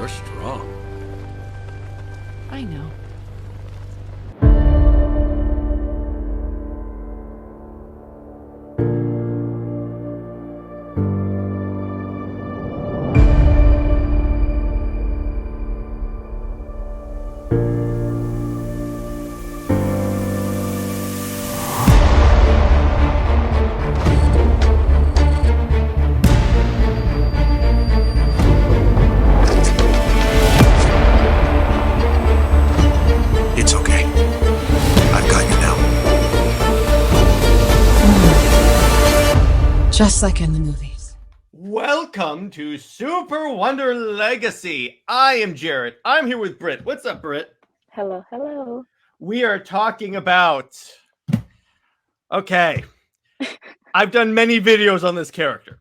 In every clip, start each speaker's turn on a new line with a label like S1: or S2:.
S1: You're strong.
S2: I know.
S1: It's okay. I've got you now.
S2: Just like in the movies.
S3: Welcome to SuperWonder Legacy. I am Jarrett. I'm here with Britt. What's up, Britt?
S4: Hello, hello.
S3: We are talking about... Okay. I've done many videos on this character.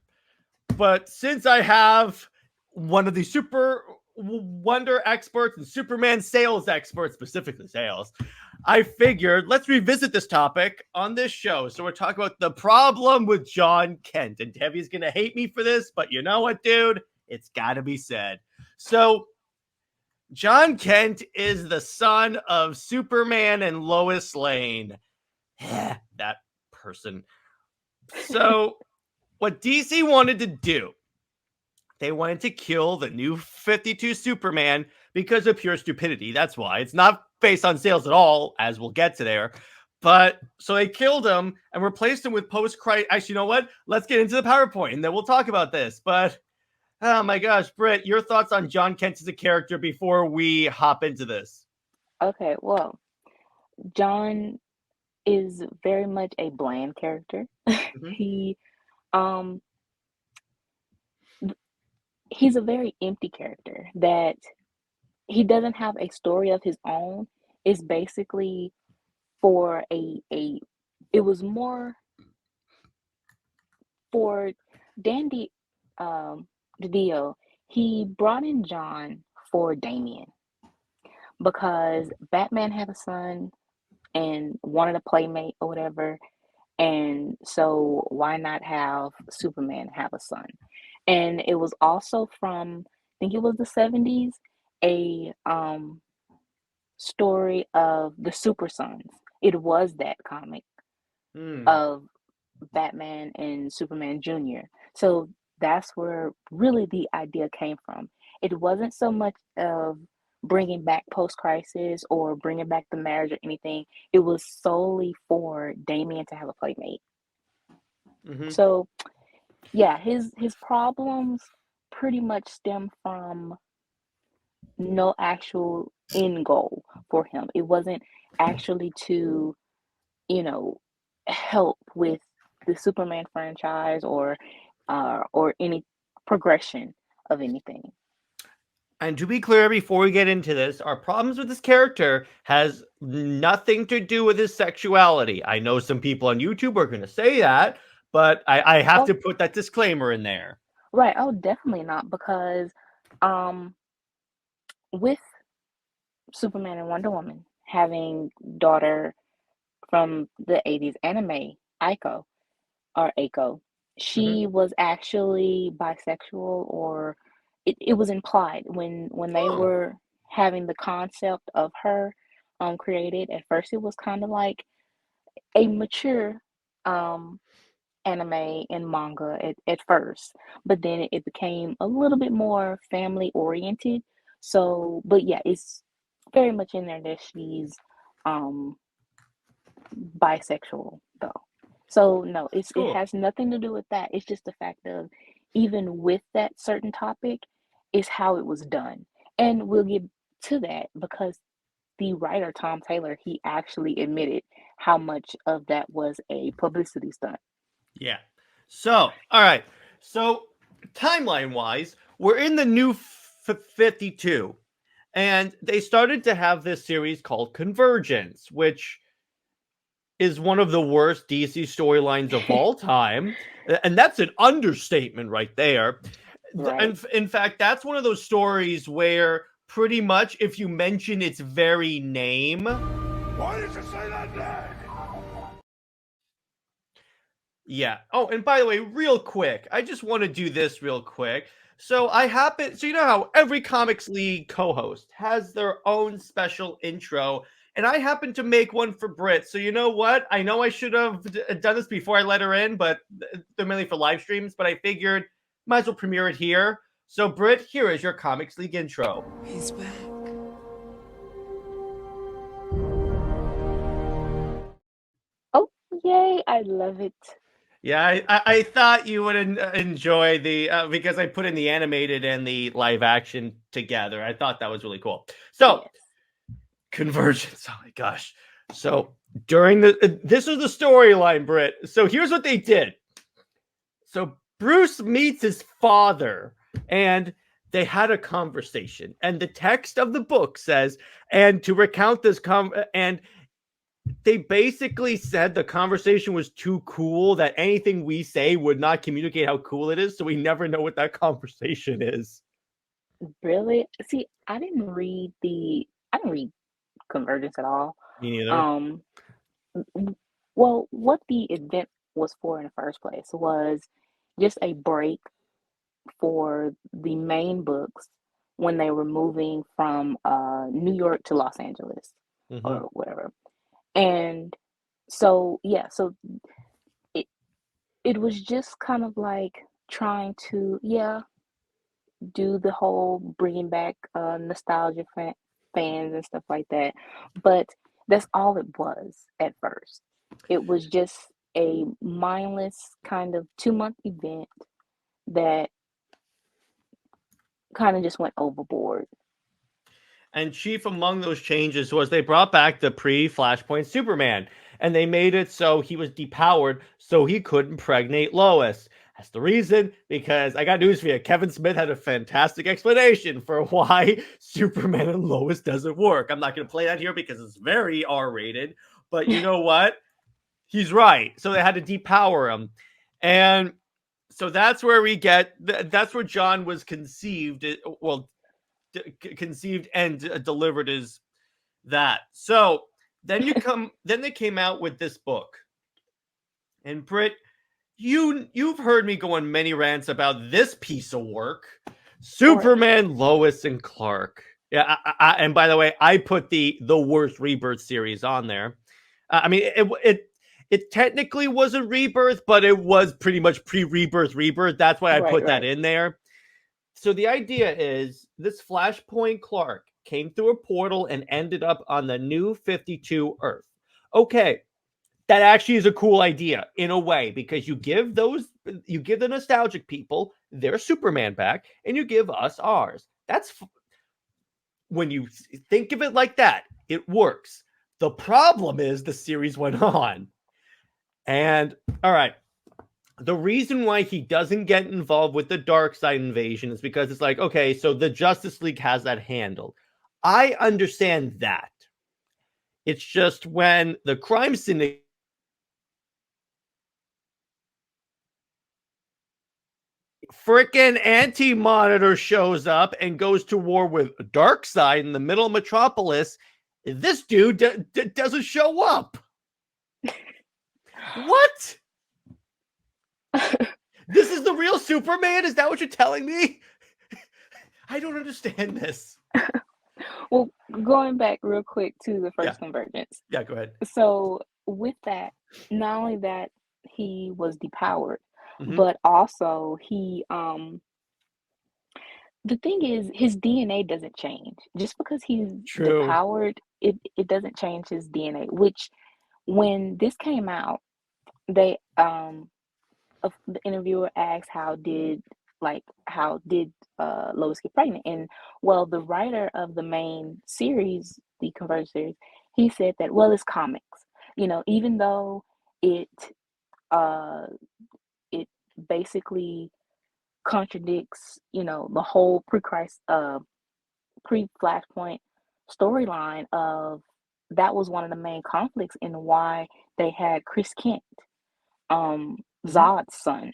S3: But since I have one of the SuperWonder experts and Superman sales experts, specifically sales, I figured let's revisit this topic on this show. So we're talking about the problem with Jon Kent. And Debbie's going to hate me for this, but you know what, dude? It's got to be said. So Jon Kent is the son of Superman and Lois Lane. That person. So what DC wanted to do, they wanted to kill the new 52 Superman because of pure stupidity. That's why. It's not based on sales at all, as we'll get to there. But so they killed him and replaced him with post-crisis. Actually, you know what? Let's get into the PowerPoint and then we'll talk about this. But oh my gosh, Britt, your thoughts on Jon Kent as a character before we hop into this?
S4: Okay, well, John is very much a bland character. He he's a very empty character that he doesn't have a story of his own. It's basically for it was more for Dandy DiDio. He brought in John for Damian because Batman had a son and wanted a playmate or whatever. And so why not have Superman have a son? And it was also from, I think it was the 70s, a story of the Supersons. It was that comic of Batman and Superman Jr. So that's where really the idea came from. It wasn't so much of bringing back post-crisis or bringing back the marriage or anything. It was solely for Damian to have a playmate. So yeah, his problems pretty much stem from no actual end goal for him. It wasn't actually to, help with the Superman franchise or any progression of anything.
S3: And to be clear, before we get into this, our problems with this character has nothing to do with his sexuality. I know some people on YouTube are going to say that, but I have to put that disclaimer in there.
S4: Right. Oh, definitely not, because with Superman and Wonder Woman having daughter from the 80s anime, Aiko, she was actually bisexual, or it was implied when they were having the concept of her created. At first it was kind of like a mature anime and manga at first, but then it became a little bit more family oriented. So, but yeah, it's very much in there that she's bisexual though. So no, it has nothing to do with that. It's just the fact of, even with that certain topic, is how it was done. And we'll get to that because the writer, Tom Taylor, he actually admitted how much of that was a publicity stunt.
S3: Yeah. So, all right. So, timeline-wise, we're in the new 52. And they started to have this series called Convergence, which is one of the worst DC storylines of all time. And that's an understatement right there. Right. And in fact, that's one of those stories where pretty much if you mention its very name...
S1: Why did you say that name?
S3: Yeah. Oh, and by the way, real quick, I just want to do this real quick. So so you know how every Comics League co-host has their own special intro, and I happen to make one for Brit. So you know what? I know I should have done this before I let her in, but they're mainly for live streams. But I figured might as well premiere it here. So Brit, here is your Comics League intro.
S2: He's back.
S4: Oh, yay! I love it.
S3: Yeah, I thought you would enjoy the because I put in the animated and the live action together. I thought that was really cool. So
S4: Yes.
S3: convergence. Oh my gosh. So during this is the storyline, Britt. So here's what they did. So Bruce meets his father and they had a conversation. And the text of the book says, and to recount this and they basically said the conversation was too cool that anything we say would not communicate how cool it is. So we never know what that conversation is.
S4: Really? See, I didn't read Convergence at all.
S3: Me neither.
S4: Well, what the event was for in the first place was just a break for the main books when they were moving from New York to Los Angeles or whatever. And so so it was just kind of like trying to do the whole bringing back nostalgia fans and stuff like that, but that's all it was at first. It was just a mindless kind of 2-month event that kind of just went overboard.
S3: And chief among those changes was they brought back the pre-Flashpoint Superman, and they made it so he was depowered so he couldn't impregnate Lois. That's the reason, because I got news for you. Kevin Smith had a fantastic explanation for why Superman and Lois doesn't work. I'm not going to play that here because it's very R-rated, but you know what? He's right. So they had to depower him. And so that's where that's where Jon was conceived. Conceived and delivered is that. So then then they came out with this book. And Britt, you've heard me go on many rants about this piece of work. Superman, Lois, and Clark. Yeah, and by the way, I put the worst Rebirth series on there. I mean, it technically was a rebirth, but it was pretty much pre-rebirth. That's why I put that in there. So the idea is this Flashpoint Clark came through a portal and ended up on the new 52 Earth. Okay, that actually is a cool idea in a way, because you give the nostalgic people their Superman back and you give us ours. When you think of it like that, it works. The problem is the series went on. And all right. The reason why he doesn't get involved with the Darkseid invasion is because it's like, okay, so the Justice League has that handled. I understand that. It's just when the crime syndicate frickin' Anti-Monitor shows up and goes to war with Darkseid in the middle of Metropolis, this dude doesn't show up. What? This is the real Superman? Is that what you're telling me? I don't understand this.
S4: Well, going back real quick to the first Convergence.
S3: Yeah, go ahead.
S4: So with that, not only that he was depowered, but also he the thing is his DNA doesn't change. Just because he's depowered, it doesn't change his DNA, which when this came out, they the interviewer asked how did Lois get pregnant, and well, the writer of the main series, the Convergence series, he said that, well, it's comics, even though it basically contradicts the whole pre-Flashpoint storyline of that was one of the main conflicts in why they had Chris Kent, Zod's son,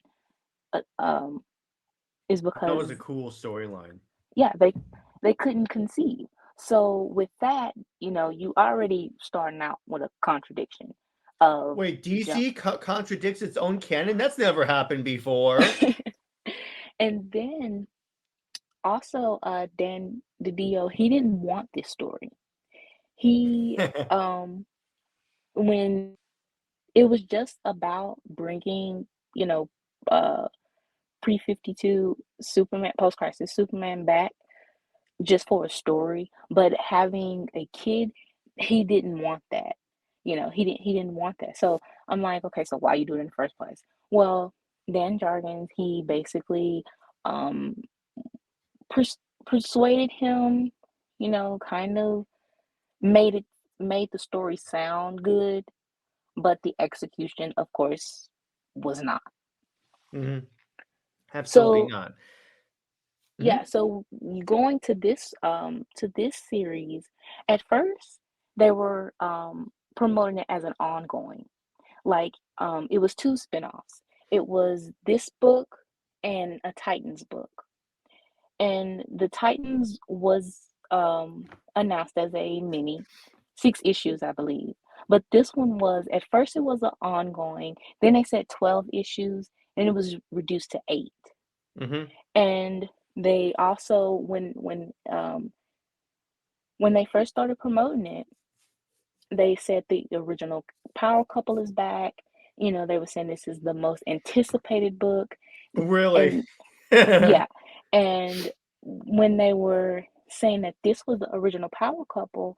S4: is because
S3: that was a cool storyline.
S4: Yeah, they couldn't conceive. So with that, you already starting out with a contradiction.
S3: Wait, DC contradicts its own canon? That's never happened before.
S4: And then also, Dan DiDio, he didn't want this story. He, when it was just about bringing, you know, uh, pre-52 Superman, post-crisis Superman back just for a story, but having a kid, he didn't want that. He didn't want that. So I'm like, okay, so why you do it in the first place? Well, Dan Jargens, he basically um pers- persuaded him, kind of made it made the story sound good, but the execution, of course, was not.
S3: Mhm. Absolutely
S4: So
S3: not.
S4: yeah,
S3: Mhm.
S4: so going to this series, at first they were promoting it as an ongoing. Like it was two spin-offs. It was this book and a Titans book. And the Titans was announced as a mini, 6 issues, I believe. But this one was, at first it was an ongoing, then they said 12 issues, and it was reduced to 8.
S3: Mhm.
S4: And they also, when they first started promoting it, they said the original power couple is back. They were saying this is the most anticipated book.
S3: Really?
S4: And yeah, and when they were saying that this was the original power couple,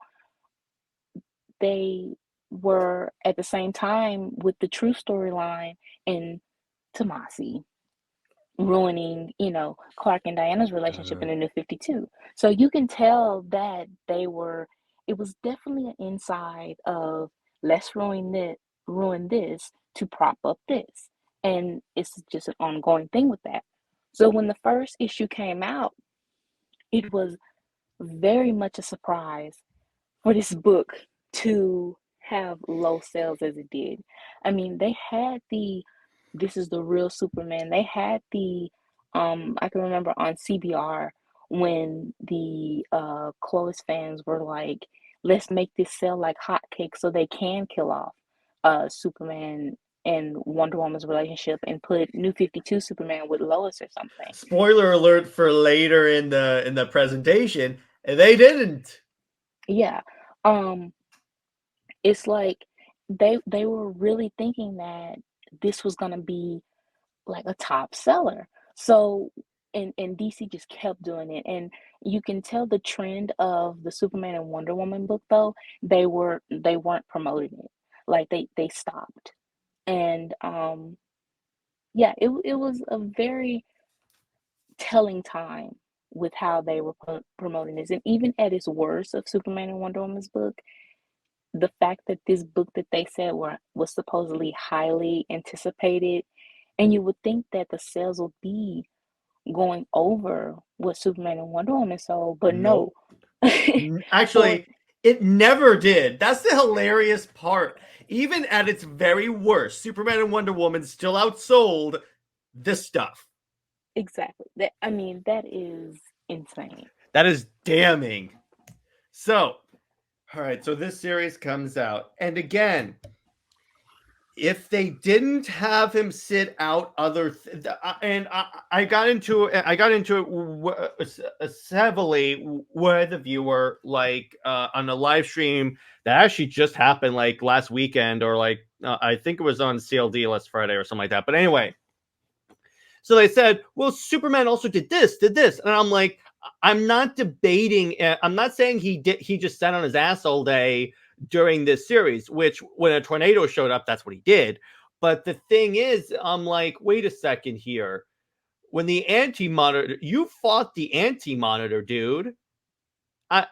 S4: they were at the same time with the true storyline and Tomasi ruining, Clark and Diana's relationship in the New 52. So you can tell that it was definitely an inside of, let's ruin this to prop up this. And it's just an ongoing thing with that. So when the first issue came out, it was very much a surprise for this book to have low sales as it did. I mean, they had this is the real Superman. They had I can remember on CBR when the Clovis fans were like, let's make this sell like hotcakes so they can kill off Superman and Wonder Woman's relationship and put New 52 Superman with Lois or something.
S3: Spoiler alert for later in the presentation, they didn't.
S4: Yeah. Um it's like they were really thinking that this was gonna be like a top seller. So and DC just kept doing it. And you can tell the trend of the Superman and Wonder Woman book though, they weren't promoting it. Like they stopped. And yeah, it was a very telling time with how they were promoting this. And even at its worst of Superman and Wonder Woman's book, the fact that this book that they said was supposedly highly anticipated, and you would think that the sales would be going over what Superman and Wonder Woman sold, but no.
S3: Nope.
S4: For
S3: Actually, it never did. That's the hilarious part. Even at its very worst, Superman and Wonder Woman still outsold this stuff.
S4: exactly that, I mean, that is insane.
S3: That is damning. So, all right, so this series comes out. And again, if they didn't have him sit out and I got into it heavily with a viewer, like on a live stream that actually just happened like last weekend, or like I think it was on CLD last Friday or something like that. But anyway, so they said, well, Superman also did this, and I'm like, I'm not debating. I'm not saying he just sat on his ass all day during this series, which when a tornado showed up, that's what he did. But the thing is, I'm like, wait a second here. When the Anti-Monitor, you fought the Anti-Monitor, dude. I,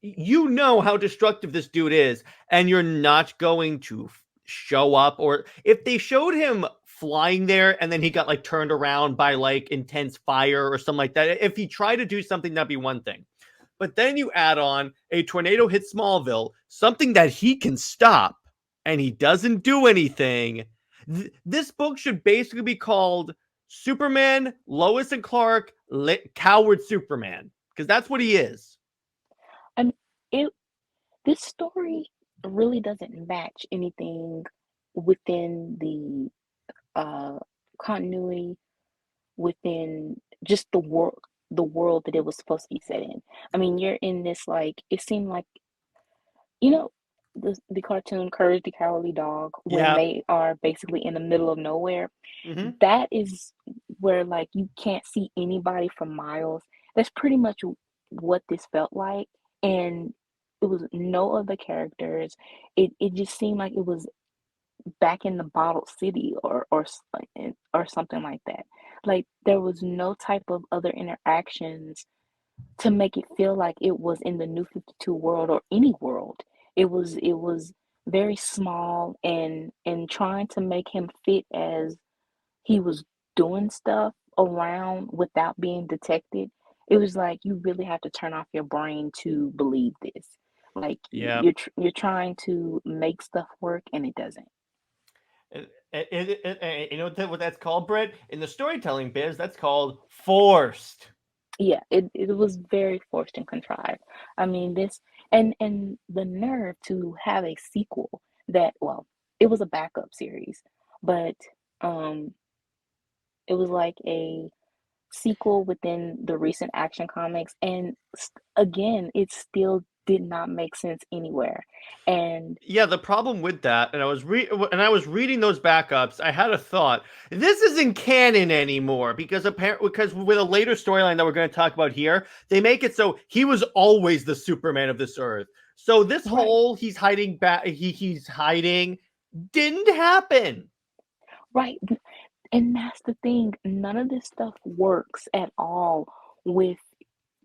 S3: you know how destructive this dude is, and you're not going to show up. Or if they showed him flying there and then he got like turned around by like intense fire or something like that, if he tried to do something, that'd be one thing. But then you add on a tornado hit Smallville, something that he can stop, and he doesn't do anything. This book should basically be called Superman, Lois and Clark, Coward Superman, because that's what he is.
S4: And it this story really doesn't match anything within the continuity, within just the world. the world that it was supposed to be set in. I mean, you're in this, like, it seemed like, you know, the cartoon Courage the Cowardly Dog, when
S3: Yeah.
S4: they are basically in the middle of nowhere.
S3: Mm-hmm.
S4: That is where, like, you can't see anybody for miles. That's pretty much what this felt like. And it was no other characters. It just seemed like it was back in the bottled city, or something like that. Like, there was no type of other interactions to make it feel like it was in the New 52 world or any world. It was very small, and trying to make him fit as he was doing stuff around without being detected. It was like you really have to turn off your brain to believe this. Like,
S3: Yeah.
S4: you're trying to make stuff work and it doesn't.
S3: You know what that's called, Britt? In the storytelling biz, that's called forced.
S4: Yeah, it was very forced and contrived. I mean, this, and the nerve to have a sequel that, well, it was a backup series, but um it was like a sequel within the recent Action Comics, and again, it still did not make sense anywhere. And
S3: Yeah, the problem with that, and I was reading those backups, I had a thought. This isn't canon anymore because with a later storyline that we're going to talk about here, they make it so he was always the Superman of this earth. So this
S4: right,
S3: whole he's hiding back, he's hiding didn't happen.
S4: right. And that's the thing. None of this stuff works at all with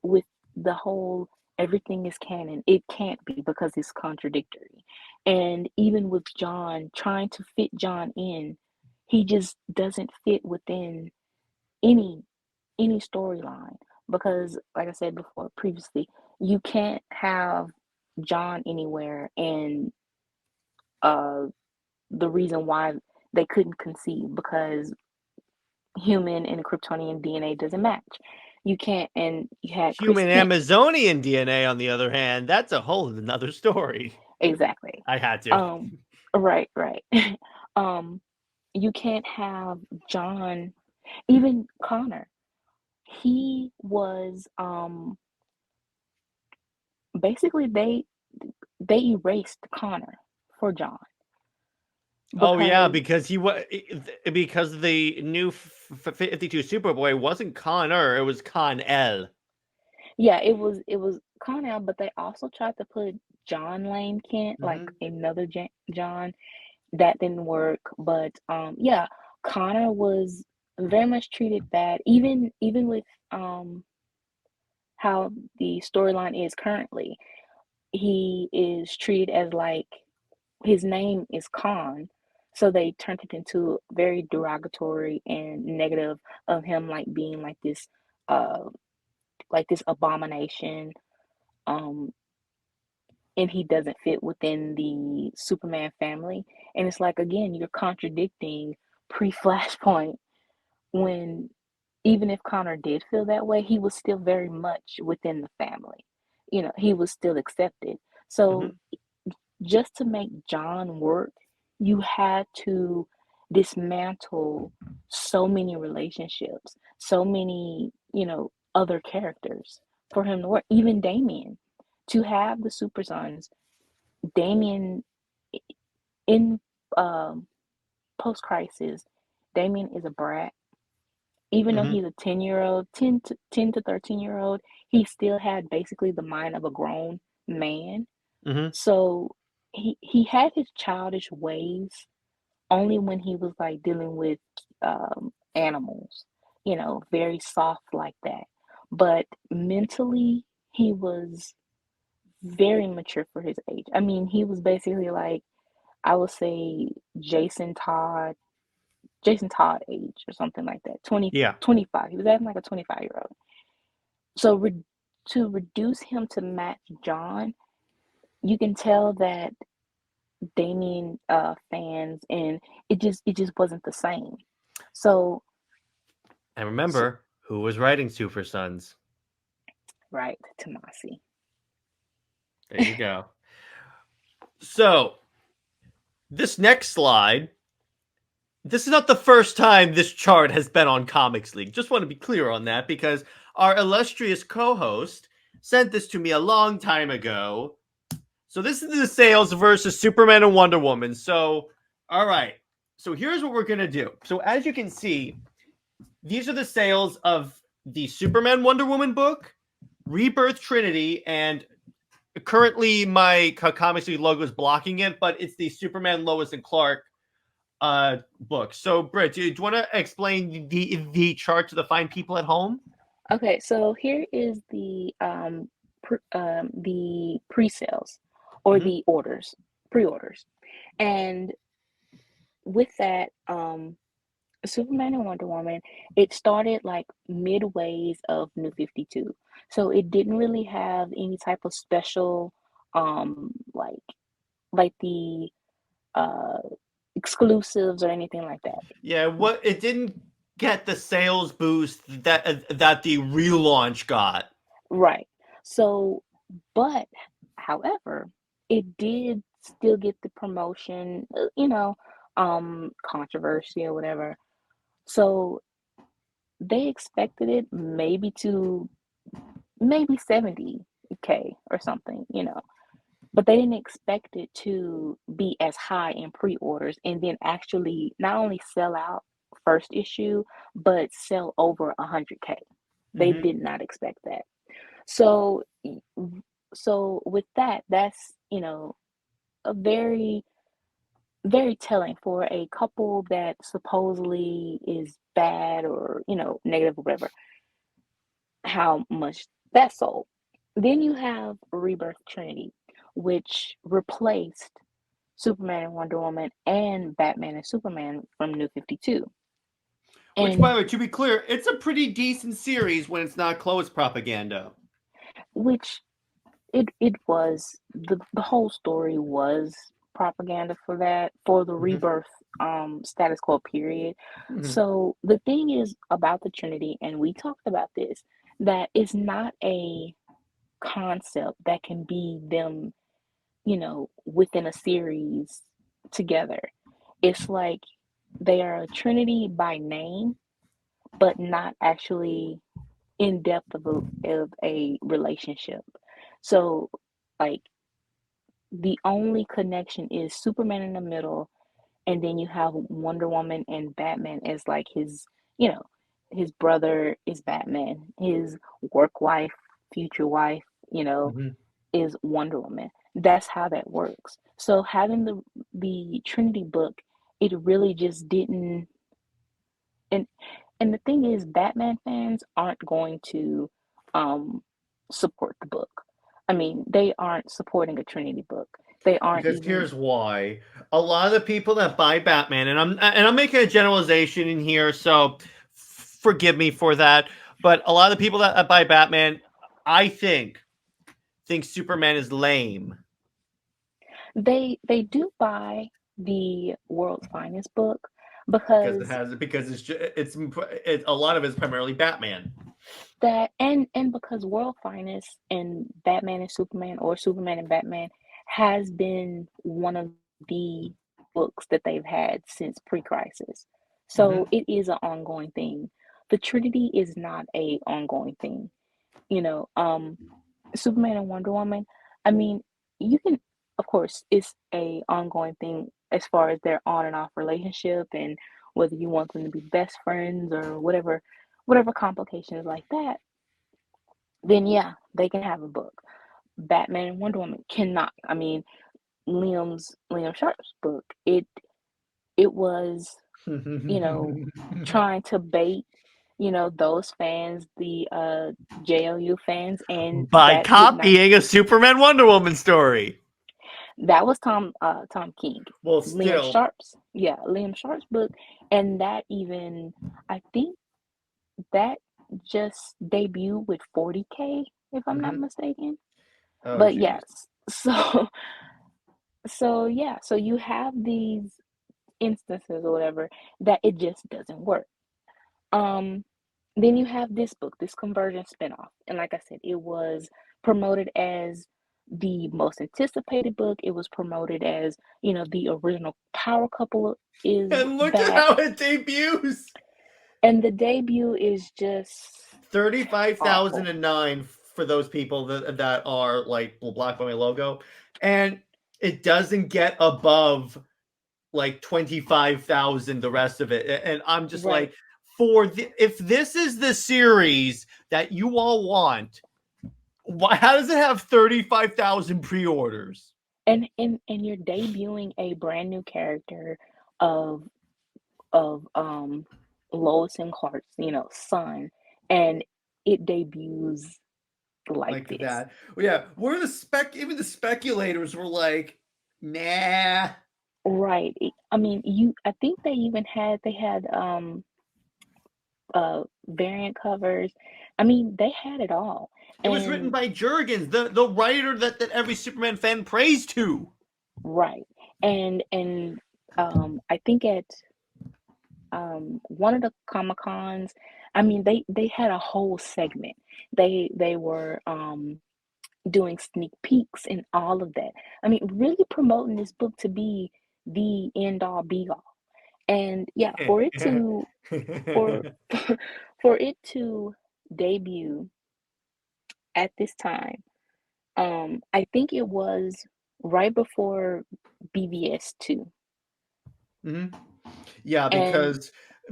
S4: with the whole everything is canon. It can't be because it's contradictory. And even with John, trying to fit John in, he just doesn't fit within any any storyline, because, like I said before previously, you can't have John anywhere, and uh the reason why they couldn't conceive because human and Kryptonian DNA doesn't match. You can't, and you had Chris
S3: Human
S4: Kent.
S3: Amazonian DNA, on the other hand, that's a whole another story.
S4: Exactly.
S3: I had to.
S4: Um, right, right. um, you can't have John, even Connor. He was basically they erased Connor for John
S3: Oh yeah,
S4: because
S3: because the new 52 Superboy wasn't Connor, it was Con-El.
S4: yeah, it was Connor, but they also tried to put John Lane Kent, like
S3: Hmm.
S4: another John. That didn't work, but yeah, Connor was very much treated bad, even with how the storyline is currently. He is treated as, like, his name is Khan, so they turned it into very derogatory and negative of him, like being uh like this abomination. Um and he doesn't fit within the Superman family. And it's like, again, you're contradicting pre-Flashpoint, when even if Connor did feel that way, he was still very much within the family. He was still accepted. So
S3: Hmm.
S4: just to make John work, you had to dismantle so many relationships, so many, other characters for him to work. Even Damien, to have the Super Sons, Damien in um, post crisis, Damien is a brat. Even though
S3: Hmm.
S4: he's a 10-year-old, 10 to 13-year-old, he still had basically the mind of a grown man.
S3: Hmm.
S4: So he had his childish ways only when he was, like, dealing with animals, very soft like that. But mentally, he was very mature for his age. I mean, he was basically like, I would say, Jason Todd, Jason Todd age or something like that. 20,
S3: Yeah.
S4: 25. He was acting like a 25-year-old. So to reduce him to match John, you can tell that Damien fans, and it just wasn't the same. So,
S3: And
S4: so
S3: remember who was writing Super Sons.
S4: right, Tomasi.
S3: There you go. So this next slide, this is not the first time this chart has been on Comics League. Just want to be clear on that because our illustrious co-host, sent this to me a long time ago. So this is the sales versus Superman and Wonder Woman. So, all right. So here's what we're going to do. So as you can see, these are the sales of the Superman Wonder Woman book, Rebirth Trinity, and currently my Comics logo is blocking it, but it's the Superman Lois and Clark book. So Britt, do you want to explain the chart to the fine people at home?
S4: Okay, so here is the pre-sales or the orders, pre-orders. And with that, Superman and Wonder Woman, it started like midways of New 52. So it didn't really have any type of special like the exclusives or anything like that.
S3: Yeah, what it didn't get the sales boost that the relaunch got.
S4: Right. So, but however, it did still get the promotion, controversy or whatever. So they expected it maybe 70K or something, but they didn't expect it to be as high in pre-orders and then actually not only sell out first issue, but sell over 100K. They did not expect that. So with that, that's, a very, very telling for a couple that supposedly is bad or, negative or whatever, how much that sold. Then you have Rebirth Trinity, which replaced Superman and Wonder Woman and Batman and Superman from New 52.
S3: Which, by the way, to be clear, it's a pretty decent series when it's not clothes propaganda.
S4: Which it was, the whole story was propaganda for the Rebirth status quo period. So the thing is about the Trinity, and we talked about this, that it's not a concept that can be them, within a series together. It's like they are a Trinity by name, but not actually in depth of a relationship. So, like, the only connection is Superman in the middle, and then you have Wonder Woman and Batman as like his, his brother is Batman, his work wife, future wife, is Wonder Woman. That's how that works. So having the Trinity book, it really just didn't. And the thing is, Batman fans aren't going to support the book. I mean, they aren't supporting a Trinity book. They aren't
S3: Because
S4: even.
S3: here's why: a lot of the people that buy Batman, and I'm making a generalization in here, so forgive me for that. But a lot of the people that buy Batman, I think Superman is lame.
S4: They do buy the World's Finest book because
S3: it's a lot of it's primarily Batman.
S4: That and because World Finest and Batman and Superman, or Superman and Batman, has been one of the books that they've had since pre-crisis. So it is an ongoing thing. The Trinity is not a ongoing thing. Superman and Wonder Woman, I mean, you can, of course, it's a ongoing thing as far as their on and off relationship, and whether you want them to be best friends or whatever complications like that, then yeah, they can have a book. Batman and Wonder Woman cannot. I mean, Liam Sharp's book, it was, trying to bait, those fans, the JLU fans, and
S3: by
S4: that
S3: copying a Superman Wonder Woman story.
S4: That was Tom King.
S3: Well, still.
S4: Liam Sharp's book, and that even, I think that just debuted with 40K, if I'm not mistaken.
S3: Oh,
S4: but
S3: geez.
S4: yes, so yeah, so you have these instances or whatever that it just doesn't work. Then you have this book, this Conversion spinoff, and like I said, it was promoted as the most anticipated book. It was promoted as, the original power couple is
S3: And look
S4: back.
S3: at how it debuts.
S4: And the debut is just
S3: 35,009 for those people that are like blocked by my logo, and it doesn't get above like 25,000 the rest of it, and I'm just
S4: Right.
S3: like, if this is the series that you all want, how does it have 35,000 pre-orders?
S4: And you're debuting a brand new character of Lois and Clark's, son, and it debuts like this.
S3: That. Well, yeah, even the speculators were like, nah.
S4: Right. I mean, I think they had variant covers. I mean, they had it all.
S3: It was written by Jurgens, the writer that every Superman fan prays to.
S4: Right. And I think at one of the Comic-Cons, I mean, they had a whole segment. They were doing sneak peeks and all of that. I mean, really promoting this book to be the end all be all. And yeah, for it to debut at this time, I think it was right before BVS 2.
S3: Mm-hmm. Yeah,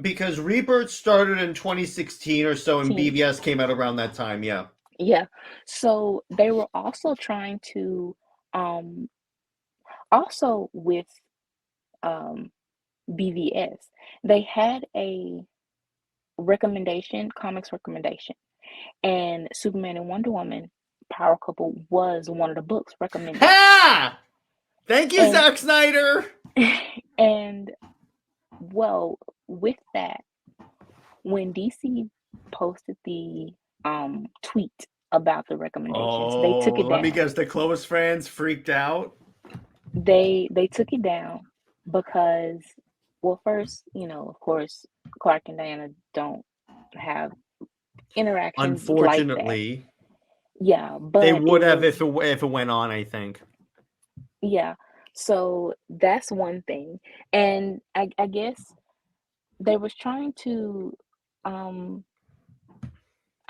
S3: because Rebirth started in 2016 or so, and BVS came out around that time. Yeah.
S4: Yeah. So they were also trying to, also with BVS, they had a comics recommendation, and Superman and Wonder Woman Power Couple was one of the books recommended.
S3: Ha! Thank you, Zack Snyder.
S4: And well, with that, when DC posted the tweet about the recommendations, they took it down.
S3: Let me guess, the Clovis fans freaked out.
S4: They took it down because, well, first, of course, Clark and Diana don't have interactions.
S3: Unfortunately,
S4: like that. Yeah, but
S3: they would have if it went on, I think.
S4: Yeah, so that's one thing, and I guess they was trying to, I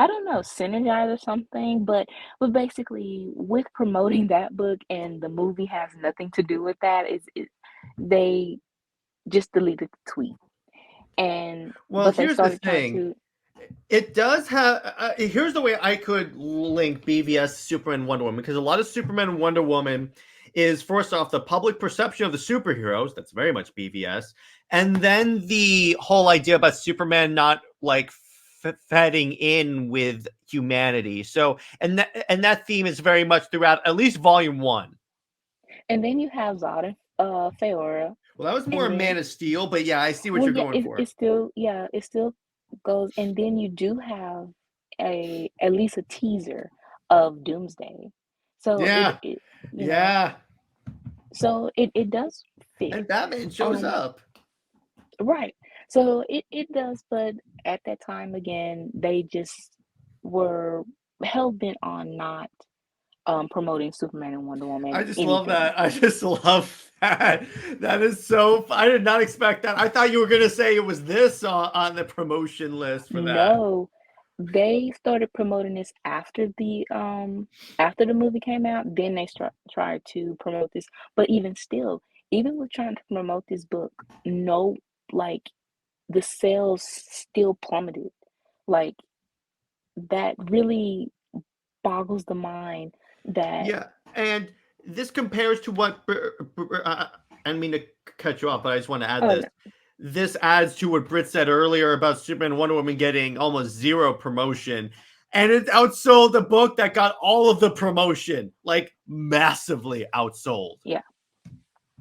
S4: don't know, synergize or something, but basically with promoting that book, and the movie has nothing to do with that, they just deleted the tweet. And
S3: well, here's the thing. It does have. Here's the way I could link BVS, Superman, Wonder Woman, because a lot of Superman and Wonder Woman is, first off, the public perception of the superheroes. That's very much BVS, and then the whole idea about Superman not like fitting in with humanity. So, and that theme is very much throughout at least Volume 1.
S4: And then you have Zod and Feora.
S3: Well, that was more a Man of Steel, but yeah, I see what you're going for.
S4: It still goes, and then you do have at least a teaser of Doomsday. So
S3: yeah.
S4: So it does fit.
S3: And Batman shows up.
S4: Right. So it does, but at that time again, they just were hell bent on not promoting Superman and Wonder Woman.
S3: I just love that. I just love that. That is so. I did not expect that. I thought you were going to say it was this on the promotion list for that.
S4: No, they started promoting this after the movie came out. Then they tried to promote this, but even still, even with trying to promote this book, the sales still plummeted. Like, that really boggles the mind.
S3: And this compares to what I didn't mean to cut you off, but I just want to add this. No. This adds to what Brit said earlier about Superman and Wonder Woman getting almost zero promotion, and it outsold the book that got all of the promotion, like massively outsold.
S4: Yeah.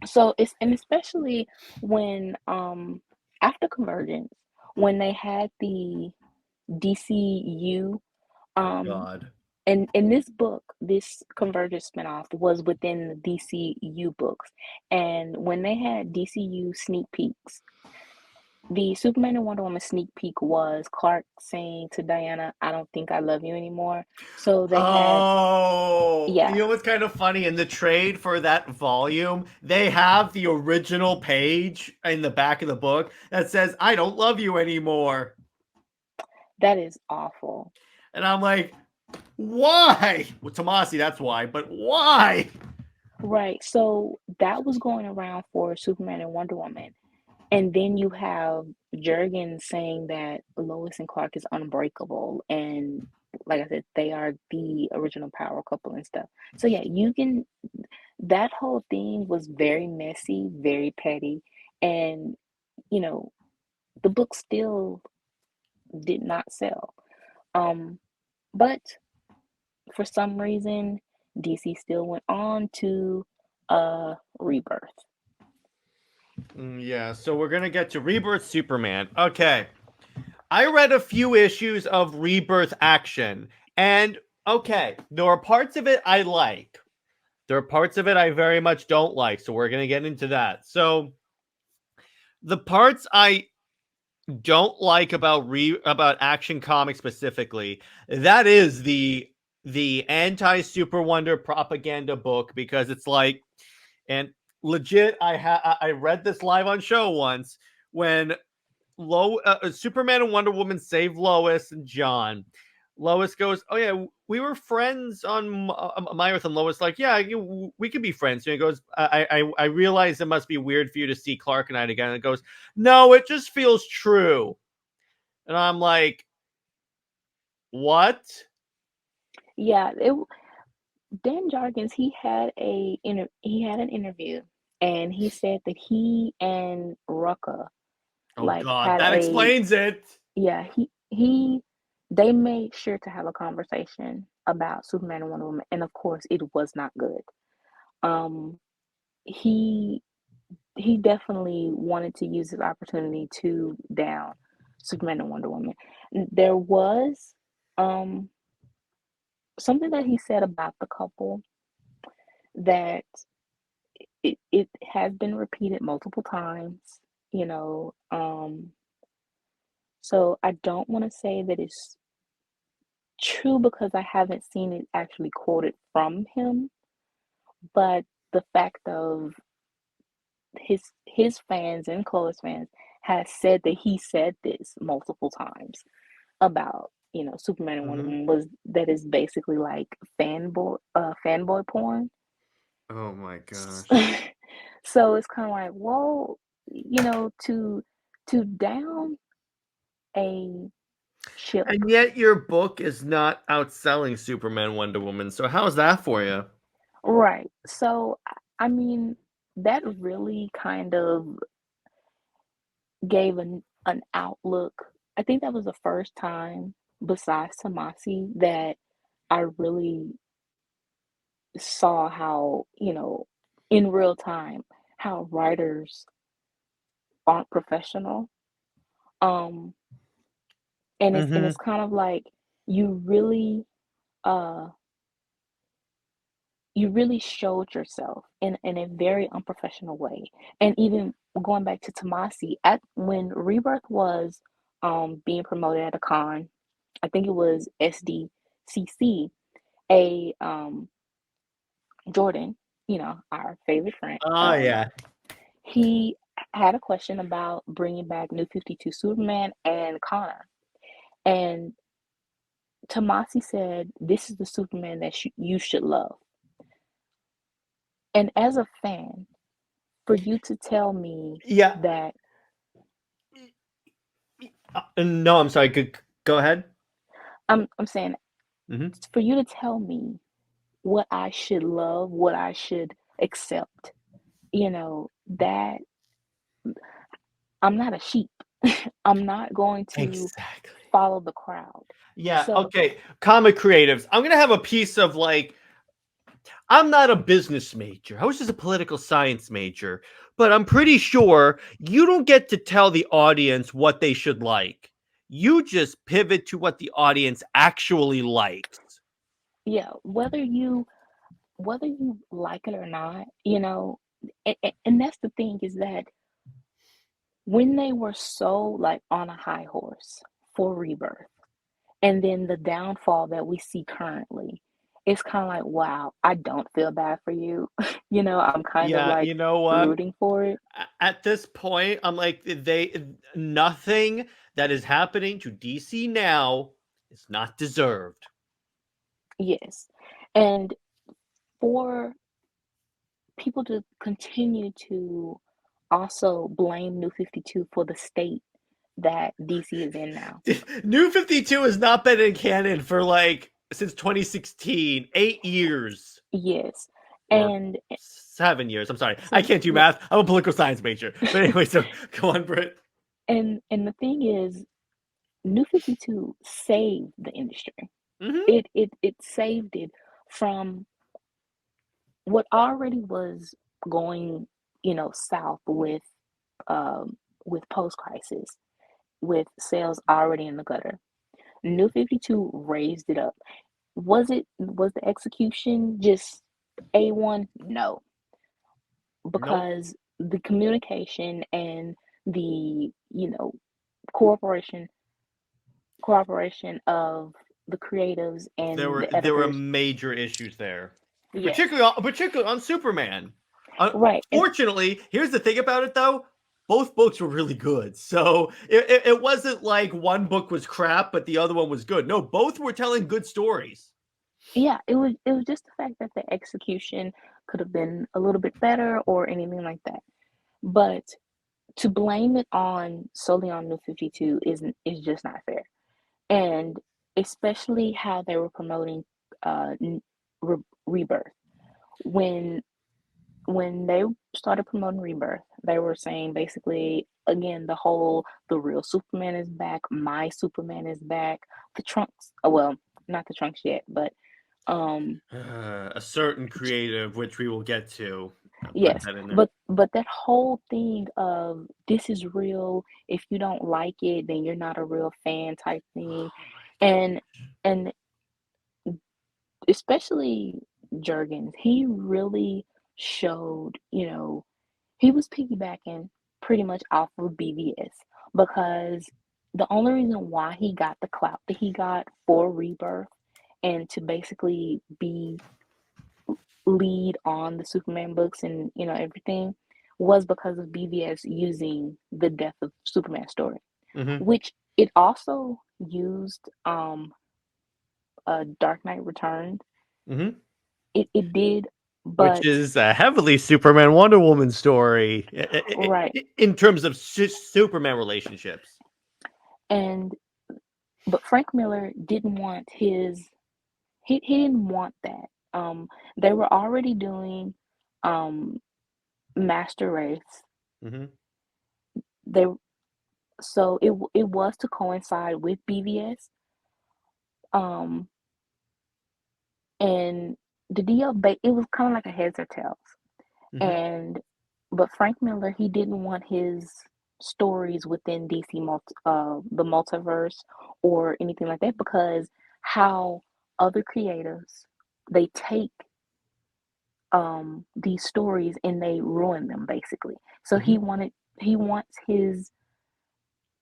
S4: So especially when after Convergence, when they had the DCU
S3: God.
S4: And in this book, this Convergence spinoff was within the DCU books. And when they had DCU sneak peeks, the Superman and Wonder Woman sneak peek was Clark saying to Diana, "I don't think I love you anymore." So they
S3: you know what's kind of funny? In the trade for that volume, they have the original page in the back of the book that says, "I don't love you anymore."
S4: That is awful.
S3: And I'm like, why? Well, Tomasi, that's why, but why?
S4: Right. So that was going around for Superman and Wonder Woman. And then you have Jurgen saying that Lois and Clark is unbreakable. And like I said, they are the original power couple and stuff. So yeah, that whole thing was very messy, very petty. And, you know, the book still did not sell. But for some reason, DC still went on to Rebirth.
S3: Yeah, so we're going to get to Rebirth Superman. Okay. I read a few issues of Rebirth Action, and okay, there are parts of it I like. There are parts of it I very much don't like, so we're going to get into that. So the parts I don't like about Action Comics specifically, that is the anti-SuperWonder propaganda book, because it's like, and legit, I read this live on show once when Superman and Wonder Woman save Lois and Jon. Lois goes, "Oh yeah, we were friends on my Earth," and Lois like, "Yeah, we could be friends." And he goes, "I realize it must be weird for you to see Clark and I again." And it goes, "No, it just feels true." And I'm like, "What?"
S4: Yeah, Dan Jargens, he had an interview, and he said that he and Rucka
S3: Oh
S4: like
S3: God,
S4: had
S3: that explains it.
S4: yeah, they made sure to have a conversation about Superman and Wonder Woman, and of course it was not good. He he definitely wanted to use this opportunity to down Superman and Wonder Woman. There was something that he said about the couple that it has been repeated multiple times, you know. So I don't want to say that it's true because I haven't seen it actually quoted from him, but the fact of his fans and Chloe's fans has said that he said this multiple times about, Superman and Wonder Woman, was that is basically like fanboy porn.
S3: Oh my gosh.
S4: So it's kind of like, well, to down a ship.
S3: And yet your book is not outselling Superman, Wonder Woman. So how's that for you?
S4: Right. So, I mean, that really kind of gave an outlook. I think that was the first time, besides Tomasi, that I really saw how, in real time, how writers aren't professional. Um, and it's kind of like you really uh you really showed yourself in a very unprofessional way. And even going back to Tomasi, at when Rebirth was being promoted at a con, I think it was SDCC, a Jordan, our favorite friend,
S3: Oh yeah.
S4: he had a question about bringing back New 52 Superman and Connor. And Tomasi said, "This is the Superman that you should love." And as a fan, for you to tell me
S3: Yeah.
S4: that,
S3: No, I'm sorry. Go ahead.
S4: I'm saying,
S3: Mm-hmm.
S4: for you to tell me what I should love, what I should accept, that I'm not a sheep. I'm not going to
S3: Exactly.
S4: follow the crowd.
S3: Yeah.
S4: So,
S3: Okay. Comic creatives. I'm gonna have a piece of like. I'm not a business major. I was just a political science major, but I'm pretty sure you don't get to tell the audience what they should like. You just pivot to what the audience actually likes.
S4: yeah, whether you like it or not, and that's the thing, is that when they were so like on a high horse for Rebirth, and then the downfall that we see currently, it's kind of like, wow, I don't feel bad for you. I'm kind of
S3: Yeah,
S4: like
S3: you know what?
S4: rooting for it.
S3: At this point, I'm like, nothing that is happening to DC now is not deserved.
S4: Yes. And for people to continue to also blame New 52 for the state that DC is in now.
S3: New 52 has not been in canon for like since 2016, 8 years.
S4: Yes.
S3: Or
S4: And
S3: 7 years. I'm sorry. I can't do math. I'm a political science major. But anyway, so go on, Britt.
S4: and the thing is, New 52 saved the industry.
S3: Mm-hmm.
S4: It saved it from what already was going, south with post-crisis, with sales already in the gutter. New 52 raised it up. Was the execution just A1? No,
S3: Nope.
S4: because the communication and the cooperation of the creatives and
S3: There were
S4: the editors.
S3: major issues there,
S4: Yes,
S3: particularly on Superman.
S4: right.
S3: Fortunately, here's the thing about it though. Both books were really good. So it wasn't like one book was crap, but the other one was good. No, both were telling good stories.
S4: Yeah, it was just the fact that the execution could have been a little bit better or anything like that. But to blame it solely on New 52 is just not fair. And especially how they were promoting Rebirth. When they started promoting Rebirth, they were saying basically again the real Superman is back, my Superman is back, the Trunks, well, not the Trunks yet, but
S3: a certain creative, which we will get to.
S4: yes, but that whole thing of this is real, if you don't like it then you're not a real fan type thing. and and especially Jurgens, he really showed, he was piggybacking pretty much off of BVS, because the only reason why he got the clout that he got for Rebirth and to basically be lead on the Superman books and everything was because of BVS using the death of Superman story, which it also used Dark Knight Returns. It did, but
S3: which is a heavily Superman Wonder Woman story,
S4: right,
S3: in terms of Superman relationships.
S4: But Frank Miller didn't want he didn't want that. They were already doing Master Race. So it was to coincide with BVS. And the deal, it was kind of like a heads or tails. But Frank Miller, he didn't want his stories within DC the multiverse or anything like that, because how other creatives, they take these stories and they ruin them basically. So he wants his,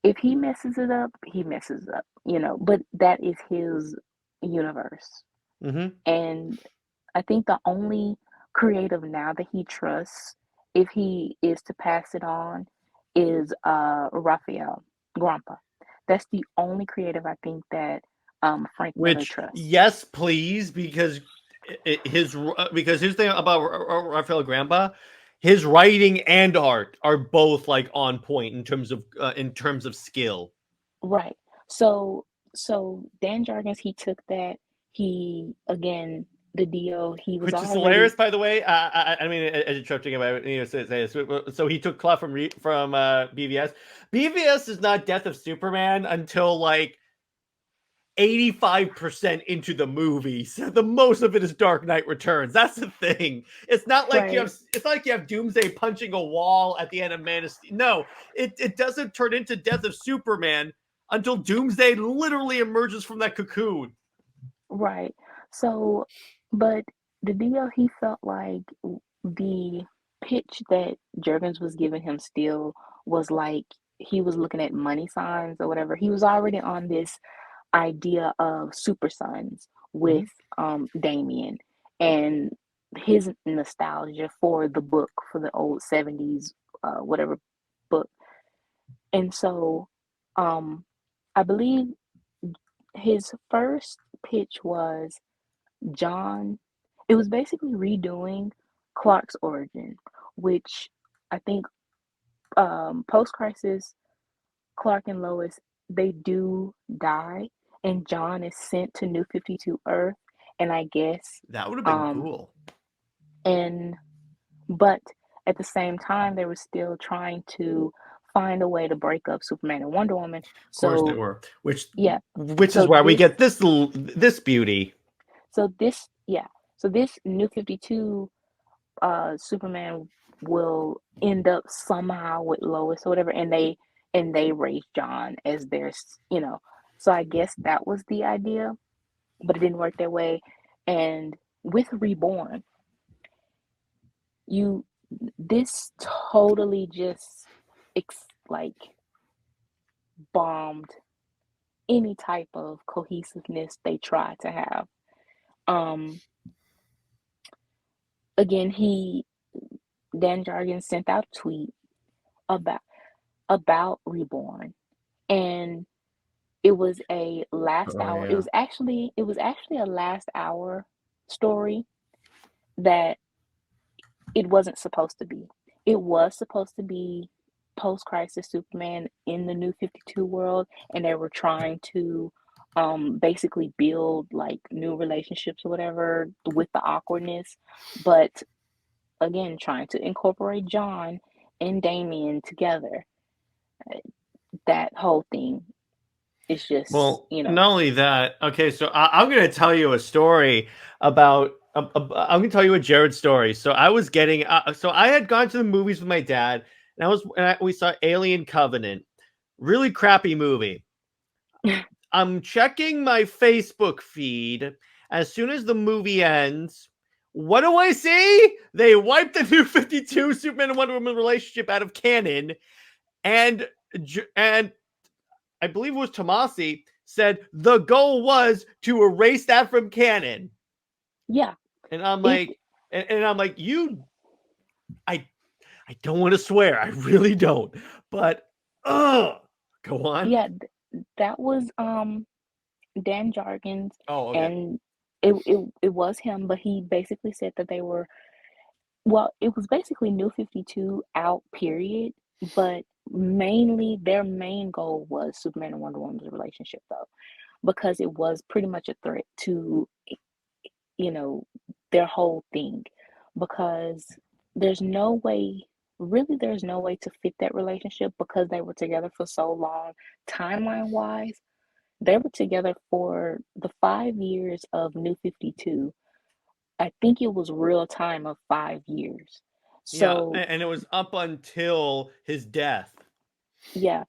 S4: if he messes it up, he messes it up, but that is his universe. And I think the only creative now that he trusts, if he is to pass it on, is Raphael Grompa. That's the only creative I think that Frank Miller trusts.
S3: Yes, please, because here's the thing about Raphael Grompa. His writing and art are both like on point in terms of skill.
S4: Right. So Dan Jurgens, he took that. He, again, the deal, he was,
S3: which is hilarious, by the way. I mean, interrupting about so he took clout from BVS. BVS is not Death of Superman until like 85% into the movie. So the most of it is Dark Knight Returns. That's the thing. It's not like it's like you have Doomsday punching a wall at the end of Man of Steel. No, it doesn't turn into Death of Superman until Doomsday literally emerges from that cocoon.
S4: Right. So, but the deal, he felt like the pitch that Jurgens was giving him still was like he was looking at money signs or whatever. He was already on this idea of Supersons, with Damien and his nostalgia for the book, for the old 70s whatever book. And so I believe his first pitch was John. It was basically redoing Clark's origin, which I think post crisis, Clark and Lois, they do die, and John is sent to New 52 Earth, and I guess
S3: That would have been cool.
S4: And but at the same time, they were still trying to find a way to break up Superman and Wonder Woman.
S3: Of course they were. Which
S4: So
S3: is why we get this beauty.
S4: So this New 52 Superman will end up somehow with Lois or whatever, and they raise John as their, so I guess that was the idea, but it didn't work that way. And with Reborn, this totally just bombed any type of cohesiveness they tried to have. Again, Dan Jargon sent out a tweet about Reborn, and it was a last hour. Yeah. It was actually a last hour story that it wasn't supposed to be. It was supposed to be post-crisis Superman in the New 52 world, and they were trying to basically build like new relationships or whatever with the awkwardness, but again, trying to incorporate John and Damien together. That whole thing is just,
S3: Not only that. Okay, so I'm going to tell you a story about. I'm going to tell you a Jared story. So I was getting. So I had gone to the movies with my dad, and we saw Alien Covenant, really crappy movie. I'm checking my Facebook feed as soon as the movie ends. What do I see? They wiped the New 52 Superman and Wonder Woman relationship out of canon, and I believe it was Tomasi said the goal was to erase that from canon.
S4: Yeah.
S3: And I'm like, I don't want to swear. I really don't. But go on.
S4: Yeah, that was Dan Jargon's.
S3: Oh, okay.
S4: And it was him, but he basically said that they were, well, it was basically New 52 out, period, but mainly their main goal was Superman and Wonder Woman's relationship, though, because it was pretty much a threat to their whole thing, because there's no way to fit that relationship, because they were together for so long. Timeline wise, they were together for the 5 years of New 52. I think it was real time of 5 years. So
S3: yeah, and it was up until his death.
S4: Yeah.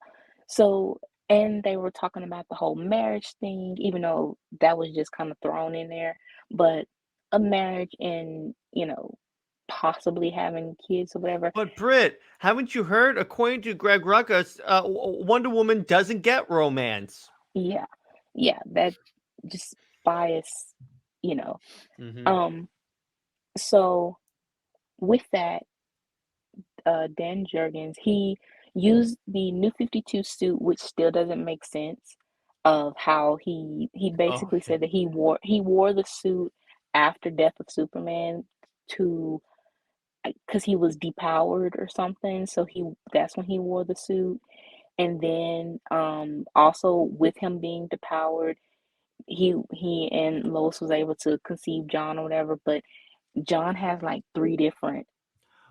S4: So, and they were talking about the whole marriage thing, even though that was just kind of thrown in there. But a marriage and, possibly having kids or whatever.
S3: But Britt, haven't you heard? According to Greg Ruckus, Wonder Woman doesn't get romance.
S4: Yeah. That just bias,
S3: Mm-hmm.
S4: So with that, Dan Jurgens, he used the New 52 suit, which still doesn't make sense, of how he basically said that he wore the suit after Death of Superman because he was depowered or something, so that's when he wore the suit. And then also with him being depowered, he and Lois was able to conceive John or whatever, but John has like 3 different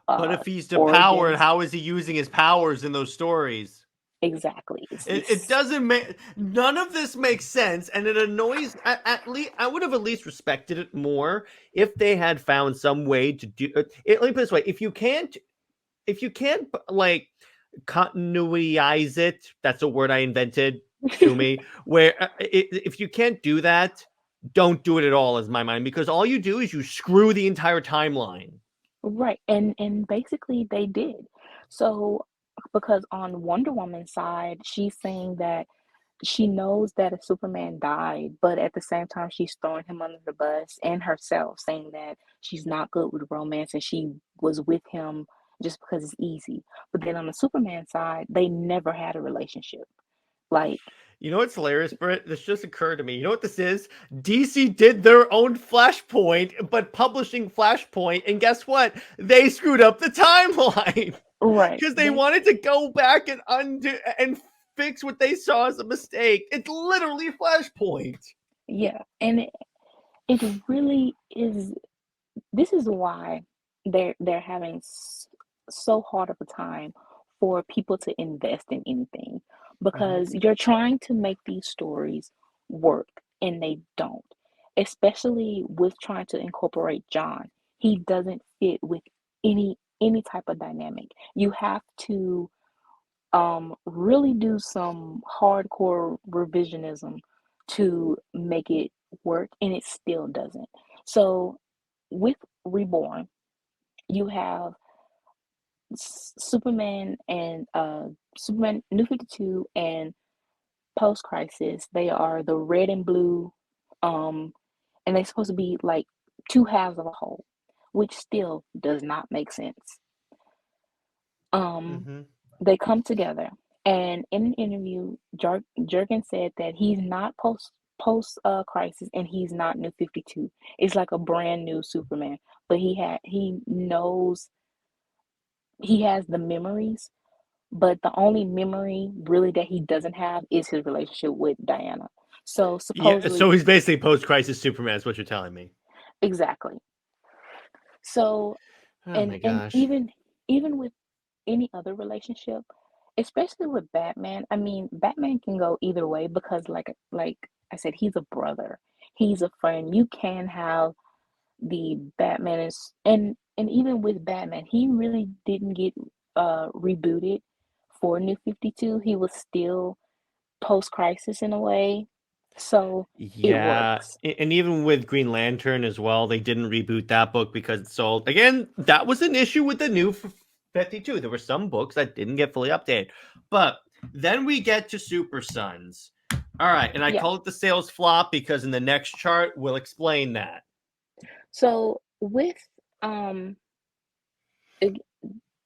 S3: but if he's depowered, how is he using his powers in those stories?
S4: Exactly.
S3: It doesn't make, none of this makes sense, and it annoys. At least I would have at least respected it more if they had found some way to do it. Let me put it this way: if you can't like continuityize it, that's a word I invented. Sue me. Where if you can't do that, don't do it at all. Is my mind, because all you do is you screw the entire timeline.
S4: Right, and basically they did. So because on Wonder Woman's side, she's saying that she knows that a Superman died, but at the same time, she's throwing him under the bus and herself, saying that she's not good with romance and she was with him just because it's easy. But then on the Superman side, they never had a relationship. Like,
S3: You know what's hilarious, Britt? This just occurred to me. You know what this is? DC did their own Flashpoint, but publishing Flashpoint, and guess what? They screwed up the timeline
S4: right.
S3: because they wanted to go back and undo and fix what they saw as a mistake. It's literally Flashpoint.
S4: Yeah. And it really is. This is why they're having so hard of a time for people to invest in anything, because you're trying to make these stories work and they don't, especially with trying to incorporate John. He doesn't fit with any type of dynamic. You have to really do some hardcore revisionism to make it work, and it still doesn't. So with Reborn, you have Superman and Superman New 52 and Post Crisis. They are the red and blue, and they're supposed to be like two halves of a whole, which still does not make sense. Um, they come together, and in an interview, Jurgen said that he's not post crisis and he's not New 52. It's like a brand new Superman, but he knows, he has the memories, but the only memory really that he doesn't have is his relationship with Diana. So
S3: Yeah,
S4: supposedly,
S3: so he's basically post-crisis Superman, is what you're telling me.
S4: exactly. So,
S3: Oh
S4: and
S3: my gosh.
S4: even with any other relationship, especially with Batman, I mean, Batman can go either way because like I said, he's a brother. He's a friend. You can have the Batman is, and even with Batman, he really didn't get rebooted for New 52. He was still post crisis in a way. So it
S3: Yeah,
S4: works.
S3: and even with Green Lantern as well, they didn't reboot that book because it sold. Again, that was an issue with the new 52. There were some books that didn't get fully updated. But then we get to Super Sons. All right, and I
S4: Yeah.
S3: call it the sales flop because in the next chart, we'll explain that.
S4: So with um it-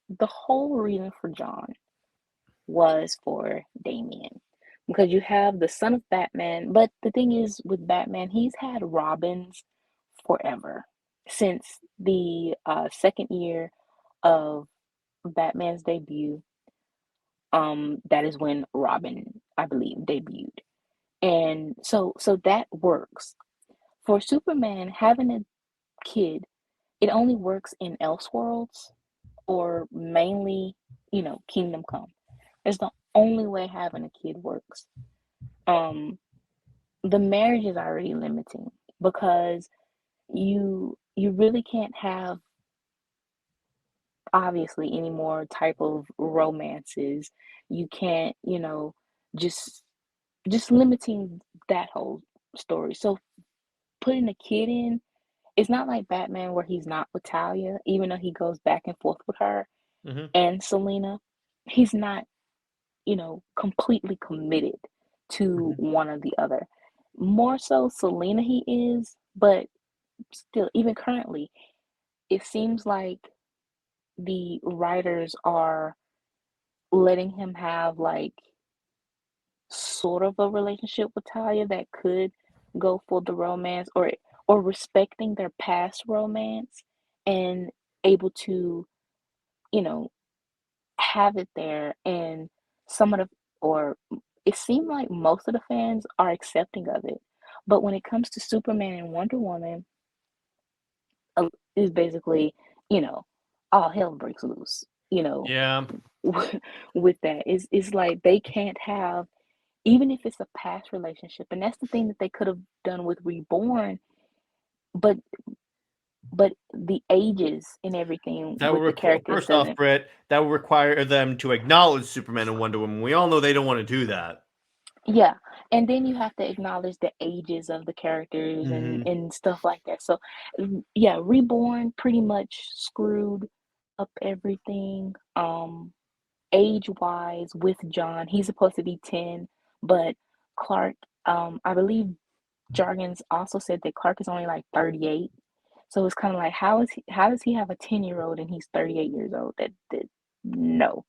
S4: the whole reason for John was for Damien. Because you have the son of Batman, but the thing is with Batman, he's had Robins forever. Since the second year of Batman's debut, that is when Robin, I believe, debuted. And so that works. For Superman, having a kid, it only works in Elseworlds or mainly, Kingdom Come. It's the only way having a kid works. Um, the marriage is already limiting because you really can't have obviously any more type of romances. You can't, just just limiting that whole story. So putting a kid in, it's not like Batman where he's not with Talia, even though he goes back and forth with her and Selena. He's not, completely committed to one or the other. More so Selena he is, but still, even currently, it seems like the writers are letting him have like sort of a relationship with Talia that could go for the romance, or respecting their past romance and able to, you know, have it there. And some of the, or it seemed like most of the fans are accepting of it. But when it comes to Superman and Wonder Woman, is basically, you know, all hell breaks loose,
S3: Yeah.
S4: with that. It's like they can't have, even if it's a past relationship, and that's the thing that they could have done with Reborn, but the ages and everything
S3: That would
S4: with the
S3: require,
S4: characters
S3: first off,
S4: doesn't.
S3: Britt, that would require them to acknowledge Superman and Wonder Woman. We all know they don't want to do that.
S4: Yeah, and then you have to acknowledge the ages of the characters and stuff like that. So, yeah, Reborn pretty much screwed up everything. Age wise with John, he's supposed to be 10, but Clark, I believe Jargons also said that Clark is only like 38. So it's kind of like, how does he have a 10-year-old and he's 38 years old? That no.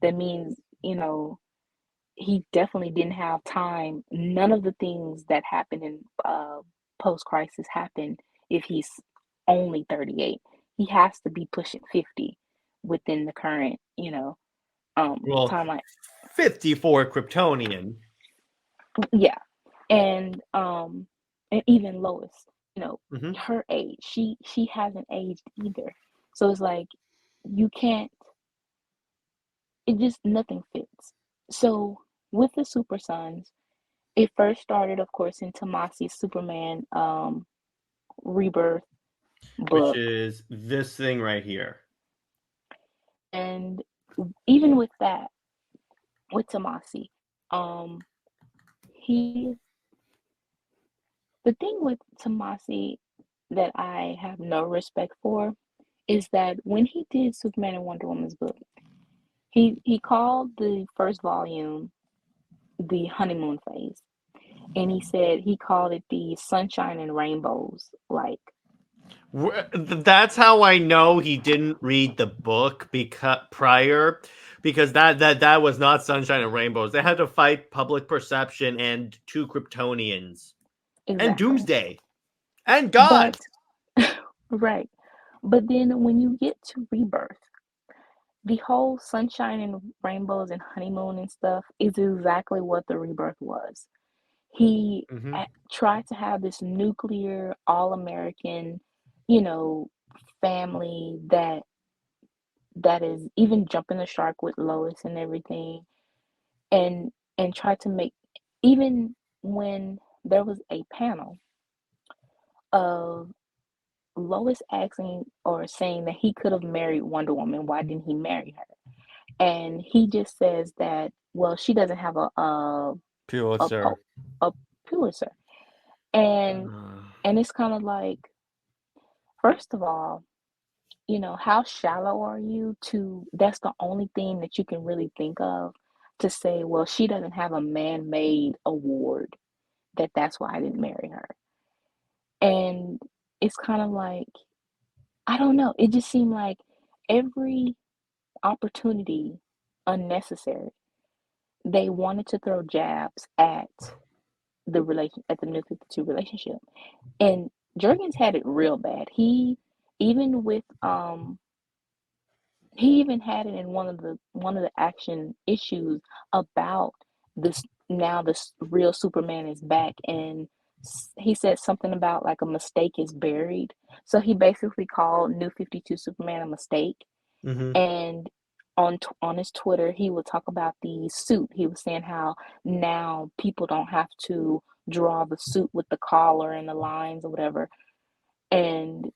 S4: That means, he definitely didn't have time. None of the things that happened in post crisis happened if he's only 38. He has to be pushing 50 within the current,
S3: Well,
S4: timeline.
S3: 54 Kryptonian.
S4: Yeah. And even Lois,
S3: Mhm.
S4: her age, she hasn't aged either. So it's like you can't, it just nothing fits. So with the Super Sons, it first started, of course, in Tomasi's Superman Rebirth
S3: Which
S4: book.
S3: is this thing right here.
S4: And even with that, with Tomasi, um, he, the thing with Tomasi that I have no respect for is that when he did Superman and Wonder Woman's book, he called the first volume the honeymoon phase. And he said he called it the sunshine and rainbows. Like,
S3: That's how I know he didn't read the book because that was not sunshine and rainbows. They had to fight public perception and two Kryptonians and
S4: exactly.
S3: Doomsday and God.
S4: But, right. But then when you get to Rebirth, the whole sunshine and rainbows and honeymoon and stuff is exactly what the Rebirth was. He
S3: Mhm.
S4: tried to have this nuclear, all American, you know, family that is even jumping the shark with Lois and everything, and try to make, even when there was a panel of Lois asking or saying that he could have married Wonder Woman, why didn't he marry her? And he just says that, well, she doesn't have a
S3: Pulitzer.
S4: a Pulitzer, and it's kind of like, first of all, how shallow are you to, that's the only thing that you can really think of to say, well, she doesn't have a man-made award, that's why I didn't marry her. And it's kind of like, I don't know, it just seemed like every opportunity unnecessary. They wanted to throw jabs at the New 52 relationship. And Jurgens had it real bad. Even with he even had it in one of the action issues about this, now this real Superman is back, and he said something about like a mistake is buried. So he basically called New 52 Superman a mistake.
S3: Mhm.
S4: And on his Twitter, he would talk about the suit. He was saying how now people don't have to draw the suit with the collar and the lines or whatever, and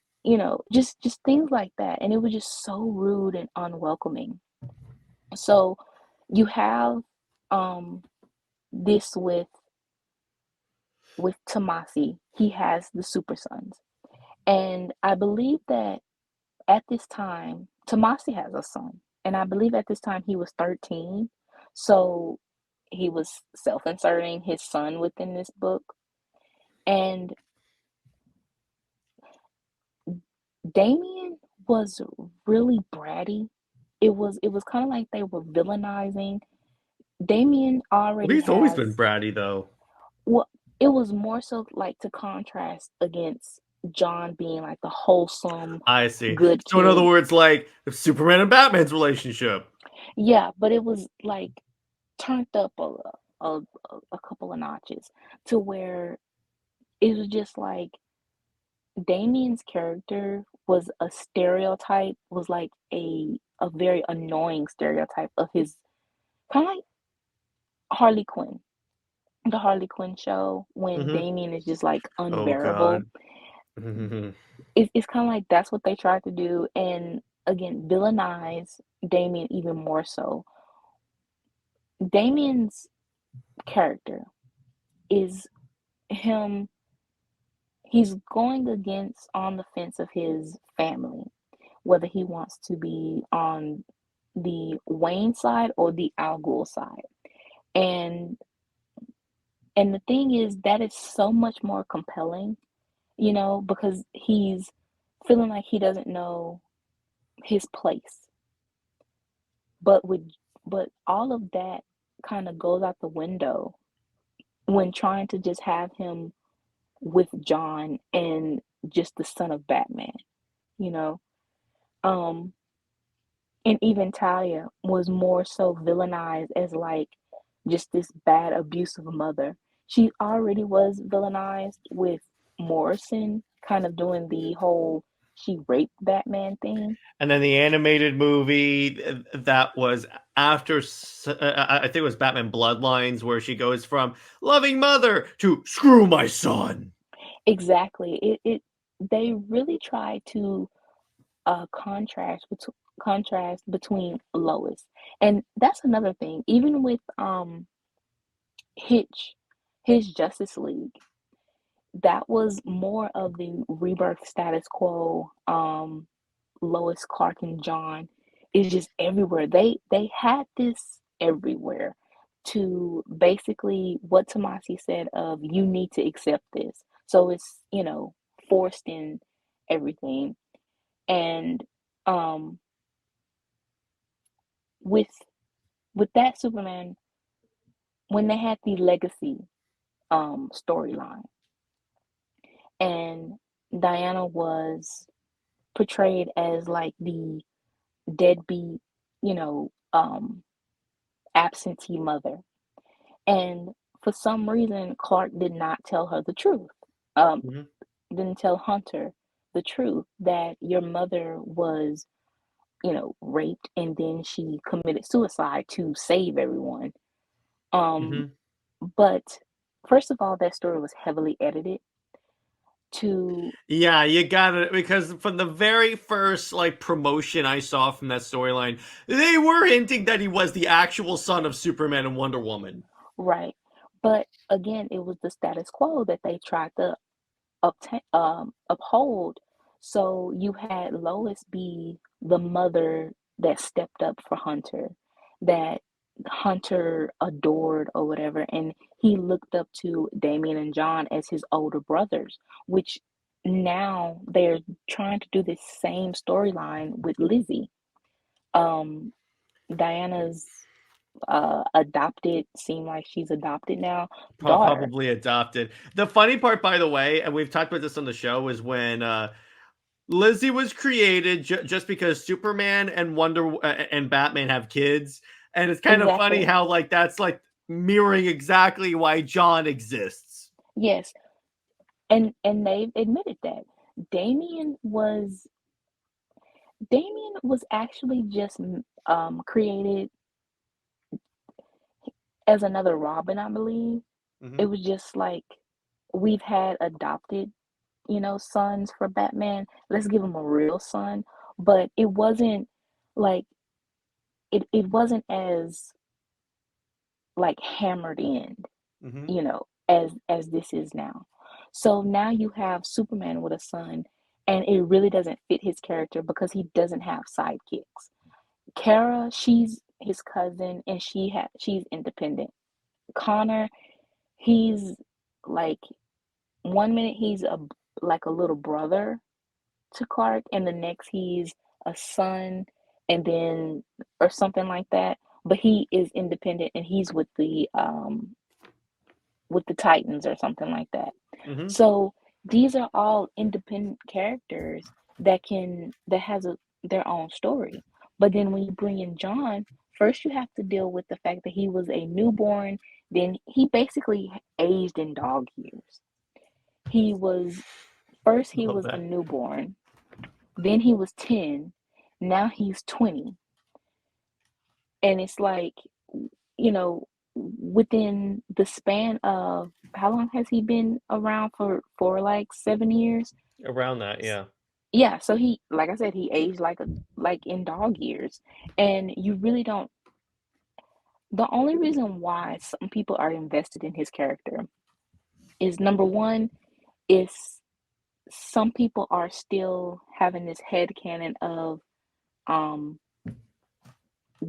S4: just things like that. And it was just so rude and unwelcoming. So you have this with Tomasi. He has the Super Sons, and I believe that at this time, Tomasi has a son, and I believe at this time he was 13. So he was self-inserting his son within this book. And Damien was really bratty. It was kind of like they were villainizing. Damien already
S3: He's always
S4: has,
S3: been bratty though.
S4: well, it was more so like to contrast against John being like the wholesome,
S3: I see.
S4: good
S3: So in other
S4: kid.
S3: words, like Superman and Batman's relationship.
S4: Yeah, but it was like turned up a, a couple of notches to where it was just like Damien's character was a stereotype, was like a very annoying stereotype of his, kind of like Harley Quinn, the Harley Quinn show, when
S3: Mhm.
S4: Damien is just like
S3: Oh God.
S4: unbearable. It's kind of like that's what they tried to do, and again, villainize Damien even more so. Damien's character is him, he's going against, on the fence of his family, whether he wants to be on the Wayne side or the Al Ghul side. And And the thing is, that is so much more compelling, because he's feeling like he doesn't know his place. But all of that kind of goes out the window when trying to just have him with Jon and just the son of Batman, you know. Um, and even Talia was more so villainized as like just this bad abusive mother. She already was villainized with Morrison kind of doing the whole she raped Batman thing.
S3: And then the animated movie that was after, I think it was Batman Bloodlines, where she goes from loving mother to screw my son.
S4: Exactly. They really try to contrast between Lois. And that's another thing. Even with Hitch, his Justice League, that was more of the rebirth status quo. Lois, Clark, and Jon is just everywhere. They had this everywhere to basically what Tomasi said of you need to accept this. So it's, forced in everything. And um with that Superman, when they had the legacy storyline, and Diana was portrayed as like the deadbeat, you know, um, absentee mother. And for some reason, Clark did not tell her the truth. Um,
S3: Mhm.
S4: didn't tell Hunter the truth that your mother was, raped and then she committed suicide to save everyone. Um,
S3: Mhm.
S4: but first of all, that story was heavily edited to
S3: Yeah, you got it, because from the very first like promotion I saw from that storyline, they were hinting that he was the actual son of Superman and Wonder Woman.
S4: right. But again, it was the status quo that they tried to uphold. So you had Lois be the mother that stepped up for Hunter, that Hunter adored or whatever, and he looked up to Damien and John as his older brothers, which now they're trying to do this same storyline with Lizzie. Um, Diana's adopted, seem like she's adopted now, daughter.
S3: Probably adopted. The funny part, by the way, and we've talked about this on the show, is when Lizzie was created just because Superman and and Batman have kids, and it's kind of funny
S4: Exactly.
S3: how like that's like mirroring exactly why John exists.
S4: Yes, and they've admitted that Damien was Damien was actually just created as another Robin, I believe. It
S3: Hmm.
S4: was just like we've had adopted, sons for Batman. Let's give him a real son, but it wasn't like it wasn't as like hammered in,
S3: Hmm.
S4: as this is now. So now you have Superman with a son, and it really doesn't fit his character because he doesn't have sidekicks. Kara, she's his cousin, and she's independent. Connor, he's like one minute he's like a little brother to Clark, and the next he's a son, and then or something like that. But he is independent, and he's with the Titans or something like that.
S3: Hmm.
S4: So these are all independent characters that has their own story. But then when you bring in John, first you have to deal with the fact that he was a newborn. Then he basically aged in dog years. He was first he
S3: Love
S4: was a
S3: that.
S4: newborn, then he was 10, now he's 20. And it's like, you know, within the span of how long has he been around for like 7 years?
S3: Around that, yeah.
S4: Yeah, so he, like I said, he aged like in dog years, and you really don't. The only reason why some people are invested in his character is number one is some people are still having this head canon of um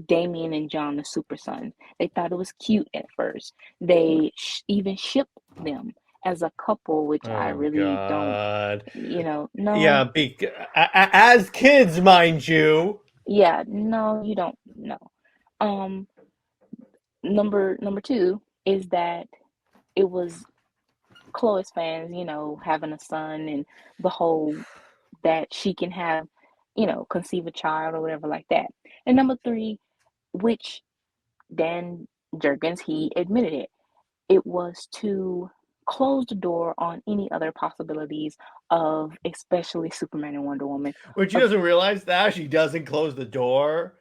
S4: Damien and John, the Supersons. They thought it was cute at first. They even shipped them as a couple, which I
S3: Oh
S4: really don't,
S3: God.
S4: no.
S3: Yeah, as kids, mind you.
S4: Yeah, no, you don't know. Um, number two is that it was Chloe's fans, having a son and the whole that she can have, conceive a child or whatever like that. And number three, which Dan Jurgens, he admitted it, it was to close the door on any other possibilities of especially Superman and Wonder Woman.
S3: Which he doesn't realize that she doesn't close the door,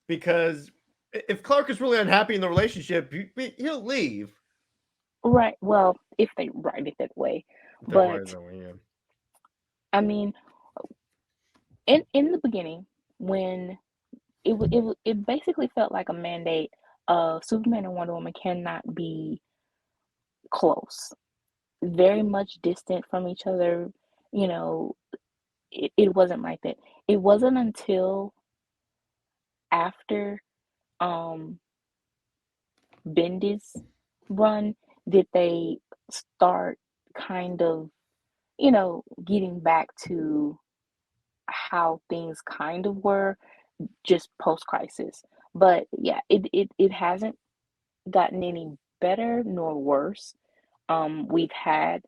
S3: because if Clark is really unhappy in the relationship, he'll leave.
S4: Right. Well, if they write it that way. But I mean, in the beginning, when it basically felt like a mandate of Superman and Wonder Woman cannot be close, very much distant from each other. It wasn't like that. It wasn't until after um Bendis run did they start kind of, getting back to how things kind of were just post crisis. But yeah, it hasn't gotten any better nor worse. We've had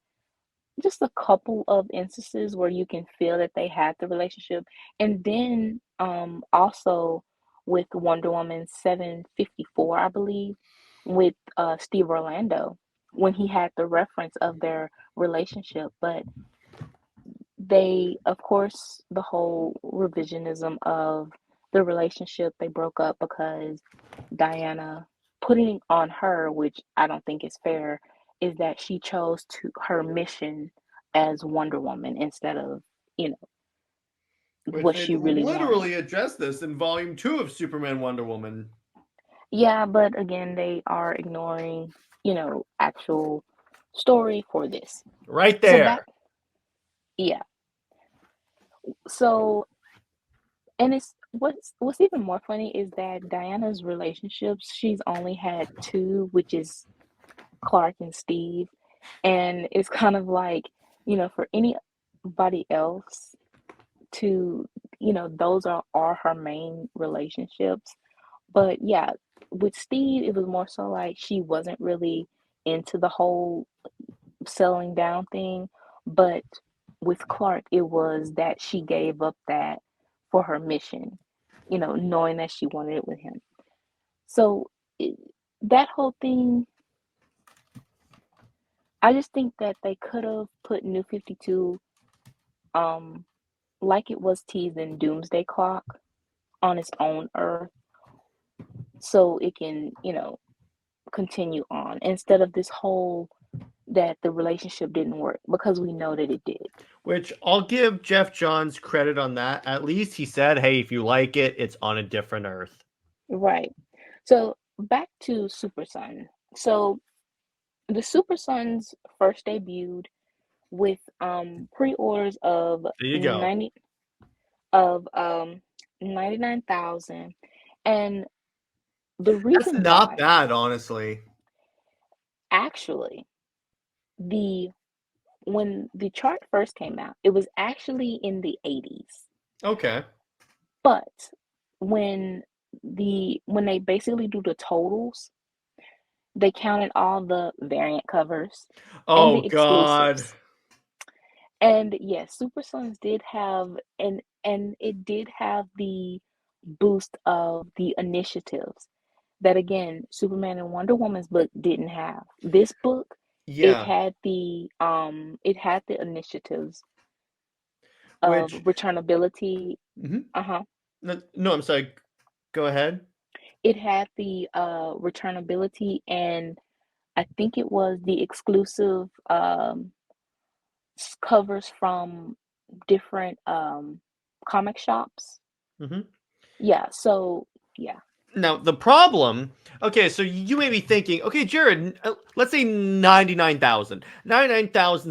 S4: just a couple of instances where you can feel that they had the relationship. And then also with Wonder Woman 754, I believe, with Steve Orlando, when he had the reference of their relationship. But they, of course, the whole revisionism of the relationship, they broke up because Diana, putting on her, which I don't think is fair, is that she chose her mission as Wonder Woman instead of,
S3: Which
S4: what
S3: they
S4: she really wanted.
S3: literally addressed this in Volume 2 of Superman Wonder Woman.
S4: Yeah, but again, they are ignoring, actual story for this.
S3: Right there.
S4: Yeah. So, and it's what's even more funny is that Diana's relationships, she's only had two, which is Clark and Steve. And it's kind of like, for anybody else to, those are her main relationships. But yeah, with Steve, it was more so like she wasn't really into the whole settling down thing. But with Clark, it was that she gave up that for her mission, knowing that she wanted it with him. So that whole thing, I just think that they could have put New 52, like it was teased in Doomsday Clock, on its own Earth, so it can, continue on instead of this whole that the relationship didn't work, because we know that it did.
S3: Which I'll give Jeff Johns credit on that. At least he said, hey, if you like it, it's on a different Earth.
S4: Right. So back to Super Sun. So the Super Sons first debuted with pre-orders of
S3: There you go.
S4: 99,000, and the reason
S3: That's not
S4: why,
S3: bad, honestly.
S4: actually, when the chart first came out, it was actually in the 80s.
S3: Okay.
S4: But when they basically do the totals, they counted all the variant covers and the exclusives. And yes, Super Sons did have, and it did have the boost of the initiatives that, again, Superman and Wonder Woman's book didn't have. This book, it had the initiatives of returnability.
S3: No, I'm sorry. Go ahead.
S4: It had the returnability, and I think it was the exclusive covers from different comic shops. Yeah, so yeah.
S3: Now, the problem, okay, so you may be thinking, okay, Jared, let's say 99,000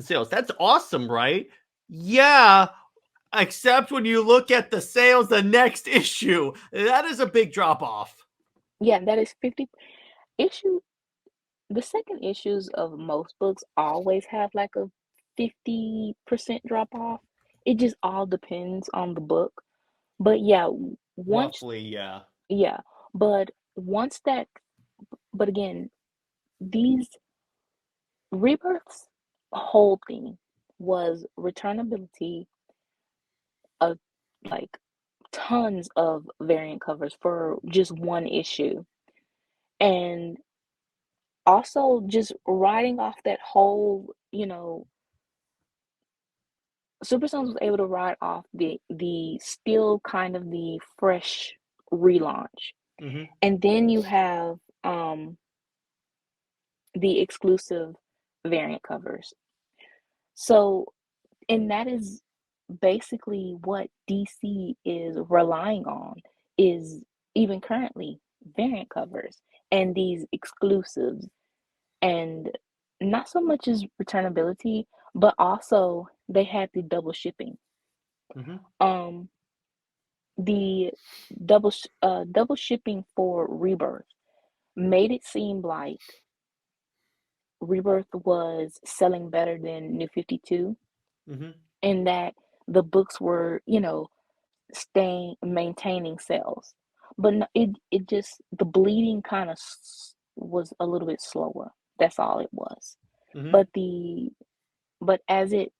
S3: sales. That's awesome, right? Yeah, Except when you look at the sales, the next issue, that is a big drop off.
S4: Yeah, that is 50 issue. The second issues of most books always have like a 50% drop off. It just all depends on the book. But yeah, once
S3: Roughly, yeah.
S4: yeah, but once that but again, these Rebirth's whole thing was returnability of like tons of variant covers for just one issue. And also just riding off that whole, Super Sons was able to ride off the still kind of the fresh relaunch.
S3: Mm-hmm.
S4: And then you have the exclusive variant covers. So, and that is basically what DC is relying on, is even currently variant covers and these exclusives, and not so much as returnability, but also they had the double shipping.
S3: Mm-hmm.
S4: The double shipping for Rebirth made it seem like Rebirth was selling better than New 52,
S3: Mm-hmm.
S4: and that the books were, maintaining sales. But no, it just, the bleeding kind of was a little bit slower. That's all it was.
S3: Mm-hmm.
S4: But as the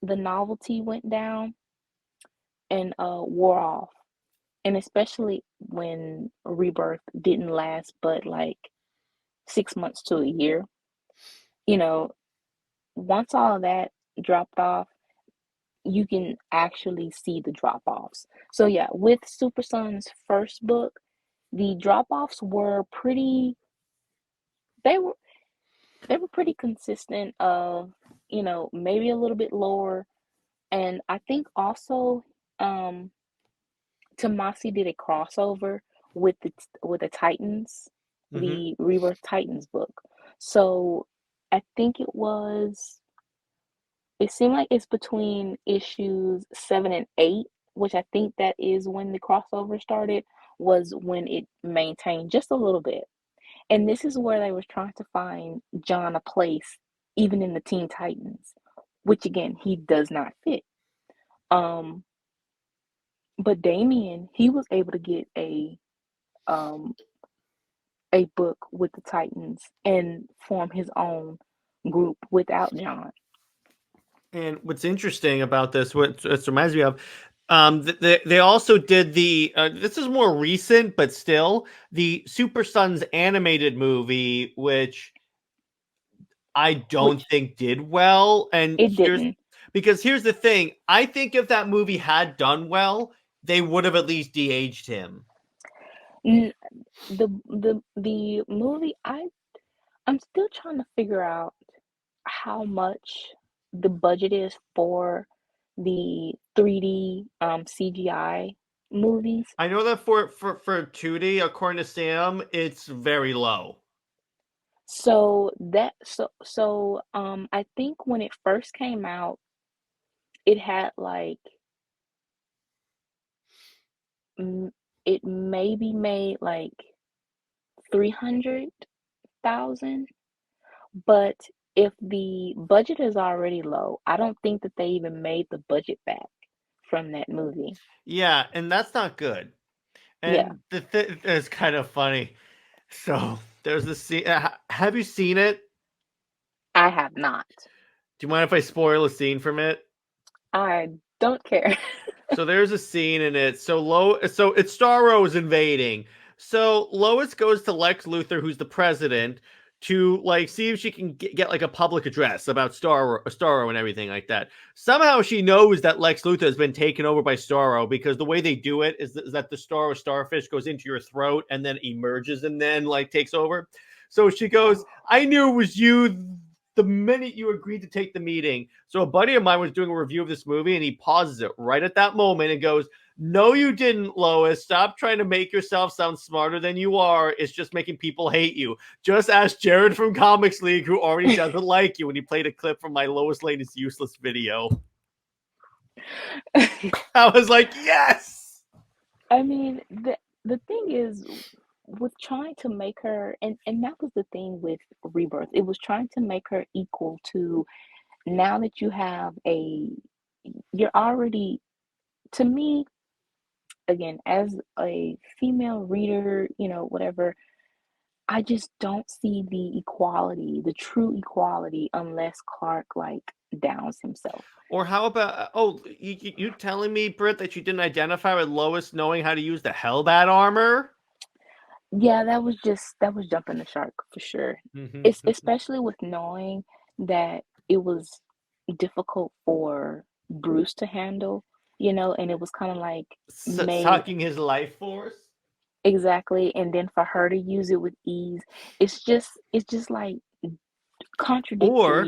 S4: novelty went down and wore off, and especially when Rebirth didn't last but like 6 months to a year, once all of that dropped off, you can actually see the drop offs. So yeah, with Super Son's first book, the drop offs were pretty. They were pretty consistent. Of maybe a little bit lower, and I think also Tomasi did a crossover with the Titans,
S3: Mm-hmm.
S4: the Rebirth Titans book. So I think it seemed like it's between issues 7 and 8, which I think that is when the crossover started, was when it maintained just a little bit. And this is where they were trying to find Jon a place, even in the Teen Titans, which again, he does not fit. But Damian, he was able to get a book with the Titans and form his own group without Jon.
S3: And what's interesting about this, what it reminds me of, they also did the, this is more recent, but still, the Super Sons animated movie, which I don't think did well. And
S4: it didn't.
S3: Because here's the thing. I think if that movie had done well, they would have at least de-aged him.
S4: The movie, I'm still trying to figure out how much the budget is for the 3D CGI movies.
S3: I know that for 2D, according to Sam, it's very low.
S4: So I think when it first came out, it had like it maybe made like 300,000, but if the budget is already low, I don't think that they even made the budget back from that movie.
S3: Yeah, and that's not good. And it's kind of funny. So there's the scene. Have you seen it?
S4: I have not.
S3: Do you mind if I spoil a scene from it?
S4: I don't care.
S3: So there's a scene in it. So it's Starro invading. So Lois goes to Lex Luthor, who's the president, to like see if she can get like a public address about Starro and everything like that. Somehow she knows that Lex Luthor has been taken over by Starro, because the way they do it is that the Starro starfish goes into your throat and then emerges and then like takes over. So she goes, "I knew it was you the minute you agreed to take the meeting. So a buddy of mine was doing a review of this movie, and he pauses it right at that moment and goes, "No, you didn't, Lois. Stop trying to make yourself sound smarter than you are. It's just making people hate you. Just ask Jared from Comics League, who already doesn't like you." And he played a clip from my Lois Lane is useless video. I was like, yes.
S4: I mean, the thing is, with trying to make her, and that was the thing with Rebirth. It was trying to make her equal to, now that you have you're already, to me, again, as a female reader, whatever, I just don't see the equality, the true equality, unless Clark like downs himself.
S3: Or how about, you telling me, Britt, that you didn't identify with Lois knowing how to use the Hellbat armor?
S4: Yeah, that was jumping the shark for sure. It's especially with knowing that it was difficult for Bruce to handle, and it was kind of like
S3: sucking his life force.
S4: Exactly, and then for her to use it with ease, it's just like contradictory.
S3: Or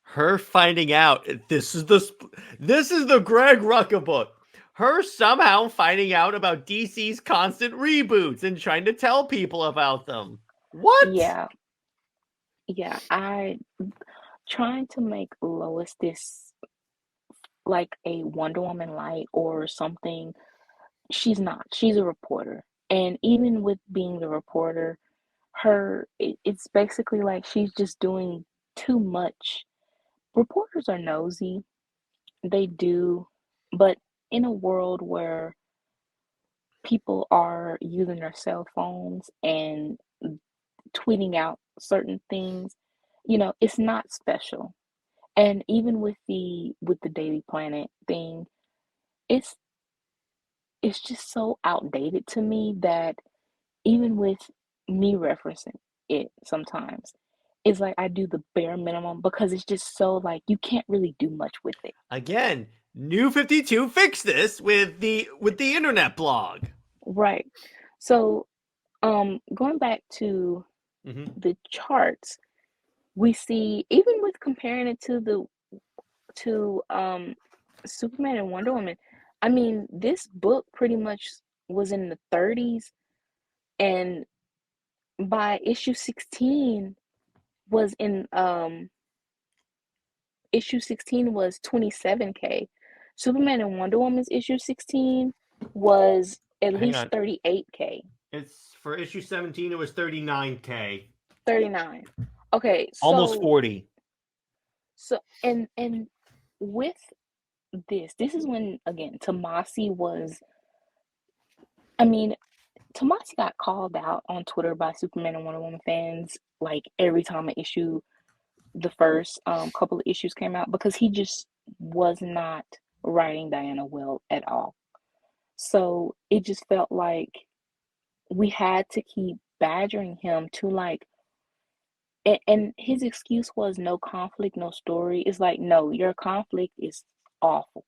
S3: her finding out this is the Greg Rucka book. Her somehow finding out about DC's constant reboots and trying to tell people about them. What?
S4: Yeah, I trying to make Lois this like a Wonder Woman light or something. She's not. She's a reporter, and even with being a reporter, it's basically like she's just doing too much. Reporters are nosy. They do, but in a world where people are using their cell phones and tweeting out certain things, it's not special. And even with the Daily Planet thing, it's just so outdated to me that even with me referencing it sometimes, it's like I do the bare minimum because it's just so like you can't really do much with it.
S3: Again, New 52 fixed this with the internet blog.
S4: Right. So, going back to the charts, we see, even with comparing it to Superman and Wonder Woman, I mean, this book pretty much was in the 30s, and by issue 16 was 27K. Superman and Wonder Woman's issue 16 was at least 38K.
S3: It's for issue 17, it was 39K.
S4: 39. Okay, so
S3: almost 40.
S4: So and with this is when, again, Tomasi got called out on Twitter by Superman and Wonder Woman fans like every time the first couple of issues came out, because he just was not writing Diana well at all. So it just felt like we had to keep badgering him to like, and his excuse was no conflict, no story. It's like, no, your conflict is awful.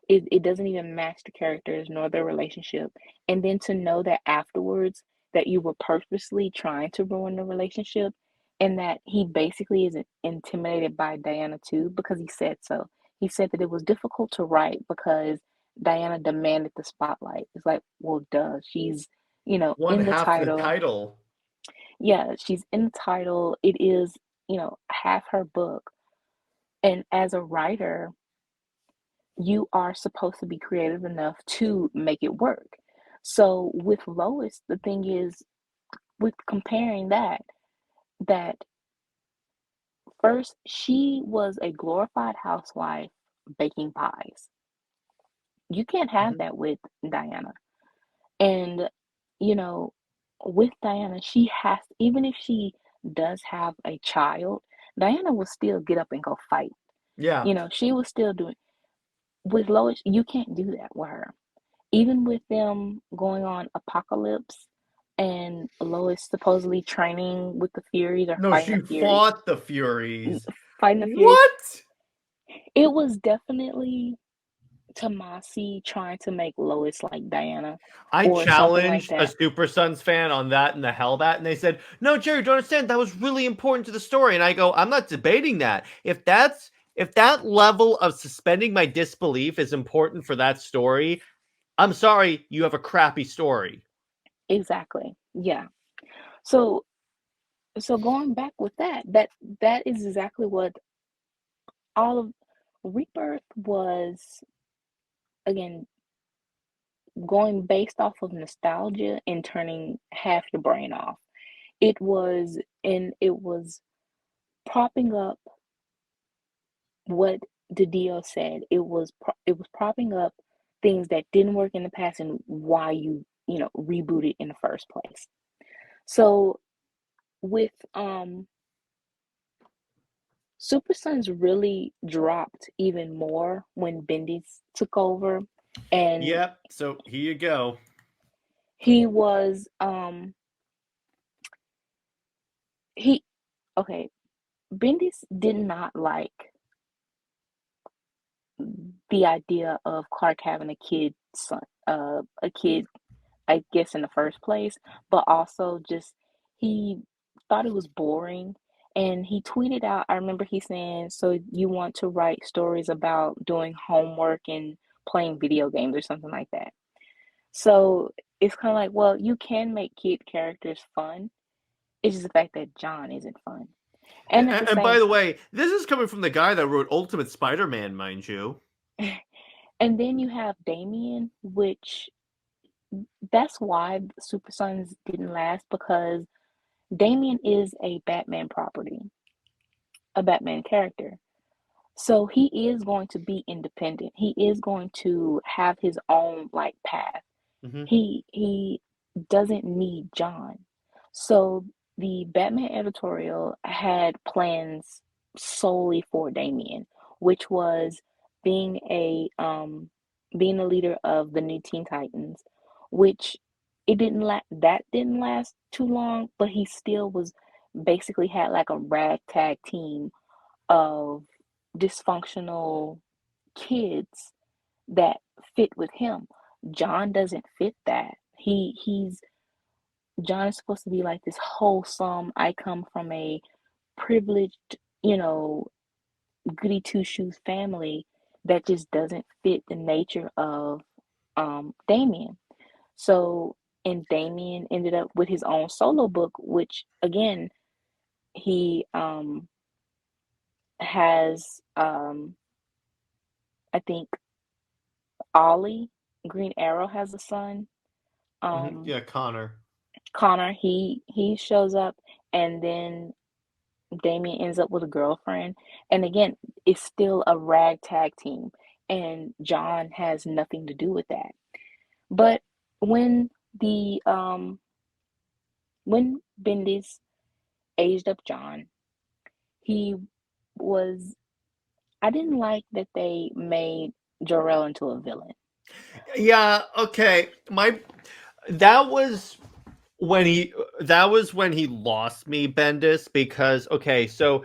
S4: It doesn't even match the characters nor their relationship. And then to know that afterwards that you were purposely trying to ruin the relationship, and that he basically is intimidated by Diana too, because he said so. He said that it was difficult to write because Diana demanded the spotlight. It's like, well, duh, she's, in the
S3: title.
S4: Yeah, she's in the title. It is, half her book. And as a writer, you are supposed to be creative enough to make it work. So with Lois, the thing is, with comparing that first, she was a glorified housewife baking pies. You can't have that with Diana. And, with Diana, she has, even if she does have a child, Diana will still get up and go fight.
S3: Yeah.
S4: She was still doing. With Lois, you can't do that with her. Even with them going on Apocalypse and Lois supposedly training with the Furies or fighting the Furies.
S3: No, she fought the Furies.
S4: Fighting the Furies.
S3: What?
S4: It was definitely Tomasi trying to make Lois like Diana
S3: I
S4: or something like
S3: challenged a
S4: that.
S3: Super Sons fan on that in the Hellbat, and they said, "No, Jerry, you don't understand. That was really important to the story." And I go, "I'm not debating that. If that level of suspending my disbelief is important for that story, I'm sorry, you have a crappy story."
S4: Exactly. Yeah. So going back with that is exactly what all of Rebirth was, again, going based off of nostalgia and turning half your brain off. It was propping up what the Dio said. It was propping up things that didn't work in the past and why you rebooted in the first place. So with Super Sons really dropped even more when Bendis took over, and
S3: Yep. So here you go.
S4: he was he okay. Bendis did not like the idea of Clark having a kid son, a kid, I guess, in the first place, but also just he thought it was boring. And he tweeted out, I remember he saying, "So you want to write stories about doing homework and playing video games or something like that." So it's kind of like, well, you can make kid characters fun. It's just the fact that John isn't fun. And at the
S3: And by
S4: same
S3: the way, this is coming from the guy that wrote Ultimate Spider-Man, mind you.
S4: and then you have Damien, which that's why Super Sons didn't last, because Damien is a Batman property, a Batman character. So he is going to be independent. He is going to have his own like path.
S3: Mm-hmm.
S4: He doesn't need John. So the Batman editorial had plans solely for Damien, which was being a being a leader of the new Teen Titans, which that didn't last too long, but he still was basically had like a ragtag team of dysfunctional kids that fit with him. John doesn't fit that. He's John is supposed to be like this wholesome, I come from a privileged, goody two shoes family that just doesn't fit the nature of Damien. So and Damien ended up with his own solo book, which again he has I think Ollie, Green Arrow, has a son.
S3: Mm-hmm.
S4: Um,
S3: Yeah, Connor.
S4: Connor, he shows up, and then Damien ends up with a girlfriend. And again, it's still a ragtag team, and John has nothing to do with that. But when the when Bendis aged up John, he was I didn't like that they made Jor-El into a villain.
S3: Yeah, okay. That was when he lost me, Bendis, because okay, so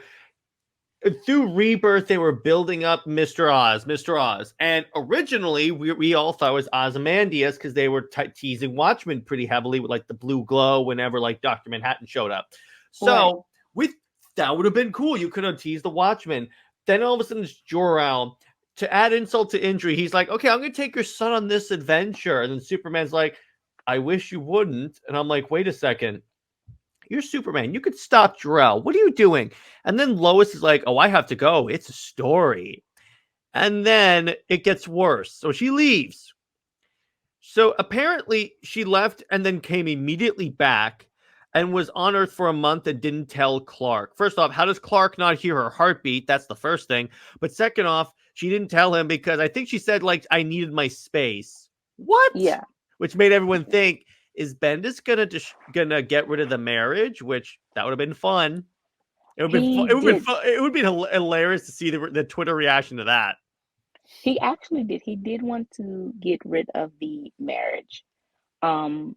S3: through Rebirth they were building up Mr. Oz, and originally we all thought it was Ozymandias because they were teasing Watchmen pretty heavily with like the blue glow whenever like Dr. Manhattan showed up.
S4: Right.
S3: So with that would have been cool. You could have teased the Watchmen. Then all of a sudden it's Jor-El. To add insult to injury, he's like, "Okay, I'm gonna take your son on this adventure," and then Superman's like, "I wish you wouldn't," and I'm like, "Wait a second." You're Superman. You could stop Jor-El. What are you doing? And then Lois is like, "Oh, I have to go. It's a story." And then it gets worse. So she leaves. So apparently she left and then came immediately back and was on Earth for a month and didn't tell Clark. First off, how does Clark not hear her heartbeat? That's the first thing. But second off, she didn't tell him because I think she said, like, I needed my space. What?
S4: Yeah.
S3: Which made everyone think, is Bendis gonna get rid of the marriage? Which that would have been fun. It would have been fun.
S4: He did.
S3: It would be hilarious to see the Twitter reaction to that.
S4: He actually did. He did want to get rid of the marriage. Um,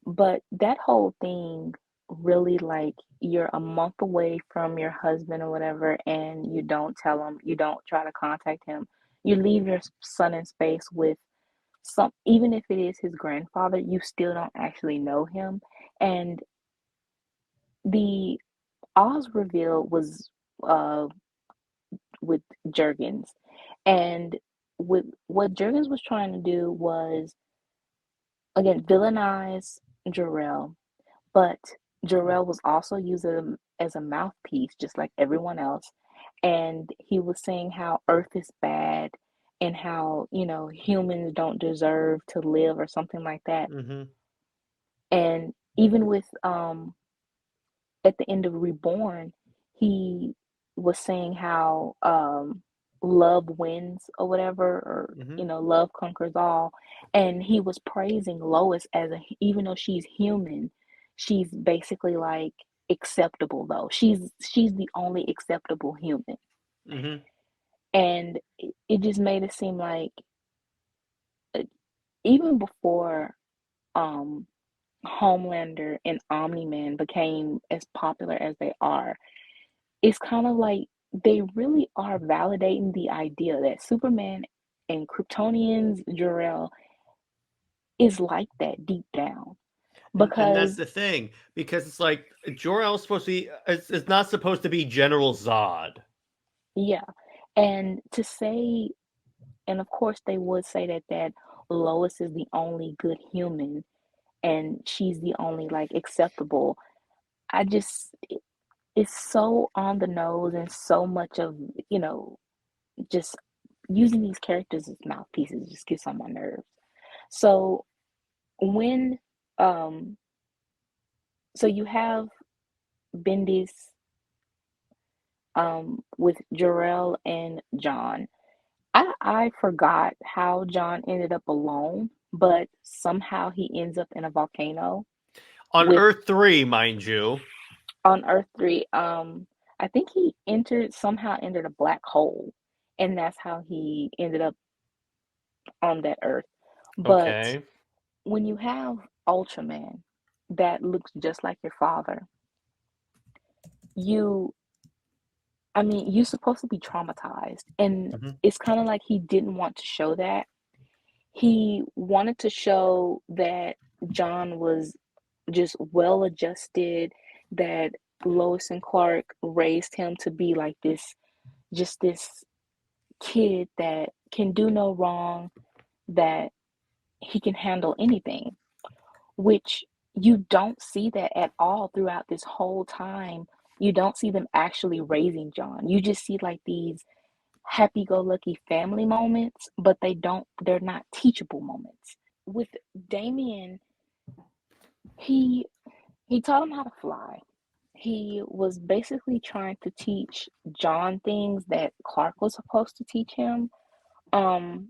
S4: but that whole thing really, like, you're a month away from your husband or whatever, and you don't tell him, you don't try to contact him. You leave your son in space with some, even if it is his grandfather, you still don't actually know him. And the Oz reveal was uh with Jurgens, and with what Jurgens was trying to do was again villainize Jor-El, but Jor-El was also used as a mouthpiece, just like everyone else. And he was saying how Earth is bad and how, humans don't deserve to live or something like that.
S3: Mm-hmm.
S4: And even with at the end of Reborn, he was saying how love wins or whatever, or
S3: Mm-hmm.
S4: love conquers all. And he was praising Lois as even though she's human, she's basically like acceptable though. She's the only acceptable human.
S3: Mm-hmm.
S4: And it just made it seem like uh, even before um Homelander and Omni-Man became as popular as they are, it's kind of like they really are validating the idea that Superman and Kryptonians, Jor-El, is like that deep down.
S3: And that's
S4: Because,
S3: the thing, because it's like Jor-El's supposed to be, it's not supposed to be General Zod.
S4: yeah. And to say, and of course they would say that Lois is the only good human and she's the only like acceptable. I just, it's so on the nose and so much of, just using these characters as mouthpieces just gets on my nerves. So when um so you have Bendis with Jor-El and Jon. I forgot how Jon ended up alone, but somehow he ends up in a volcano
S3: On
S4: with
S3: Earth 3, mind you.
S4: on Earth 3. I think he somehow entered a black hole, and that's how he ended up on that Earth. But
S3: Okay.
S4: when you have Ultraman that looks just like your father, you I mean, you're supposed to be traumatized. And
S3: Mm-hmm.
S4: it's kind of like he didn't want to show that. He wanted to show that Jon was just well adjusted, that Lois and Clark raised him to be like this kid that can do no wrong, that he can handle anything, which you don't see that at all throughout this whole time. You don't see them actually raising Jon. You just see like these happy-go-lucky family moments, but they're not teachable moments. With Damien, he he taught him how to fly. He was basically trying to teach Jon things that Clark was supposed to teach him. Um,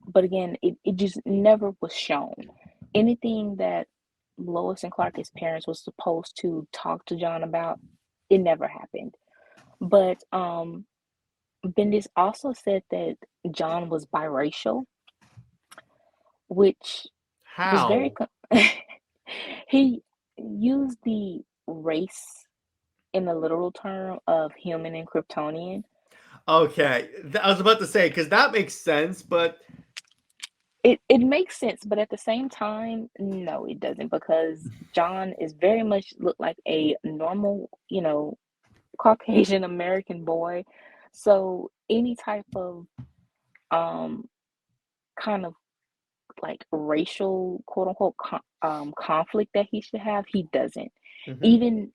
S4: but again, it just never was shown. Anything that Lois and Clark, his parents, was supposed to talk to Jon about, it never happened. But Bendis also said that Jon was biracial, which was
S3: How?
S4: he used the race in the literal term of human and Kryptonian.
S3: Okay. I was about to say, because that makes sense, but
S4: It makes sense, but at the same time, no, it doesn't, because Jon is very much look like a normal, Caucasian American boy. So any type of um kind of like racial quote unquote conflict that he should have, he doesn't.
S3: mm-hmm.
S4: Even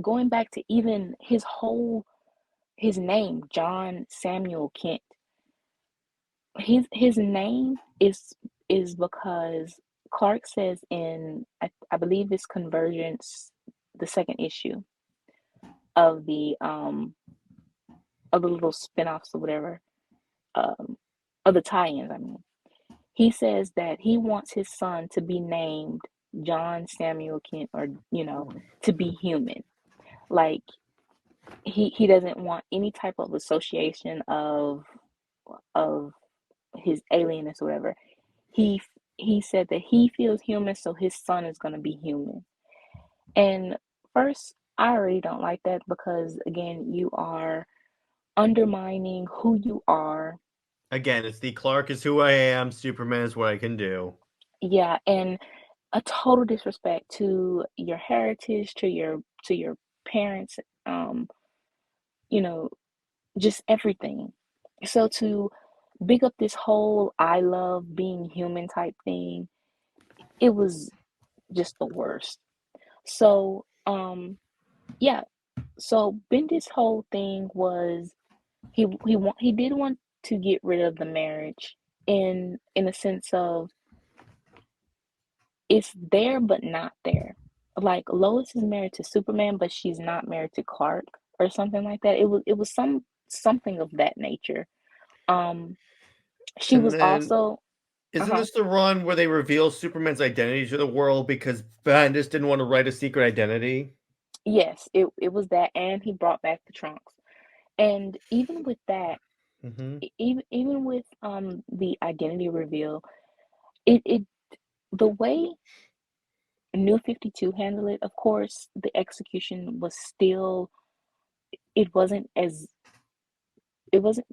S4: going back to even his name, Jon Samuel Kent. His name is because Clark says in I believe it's Convergence, the second issue of the little spin-offs or whatever, um of the tie-ins, I mean. He says that he wants his son to be named Jon Samuel Kent, or to be human. Like he doesn't want any type of association of his alienness or whatever. He he said that he feels human, so his son is going to be human. And first, I already don't like that, because again, you are undermining who you are
S3: Again, it's the Clark is who I am, Superman is what I can do.
S4: Yeah, and a total disrespect to your heritage, to your parents, um, you know, just everything. So to big up this whole I love being human type thing, it was just the worst. So, yeah, so Bendy's whole thing was he did want to get rid of the marriage in a sense of it's there but not there. Like Lois is married to Superman, but she's not married to Clark or something like that. It was something of that nature. Um, she
S3: And
S4: was
S3: then,
S4: also
S3: isn't
S4: uh-huh.
S3: this the run where they reveal Superman's identity to the world because Bendis didn't want to write a secret identity?
S4: Yes, it was that, and he brought back the trunks. And even with that,
S3: Mm-hmm.
S4: even with the identity reveal, it the way New 52 handled it, of course, the execution was still it wasn't as it wasn't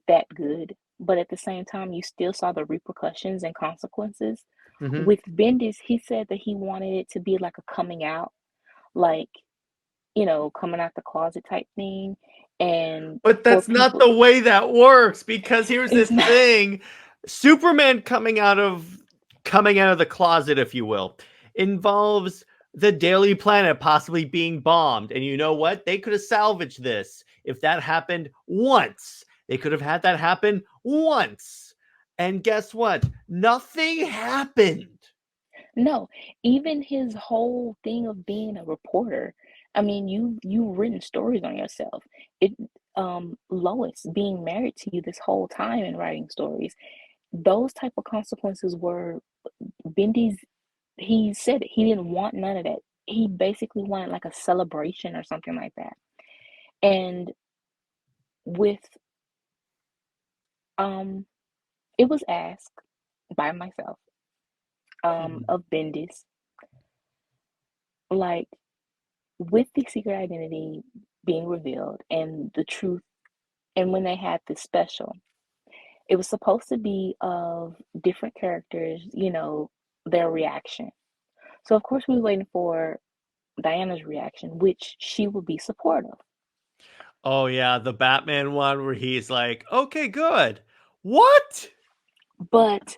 S4: that good, but at the same time, you still saw the repercussions and consequences.
S3: Mm-hmm.
S4: With Bendis, he said that he wanted it to be like a coming out, like, coming out the closet type thing. And
S3: But
S4: for
S3: that's not
S4: people,
S3: the way that works because here's the
S4: it's not,
S3: thing. Superman coming out of the closet, if you will, involves the Daily Planet possibly being bombed. And you know what? They could have salvaged this if that happened once. They could have had that happen once. And guess what? Nothing happened.
S4: no, even his whole thing of being a reporter. I mean, you've written stories on yourself. It Lois being married to you this whole time and writing stories. Those type of consequences were Bendy's. He said it. He didn't want none of that. He basically wanted like a celebration or something like that. And with um it was asked by myself of Bendy's, like, with the secret identity being revealed and the truth, and when they had this special, it was supposed to be of different characters, their reaction. So of course we were waiting for Diana's reaction, which she would be supportive.
S3: Oh, yeah. The Batman one where he's like, okay, good. What?
S4: But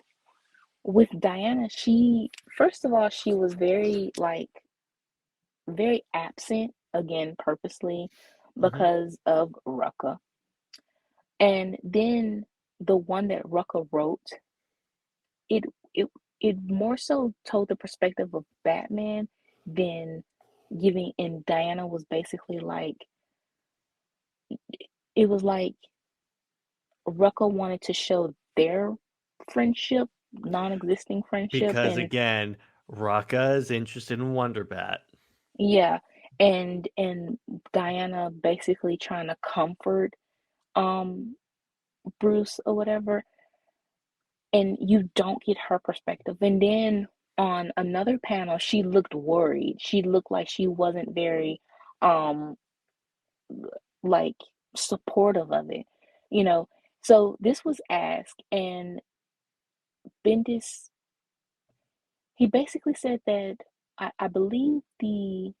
S4: with Diana, she first of all, she was very like very absent, again purposely,
S3: Mm-hmm.
S4: because of Rucka. And then the one that Rucka wrote, it it it more so told the perspective of Batman than giving, and Diana was basically like, it was like Rucka wanted to show their friendship, non-existing friendship,
S3: Because
S4: and
S3: again, Raka is interested in Wonder Bat.
S4: yeah, and Diana basically trying to comfort um Bruce or whatever, and you don't get her perspective. And then on another panel, she looked worried. She looked like she wasn't very um like supportive of it, you know. So this was asked, and Bendis, he basically said that I believe the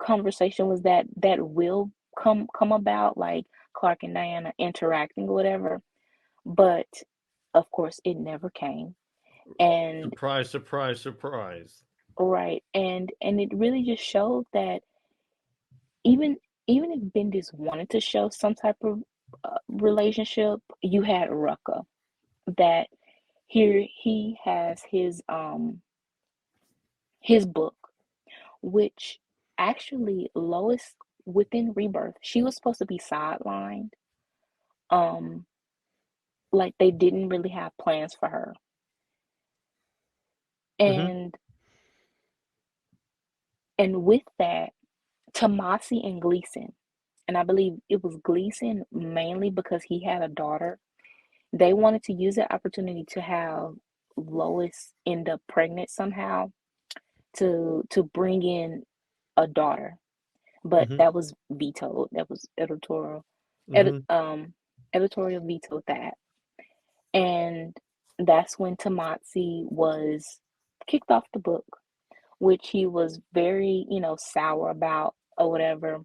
S4: conversation was that will come about, like Clark and Diana interacting or whatever, but of course it never came. And
S3: Surprise, surprise, surprise.
S4: right, and it really just showed that even even if Bendis wanted to show some type of relationship, you had Rucka, that here he has his book, which actually Lois, within Rebirth, she was supposed to be sidelined. Um, like they didn't really have plans for her.
S3: Mm-hmm.
S4: And with that, Tomasi and Gleason, and I believe it was Gleason mainly because he had a daughter, they wanted to use the opportunity to have Lois end up pregnant somehow to bring in a daughter. But
S3: Mm-hmm.
S4: that was vetoed. That was editorial
S3: Mm-hmm.
S4: editorial vetoed that. And that's when Tamasi was kicked off the book, which he was very, sour about or whatever.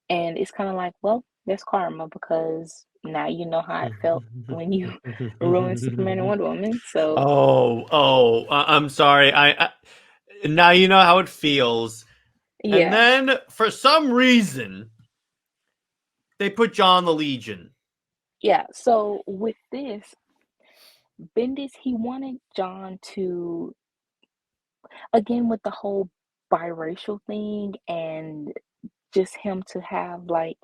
S4: And it's kind of like, well, there's karma because now you know how it felt when you ruined Superman and Wonder Woman. So,
S3: I'm sorry. I now you know how it feels. And
S4: yeah.
S3: then for some reason they put John the Legion.
S4: Yeah. So with this, Bendis, he wanted John to, again, with the whole biracial thing and just him to have like,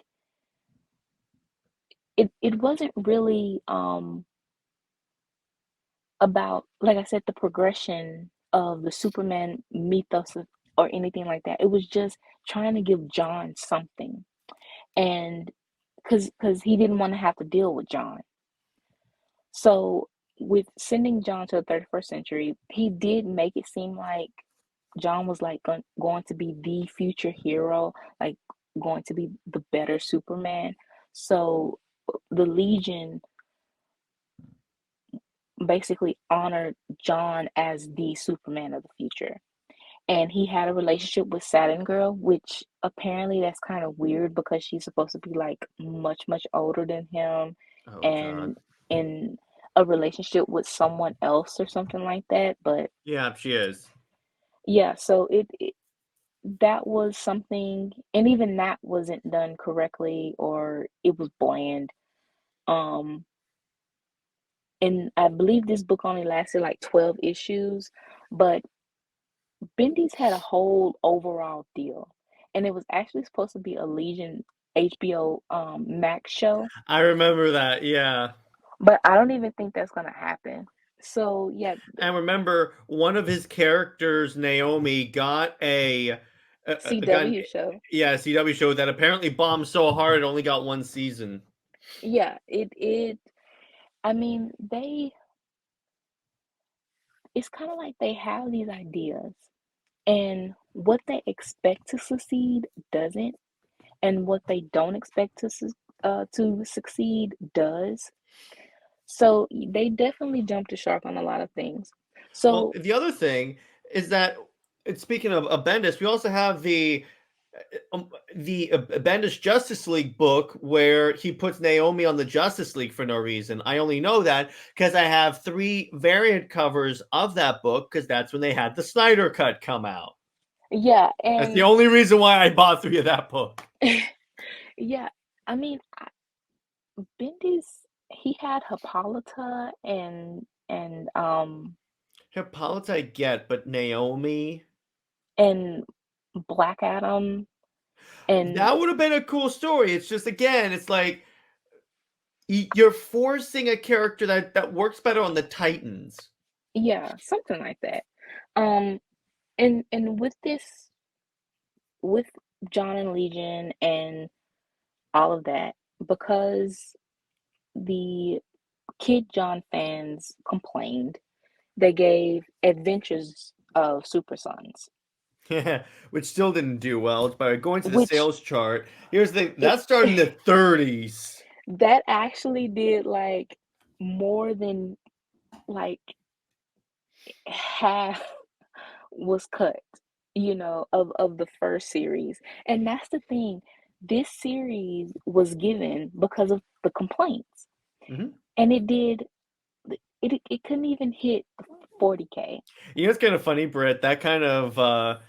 S4: it wasn't really about, like I said, the progression of the Superman mythos or anything like that. It was just trying to give John something, and because he didn't want to have to deal with John. So with sending John to the 31st century, he did make it seem like John was like going to be the future hero, like going to be the better Superman. So the Legion basically honored John as the Superman of the future. And he had a relationship with Saturn Girl, which apparently that's kind of weird because she's supposed to be like much, much older than him
S3: Oh God.
S4: and in a relationship with someone else or something like that. But
S3: Yeah, she is.
S4: yeah, so it that was something, and even that wasn't done correctly or it was bland. Um, and I believe this book only lasted like 12 issues, but Bendy's had a whole overall deal, and it was actually supposed to be a Legion HBO Max show,
S3: I remember that. Yeah.
S4: but I don't even think that's gonna happen. So yeah,
S3: And remember, one of his characters, Naomi, got got
S4: CW show.
S3: yeah, CW show that apparently bombed so hard it only got one season.
S4: Yeah, it. I mean, it's kind of like they have these ideas, and what they expect to succeed doesn't, and what they don't expect to succeed does. So they definitely jumped the shark on a lot of things.
S3: Well,
S4: So
S3: the other thing is that speaking of Bendis, we also have the Bendis Justice League book where he puts Naomi on the Justice League for no reason. I only know that because I have 3 variant covers of that book because that's when they had the Snyder Cut come out.
S4: yeah,
S3: That's the
S4: and
S3: only reason why I bought 3 of that book.
S4: yeah, I mean, Bendy's, he had Hippolyta
S3: Hippolyta I get, but Naomi,
S4: and Black Adam and
S3: that would have been a cool story. It's just again, it's like you're forcing a character that works better on the Titans.
S4: yeah, something like that. Um, and with this, with John and Legion and all of that, because the Kid John fans complained, they gave Adventures of Super Sons,
S3: Yeah, which still didn't do well. But going to the
S4: which
S3: sales chart, here's the thing,
S4: it
S3: that started in the 30s.
S4: that actually did like more than like half was cut, of the first series. And that's the thing. This series was given because of the complaints.
S3: Mhm.
S4: And it couldn't even hit 40K.
S3: You know, it's kind of funny, Britt. That kind of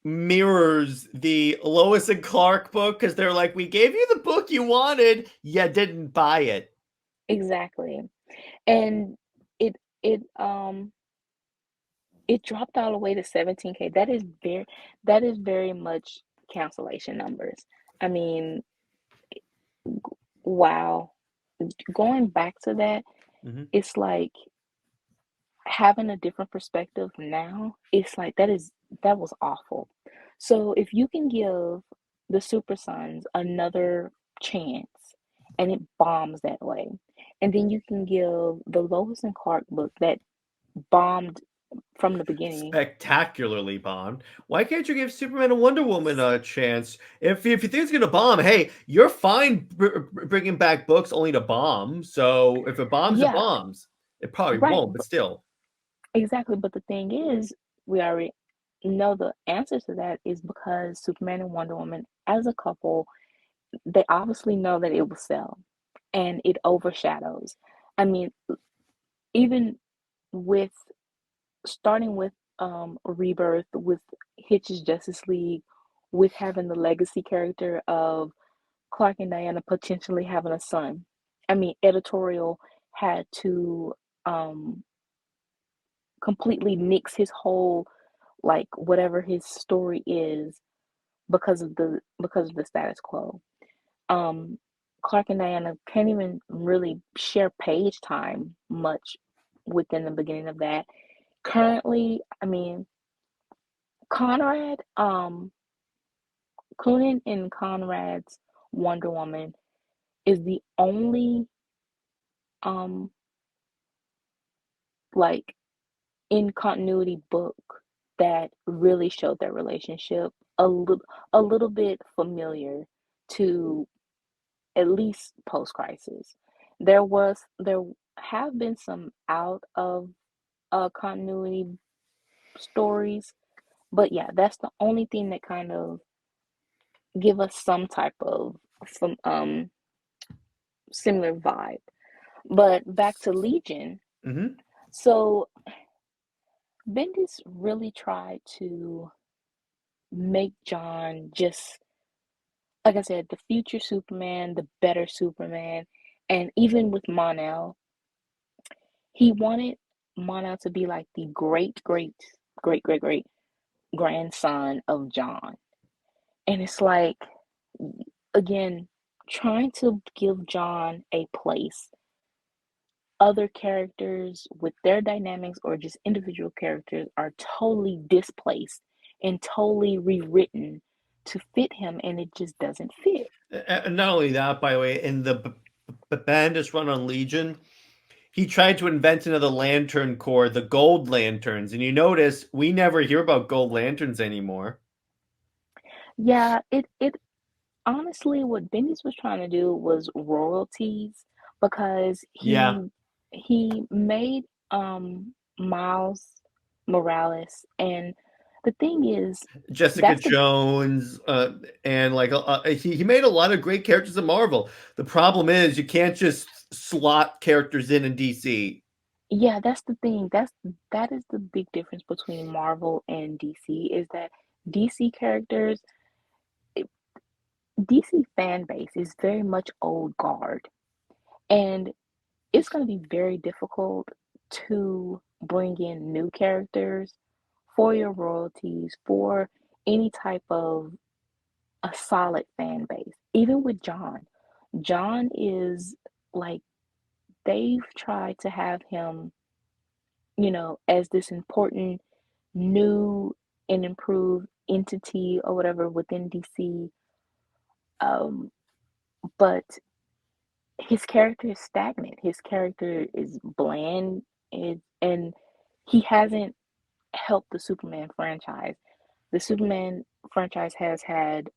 S3: mirrors the Lois and Clark book because they're like, we gave you the book you wanted, you didn't buy it.
S4: Exactly. And it it it dropped all the way to 17K. That is very much cancellation numbers. I mean, wow. Going back to that,
S3: Mhm.
S4: it's like having a different perspective now. It's like that was awful. So if you can give the Super Sons another chance and it bombs that way, and then you can give the Lois and Clark book that bombed from the beginning.
S3: Spectacularly bombed. Why can't you give Superman and Wonder Woman a chance? If you think it's gonna bomb, hey, you're fine bringing back books only to bomb. So if it bombs, it
S4: Yeah,
S3: bombs. It probably
S4: right.
S3: won't, but still.
S4: Exactly. But the thing is, we already know the answer to that is because Superman and Wonder Woman, as a couple, they obviously know that it will sell and it overshadows. I mean, even with starting with Rebirth, with Hitch's Justice League, with having the legacy character of Clark and Diana potentially having a son. I mean, editorial had to um completely nix his whole, like, whatever his story is because of the status quo. Um Clark and Diana can't even really share page time much within the beginning of that. Currently, I mean, Conrad, Cloonan and Conrad's Wonder Woman is the only um like in continuity book that really showed their relationship a little bit familiar to at least post crisis. There have been some out of continuity stories, but yeah, that's the only thing that kind of give us some type of some similar vibe. But back to Legion.
S3: Mm-hmm.
S4: So Bendis really tried to make Jon just, like I said, the future Superman, the better Superman. And even with Mon-El, he wanted Mon-El to be like the great grandson of Jon. And it's like, again, trying to give Jon a place. Other characters with their dynamics or just individual characters are totally displaced and totally rewritten to fit him, and it just doesn't fit.
S3: And not only that, by the way, in the Bandits run on Legion, he tried to invent another lantern corps, the Gold Lanterns, and you notice we never hear about Gold Lanterns anymore.
S4: Yeah, it honestly, what Bendis was trying to do was royalties because
S3: Yeah,
S4: he made Miles Morales, and the thing is
S3: Jessica
S4: that's the
S3: Jones, and like he made a lot of great characters in Marvel. The problem is you can't just slot characters in DC.
S4: Yeah, that's the thing. That is the big difference between Marvel and DC is that DC characters, it- DC fan base is very much old guard, and it's going to be very difficult to bring in new characters for your royalties, for any type of a solid fan base. Even with Jon, Jon is like they've tried to have him, as this important new and improved entity or whatever within DC. Um, but his character is stagnant. His character is bland, and he hasn't helped the Superman franchise. The Superman franchise has had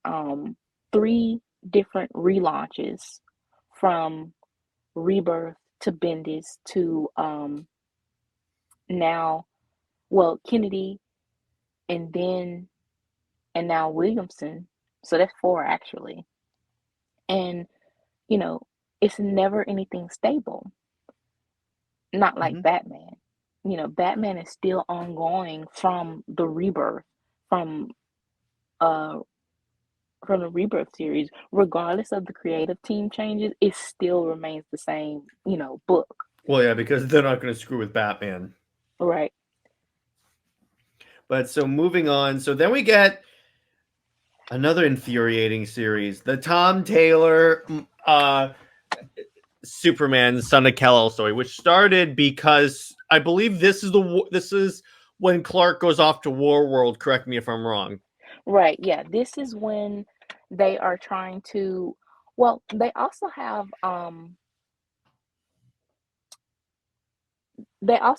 S4: three different relaunches from Rebirth to Bendis to now, well, Kennedy, and then and now Williamson. So that's four actually. And, you know, it's never anything stable. Not like
S3: Mhm.
S4: Batman. Batman is still ongoing from the rebirth, from uh from the rebirth series, regardless of the creative team changes, it still remains the same, book.
S3: Well, yeah, because they're not going to screw with Batman.
S4: Right.
S3: But so moving on, so then we get another infuriating series, the Tom Taylor Superman Son of Kal-El story, which started because I believe this is when Clark goes off to War World. Correct me if I'm wrong.
S4: Right. Yeah. This is when they are trying to, well, they also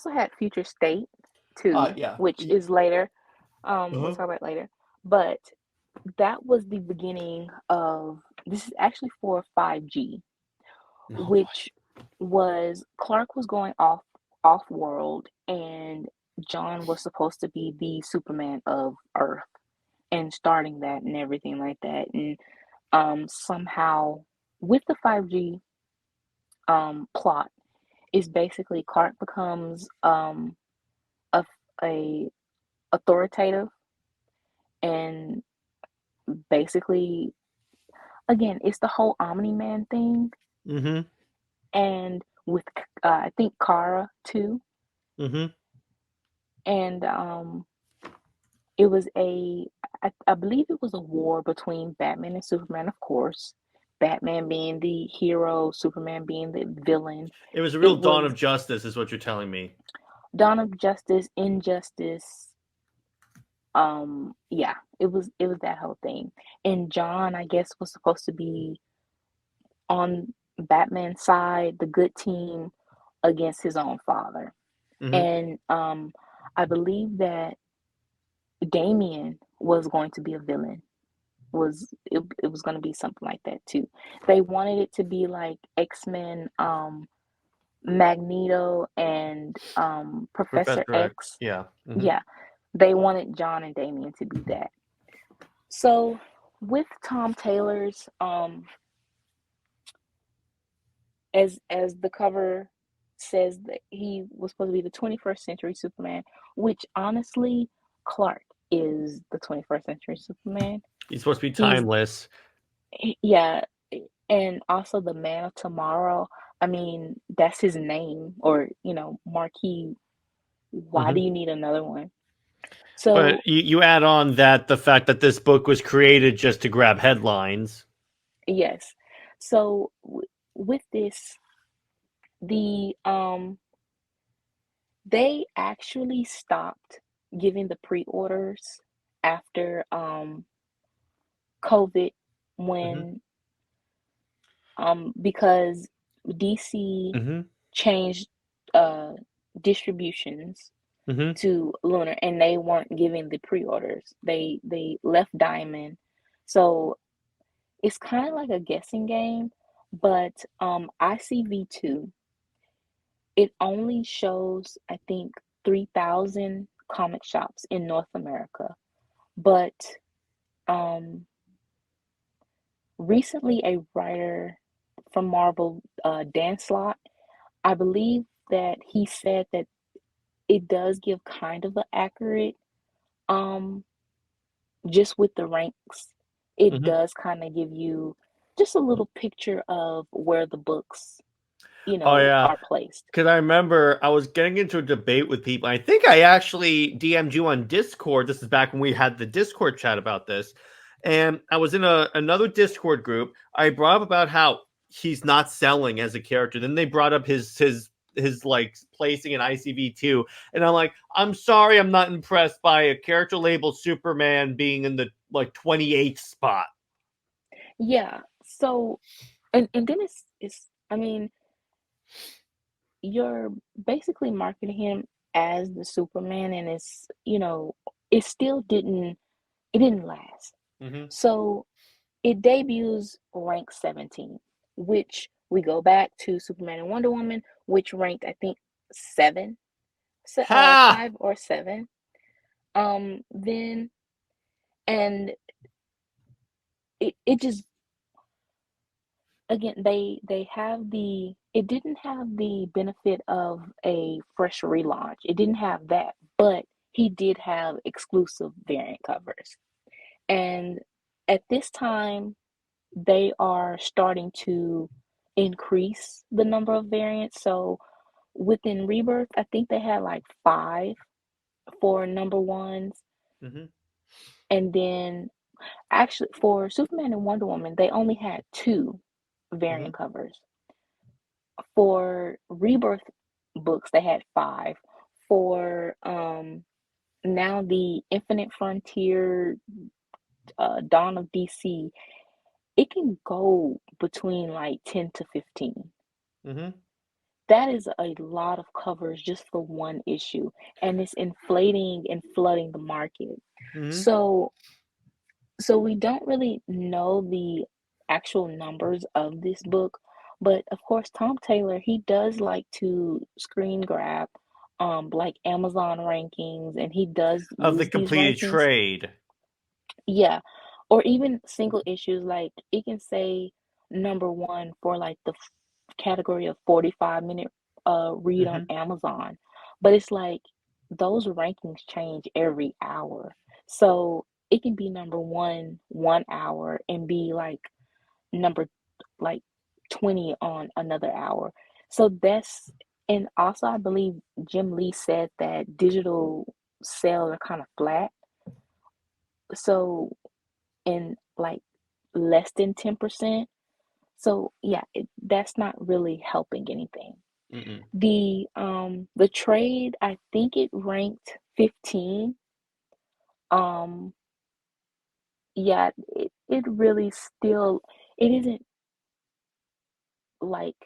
S4: had Future State. too,
S3: Yeah.
S4: which is later. We'll
S3: Uh-huh.
S4: talk about it later. But that was the beginning of this is actually for 5G,
S3: Oh boy.
S4: which was Clark was going off world, and John was supposed to be the Superman of Earth and starting that and everything like that. And somehow with the 5G plot is basically Clark becomes a, a authoritative, and basically again it's the whole Omni-Man thing,
S3: Mm-hmm.
S4: and with I think Kara too,
S3: Mm-hmm.
S4: and it was I believe it was a war between Batman and Superman, of course. Batman being the hero, Superman being the villain.
S3: It was a real
S4: It
S3: dawn
S4: was
S3: of justice, is what you're telling me.
S4: dawn of justice, injustice. Yeah, it was that whole thing. And John, I guess, was supposed to be on Batman's side, the good team against his own father.
S3: Mm-hmm.
S4: And I believe that Damien was going to be a villain. It was going to be something like that too. They wanted it to be like X-Men, Magneto and Professor
S3: Professor X.
S4: X.
S3: Yeah. Mm-hmm.
S4: Yeah, they wanted John and Damien to be that. So with Tom Taylor's as the cover says that he was supposed to be the 21st century Superman, which honestly Clark is the 21st century Superman.
S3: He's supposed to be
S4: He's
S3: timeless.
S4: yeah, and also the Man of Tomorrow. I mean, that's his name, or Marquis. Why
S3: Mm-hmm.
S4: do you need another one?
S3: But
S4: So
S3: you add on that the fact that this book was created just to grab headlines.
S4: yes, so with this, the they actually stopped giving the pre-orders after COVID,
S3: Mm-hmm.
S4: when because DC
S3: Mm-hmm.
S4: changed distributions
S3: Mm-hmm.
S4: to Lunar, and they weren't giving the pre-orders. They left Diamond, so it's kind of like a guessing game. But ICV2, it only shows I think 3,000 comic shops in North America. But um, recently, a writer from Marvel, Dan Slott, I believe that he said that it does give kind of an accurate, um, just with the ranks, it
S3: Mm-hmm.
S4: does kind of give you just a little picture of where the books,
S3: Oh yeah.
S4: are placed.
S3: Because I remember I was getting into a debate with people. I think I actually DM'd you on Discord. This is back when we had the Discord chat about this. And I was in another Discord group. I brought up about how he's not selling as a character. Then they brought up his like placing in ICV2. And I'm like, I'm sorry, I'm not impressed by a character labeled Superman being in the like 28th spot.
S4: Yeah. So, and then it's I mean, you're basically marketing him as the Superman, and it still didn't last.
S3: Mm-hmm.
S4: So it debuts rank 17, which we go back to Superman and Wonder Woman, which ranked I think seven,
S3: Ha!
S4: 5 or 7. Then and it just again they have the it didn't have the benefit of a fresh relaunch. It didn't have that, but he did have exclusive variant covers. And at this time, they are starting to increase the number of variants. So within Rebirth, I think they had like 5 for number ones.
S3: Mm-hmm.
S4: And then actually for Superman and Wonder Woman, they only had 2
S3: Mm-hmm.
S4: variant covers. For Rebirth books, they had 5. For now the Infinite Frontier, Dawn of DC, it can go between like 10 to 15.
S3: Mm-hmm.
S4: that is a lot of covers just for one issue, and it's inflating and flooding the market.
S3: Mhm.
S4: So we don't really know the actual numbers of this book, but of course Tom Taylor, he does like to screen grab like Amazon rankings, and he does
S3: Of the
S4: use these
S3: completed
S4: rankings.
S3: trade.
S4: Yeah. Or even single issues, like it can say number 1 for like the category of 45-minute read on
S3: Mhm.
S4: Amazon. But it's like those rankings change every hour. So it can be number 1 1 hour and be like number like 20 on another hour. So that's, and also I believe Jim Lee said that digital sales are kind of flat. So in like less than 10%. So yeah, that's not really helping anything.
S3: Mm-mm.
S4: The trade, I think it ranked 15. Um yeah, it really still, it isn't like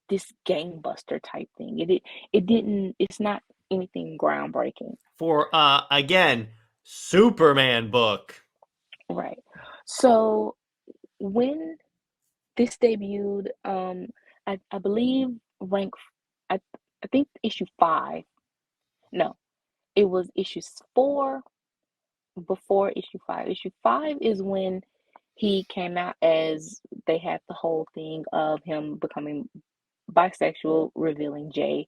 S4: this gangbuster type thing. It didn't, it's not anything groundbreaking.
S3: For again, Superman book.
S4: Right. So when this debuted, I believe rank, I I think issue 5. No, it was issue 4 before issue 5. Issue 5 is when he came out, as they had the whole thing of him becoming bisexual, revealing Jay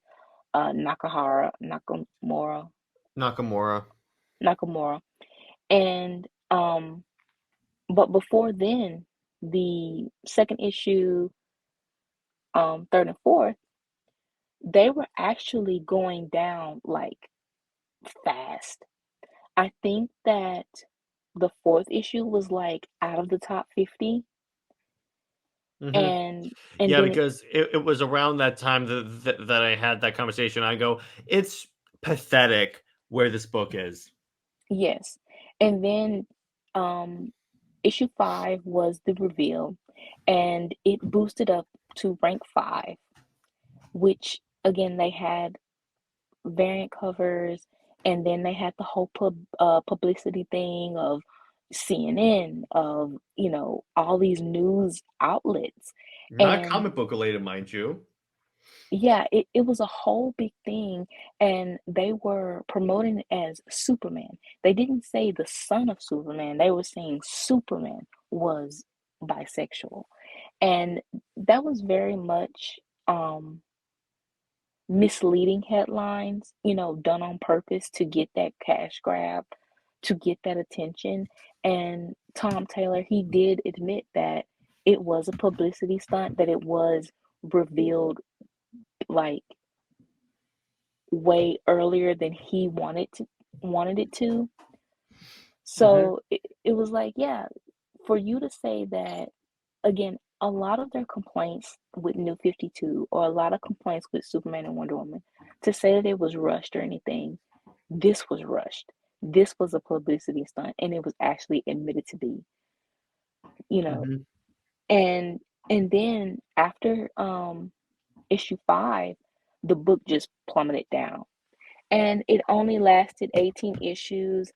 S3: Nakamura.
S4: Nakamura. And but before then, the second issue, third and fourth, they were actually going down like fast. I think that the fourth issue was like out of the top 50,
S3: Hmm.
S4: and
S3: Yeah,
S4: then
S3: because it was around that time that I had that conversation. I go, it's pathetic where this book is.
S4: yes, and then issue 5 was the reveal, and it boosted up to rank 5, which again they had variant covers, and then they had the whole publicity thing of CNN, of all these news outlets.
S3: Not
S4: And
S3: comic book related, mind you.
S4: yeah, it was a whole big thing, and they were promoting it as Superman. They didn't say the son of Superman, they were saying Superman was bisexual. And that was very much misleading headlines, done on purpose to get that cash grab, to get that attention. And Tom Taylor, he did admit that it was a publicity stunt, that it was revealed like way earlier than he wanted it to.
S3: Hmm.
S4: So it was like, yeah, for you to say that, again, a lot of their complaints with New 52, or a lot of complaints with Superman and Wonder Woman, to say that it was rushed or anything, this was rushed. This was a publicity stunt, and it was actually admitted to be, you know.
S3: Hmm.
S4: And then after issue 5, the book just plummeted down. And it only lasted 18 issues,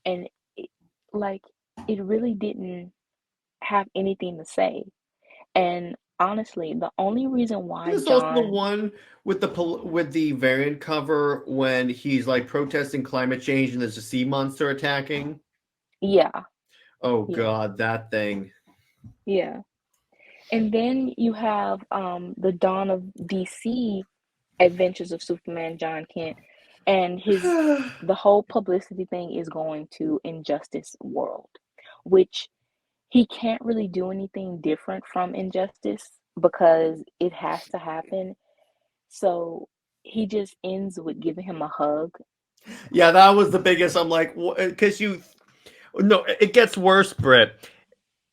S4: and it, like it really didn't have anything to say. And honestly, the only reason
S3: Is
S4: why
S3: this also the
S4: John,
S3: one with with the variant cover when he's like protesting climate change and there's a sea monster attacking?
S4: yeah,
S3: Oh
S4: yeah,
S3: God, that thing.
S4: yeah. And then you have the Dawn of DC Adventures of Superman, Jon Kent, and the whole publicity thing is going to Injustice World, which he can't really do anything different from Injustice because it has to happen. So he just ends with giving him a hug.
S3: Yeah, that was the biggest. I'm like, because no, it gets worse, Britt.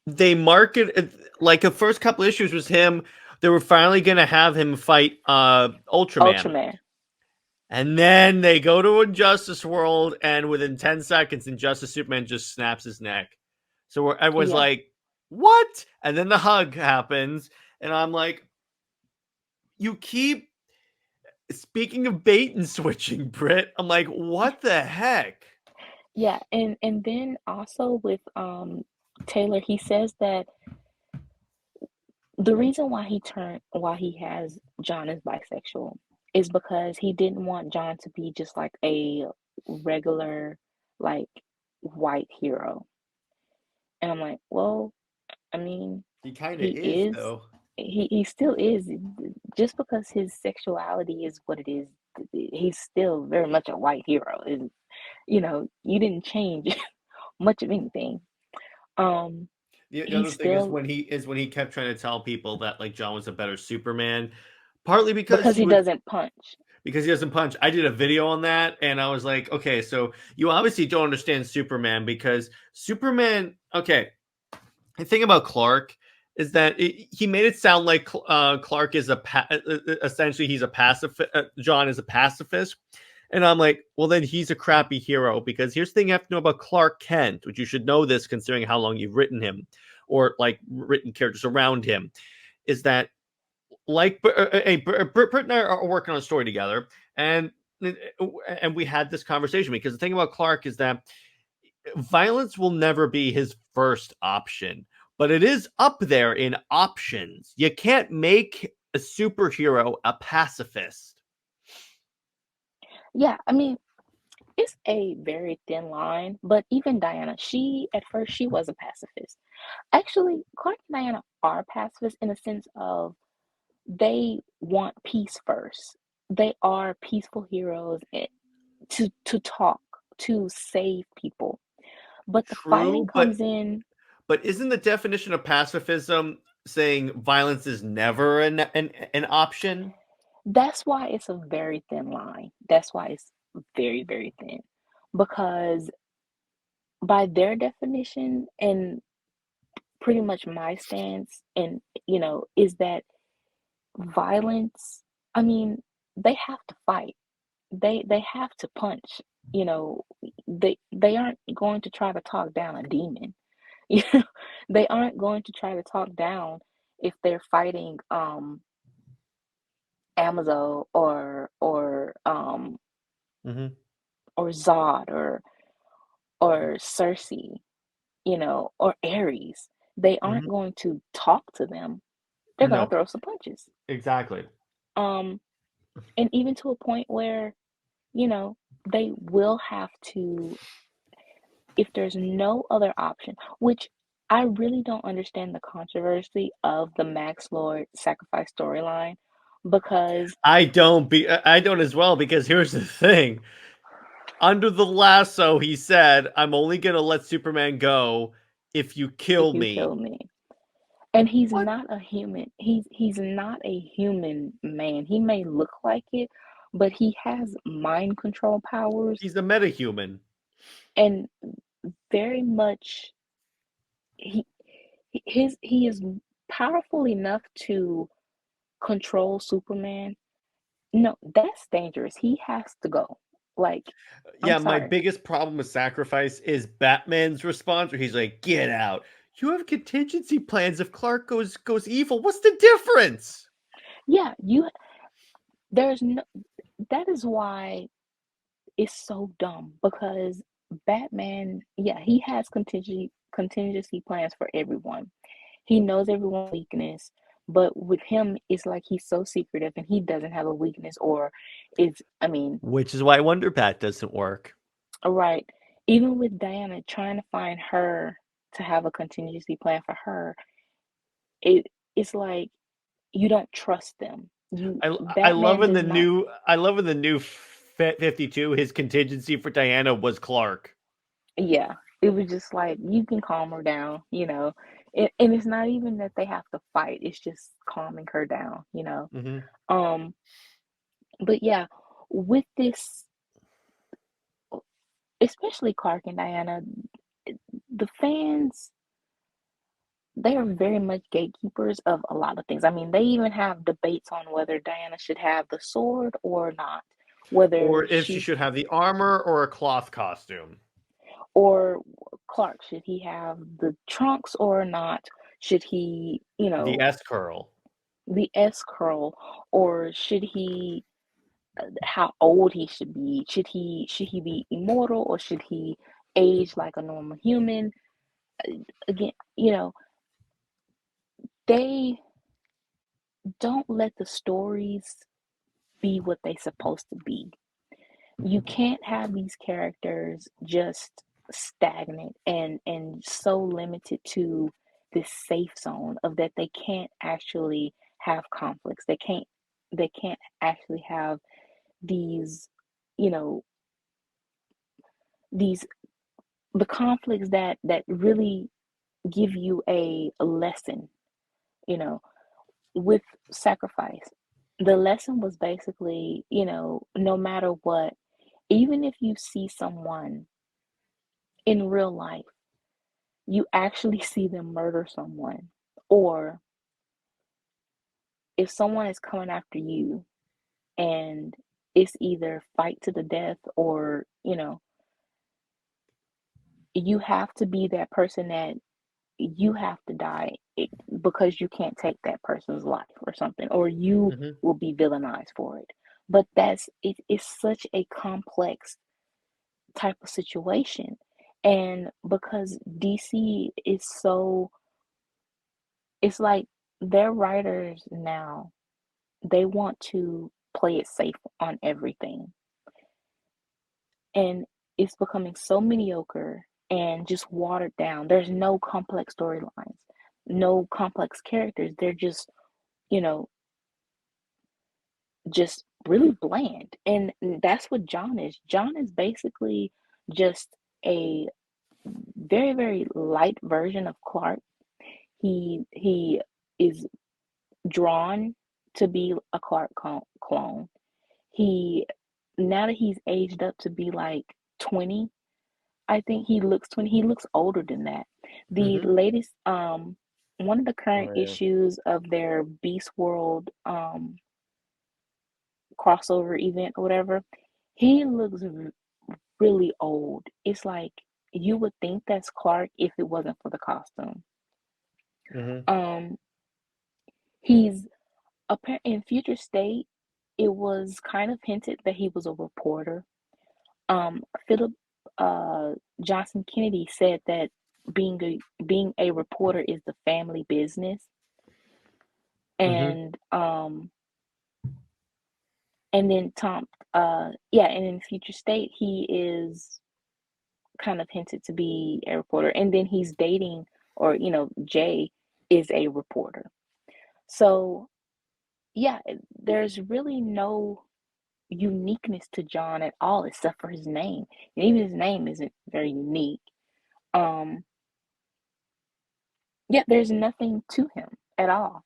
S3: They market like the first couple issues was him. They were finally gonna have him fight Ultraman.
S4: Ultraman.
S3: And then they go to Injustice World, and within 10 seconds, Injustice Superman just snaps his neck. So everyone's
S4: Yeah.
S3: like, what? And then the hug happens, and I'm like, you keep speaking of bait and switching, Britt. I'm like, what the heck?
S4: Yeah, and then also with Taylor, he says that the reason why he has Jon as bisexual is because he didn't want Jon to be just like a regular like white hero. And I'm like, well, I mean,
S3: He kind of
S4: he
S3: is,
S4: is
S3: though.
S4: he still is. Just because his sexuality is what it is, he's still very much a white hero. And you didn't change much of anything.
S3: The other
S4: He's
S3: thing is
S4: still
S3: when he kept trying to tell people that like Jon was a better Superman, partly
S4: because he doesn't punch.
S3: because he doesn't punch. I did a video on that, and I was like, okay, so you obviously don't understand Superman because Superman. Okay, the thing about Clark is that he made it sound like Clark is essentially he's a pacifist. Jon is a pacifist, and I'm like, well, then he's a crappy hero because here's the thing you have to know about Clark Kent, which you should know this considering how long you've written him or like written characters around him, is that like Britt and I are working on a story together, and we had this conversation because the thing about Clark is that violence will never be his first option, but it is up there in options. You can't make a superhero a pacifist.
S4: Yeah, I mean, it's a very thin line, but even Diana, at first she was a pacifist. Actually, Clark and Diana are pacifists in a sense of they want peace first. They are peaceful heroes to talk, to save people. But the fighting
S3: True,
S4: comes in.
S3: but isn't the definition of pacifism saying violence is never an option?
S4: That's why it's a very thin line. That's why it's very, very thin. Because by their definition and pretty much my stance and is that violence, I mean, they have to fight. They have to punch. You know, they aren't going to try to talk down a demon. You know, they aren't going to try to talk down if they're fighting Amazon
S3: Mm-hmm.
S4: or Zod or Cersei, or Ares. They aren't
S3: Mm-hmm.
S4: going to talk to them. They're going to
S3: No,
S4: throw some punches.
S3: exactly.
S4: Um, and even to a point where, they will have to, if there's no other option, which I really don't understand the controversy of the Max Lord sacrifice storyline because
S3: I don't as well because here's the thing. Under the lasso, he said, "I'm only gonna let Superman go if you
S4: if
S3: kill
S4: you
S3: me."
S4: kill me. And he's
S3: What?
S4: not a human. He's not a human man. He may look like it, but he has mind control powers
S3: He's a metahuman.
S4: and very much he he is powerful enough to control Superman. No, that's dangerous. He has to go. Like, I'm
S3: Yeah, my
S4: sorry.
S3: biggest problem with Sacrifice is Batman's response, where he's like, "Get out! You have contingency plans if Clark goes evil. What's the difference?"
S4: Yeah, there's no that is why it's so dumb because Batman, yeah, he has contingency plans for everyone. He knows everyone's weakness, but with him, it's like he's so secretive and he doesn't have a weakness or I mean,
S3: Which is why Wonder Bat doesn't work.
S4: right. Even with Diana trying to find her to have a contingency plan for her, it's like you don't trust them. Batman does not.
S3: I love in the new 52 his contingency for Diana was Clark.
S4: Yeah, it was just like you can calm her down. And it's not even that they have to fight, it's just calming her down.
S3: Mm-hmm.
S4: Um, but yeah, with this, especially Clark and Diana, the fans, they are very much gatekeepers of a lot of things. I mean, they even have debates on whether Diana should have the sword or not,
S3: Or
S4: whether
S3: if she should have the armor or a cloth costume.
S4: or Clark, should he have the trunks or not? Should he,
S3: The S curl.
S4: the S curl, or should he, how old he should be? Should he be immortal, or should he age like a normal human? Again, they don't let the stories be what they supposed to be. You can't have these characters just stagnant and so limited to this safe zone of that they can't actually have conflicts. They can't actually have these, you know, these the conflicts that really give you a lesson, you know, with sacrifice. The lesson was basically, no matter what, even if you see someone in real life, you actually see them murder someone, or if someone is coming after you and it's either fight to the death, or, you have to be that person that you have to die because you can't take that person's life or something, or you
S3: Mhm.
S4: will be villainized for it. But it's such a complex type of situation. And because DC is so, it's like their writers now, they want to play it safe on everything. And it's becoming so mediocre and just watered down. There's no complex storylines, no complex characters. They're just, you know, just really bland. And that's what John is. John is basically just a very, very light version of Clark. He is drawn to be a Clark clone. He, now that he's aged up to be like 20, I think he looks 20. He looks older than that. The
S3: Mhm.
S4: latest, one of the current
S3: Oh yeah.
S4: issues of their Beast World crossover event or whatever, he looks really old. It's like you would think that's Clark if it wasn't for the costume.
S3: Mhm.
S4: Um, he's in Future State. It was kind of hinted that he was a reporter. Philip Johnson Kennedy said that being a reporter is the family business,
S3: Mhm.
S4: and and then yeah, and in Future State he is kind of hinted to be a reporter, and then he's dating, or Jay is a reporter. So yeah, there's really no uniqueness to John at all except for his name. And even his name isn't very unique. Um yeah, there's nothing to him at all.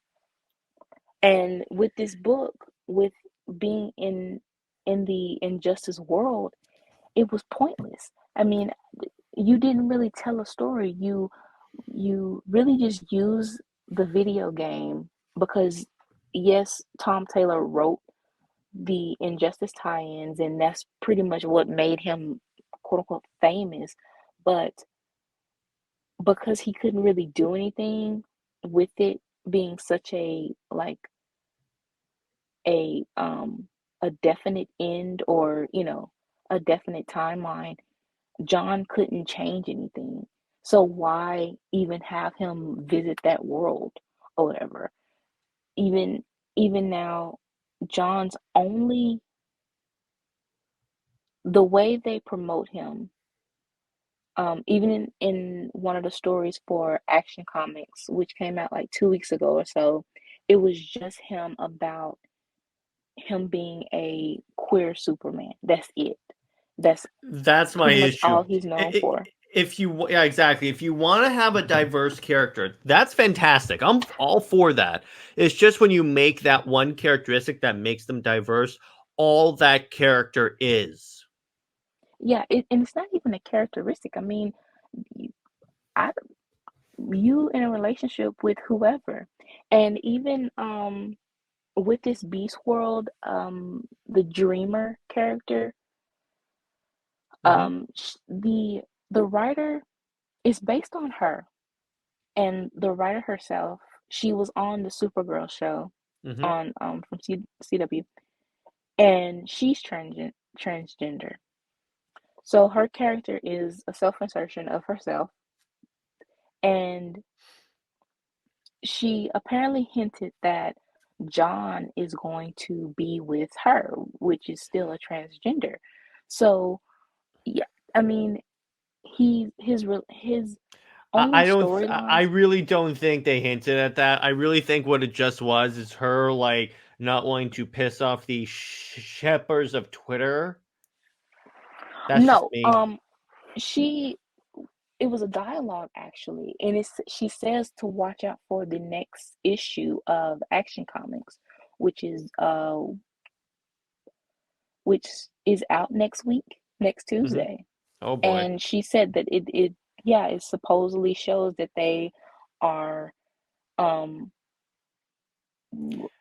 S4: And with this book, with being in the injustice world, it was pointless. I mean, you didn't really tell a story. You really just use the video game because yes, Tom Taylor wrote the Injustice tie-ins, and that's pretty much what made him quote unquote famous. But because he couldn't really do anything with it being such a like a definite end, or a definite timeline, John couldn't change anything. So why even have him visit that world or whatever? Even now, John's only, the way they promote him, even in one of the stories for Action Comics, which came out like 2 weeks ago or so, it was just him about him being a queer Superman. That's it. That's
S3: That's my
S4: pretty much
S3: issue.
S4: all he's known for.
S3: If you, yeah, exactly. If you want to have a diverse character, that's fantastic. I'm all for that. It's just when you make that one characteristic that makes them diverse, all that character is.
S4: Yeah, and it's not even a characteristic. I mean, I you in a relationship with whoever, and even with this Beast World, the Dreamer character,
S3: Hmm.
S4: the writer is based on her, and the writer herself, she was on the Supergirl show,
S3: Mm-hmm.
S4: on from CW, and she's transgender. So her character is a self-insertion of herself, and she apparently hinted that John is going to be with her, which is still a transgender. So yeah, I mean, his only
S3: I don't. I
S4: storylines.
S3: really don't think they hinted at that. I really think what it just was is her like not wanting to piss off the shepherds of Twitter. That's just
S4: No,
S3: me.
S4: she it was a dialogue actually, and she says to watch out for the next issue of Action Comics, which is uh which is out next week, next
S3: Mm-hmm.
S4: Tuesday.
S3: Oh boy.
S4: And she said that it yeah, it supposedly shows that they are um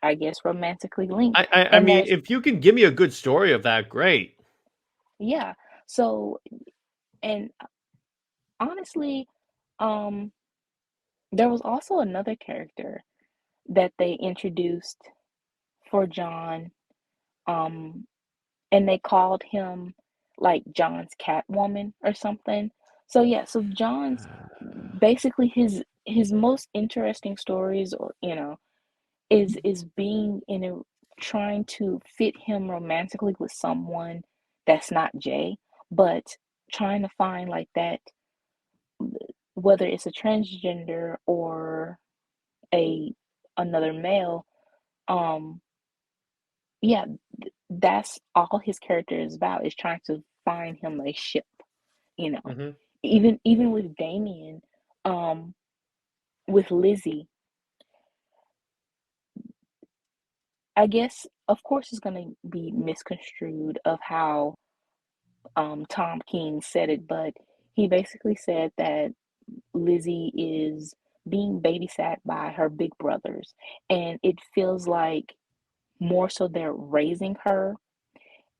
S4: I guess romantically linked.
S3: I
S4: And
S3: mean,
S4: there's
S3: if you can give me a good story of that, great.
S4: yeah. So and honestly, um there was also another character that they introduced for John, um, and they called him like John's Catwoman or something. So yeah, so John's basically his most interesting stories, or is being in a trying to fit him romantically with someone that's not Jay, but trying to find like that, whether it's a transgender or a another male. um yeah, that's all his character is about, is trying to find him a ship, you know.
S3: Mm-hmm.
S4: Even with Damien, um, with Lizzie, I guess of course it's gonna be misconstrued of how Tom King said it, but he basically said that Lizzie is being babysat by her big brothers, and it feels like more so they're raising her.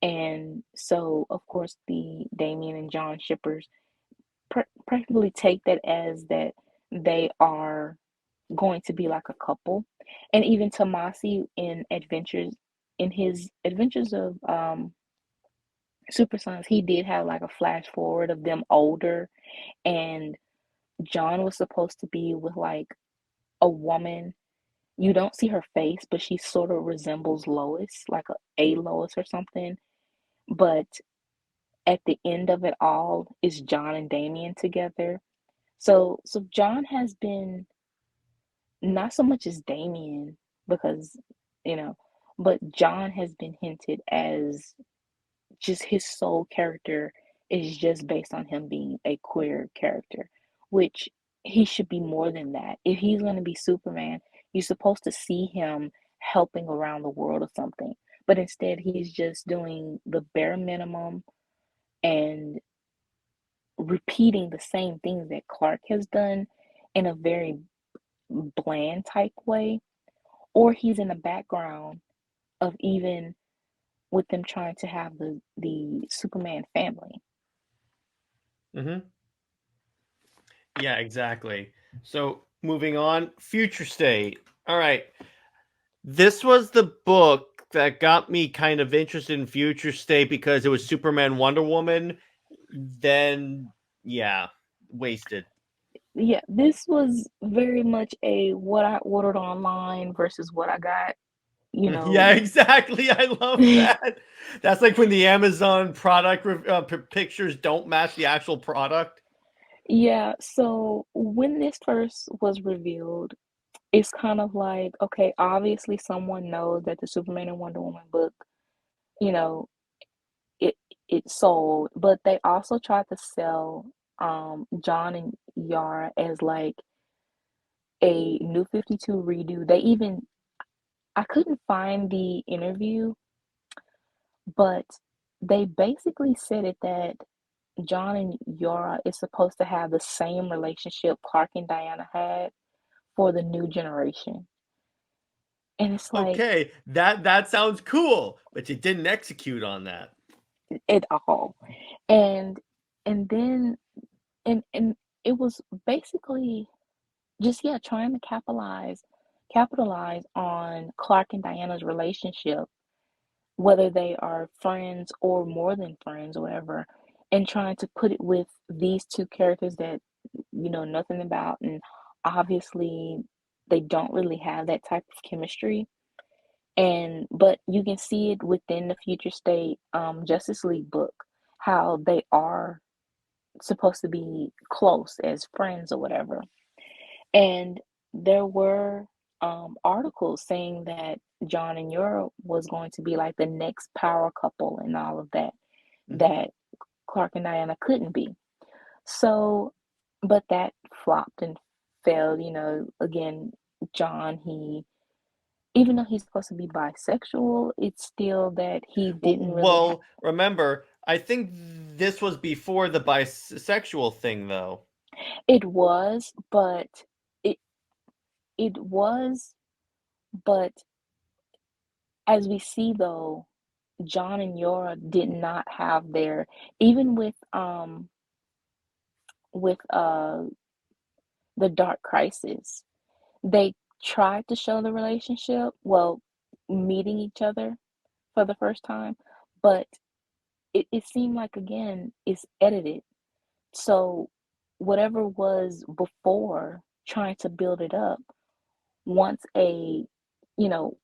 S4: And so, of course, the Damien and John shippers practically take that as that they are going to be like a couple. And even Tomasi in his adventures of Super Sons, he did have like a flash forward of them older, and John was supposed to be with like a woman. You don't see her face, but she sort of resembles Lois, like a Lois or something. But at the end of it all is John and Damien together. So John has been, not so much as Damien, because you know, but John has been hinted as just his sole character is just based on him being a queer character, which he should be more than that. If he's going to be Superman, you're supposed to see him helping around the world or something. But instead, he's just doing the bare minimum and repeating the same things that Clark has done in a very bland type way, or he's in the background of even with them trying to have the Superman family.
S3: Mm-hmm. Yeah, exactly. So moving on, Future State. All right. This was the book that got me kind of interested in Future State because it was Superman, Wonder Woman. Then, yeah, wasted.
S4: Yeah, this was very much a what I ordered online versus what I got, you
S3: Yeah,
S4: know.
S3: exactly. I love that. That's like when the Amazon product pictures don't match the actual product.
S4: Yeah, so when this first was revealed, it's kind of like, okay, obviously someone knows that the Superman and Wonder Woman book, you know, it it sold, but they also tried to sell John and Yara as like a new 52 redo. They even, I couldn't find the interview, but they basically said it that John and Yara is supposed to have the same relationship Clark and Diana had for the new generation. And it's like,
S3: Okay, that sounds cool, but you didn't execute on that.
S4: at all. And and then and it was basically just, yeah, trying to capitalize, capitalize on Clark and Diana's relationship, whether they are friends or more than friends or whatever, and trying to put it with these two characters that you know nothing about, and obviously they don't really have that type of chemistry. And but you can see it within the Future State Justice League book, how they are supposed to be close as friends or whatever. And there were articles saying that John and Yura was going to be like the next power couple and all of that,
S3: Mm-hmm.
S4: that Clark and Diana couldn't be. So, but that flopped and failed. You know, again, John, even though he's supposed to be bisexual, it's still that he didn't really have.
S3: Well, remember, I think this was before the bisexual thing, though.
S4: It was, but it it was, but as we see though, John and Yora did not have their, even with the Dark Crisis, they tried to show the relationship, well, meeting each other for the first time, but it seemed like again it's edited. So whatever was before trying to build it up, once you know,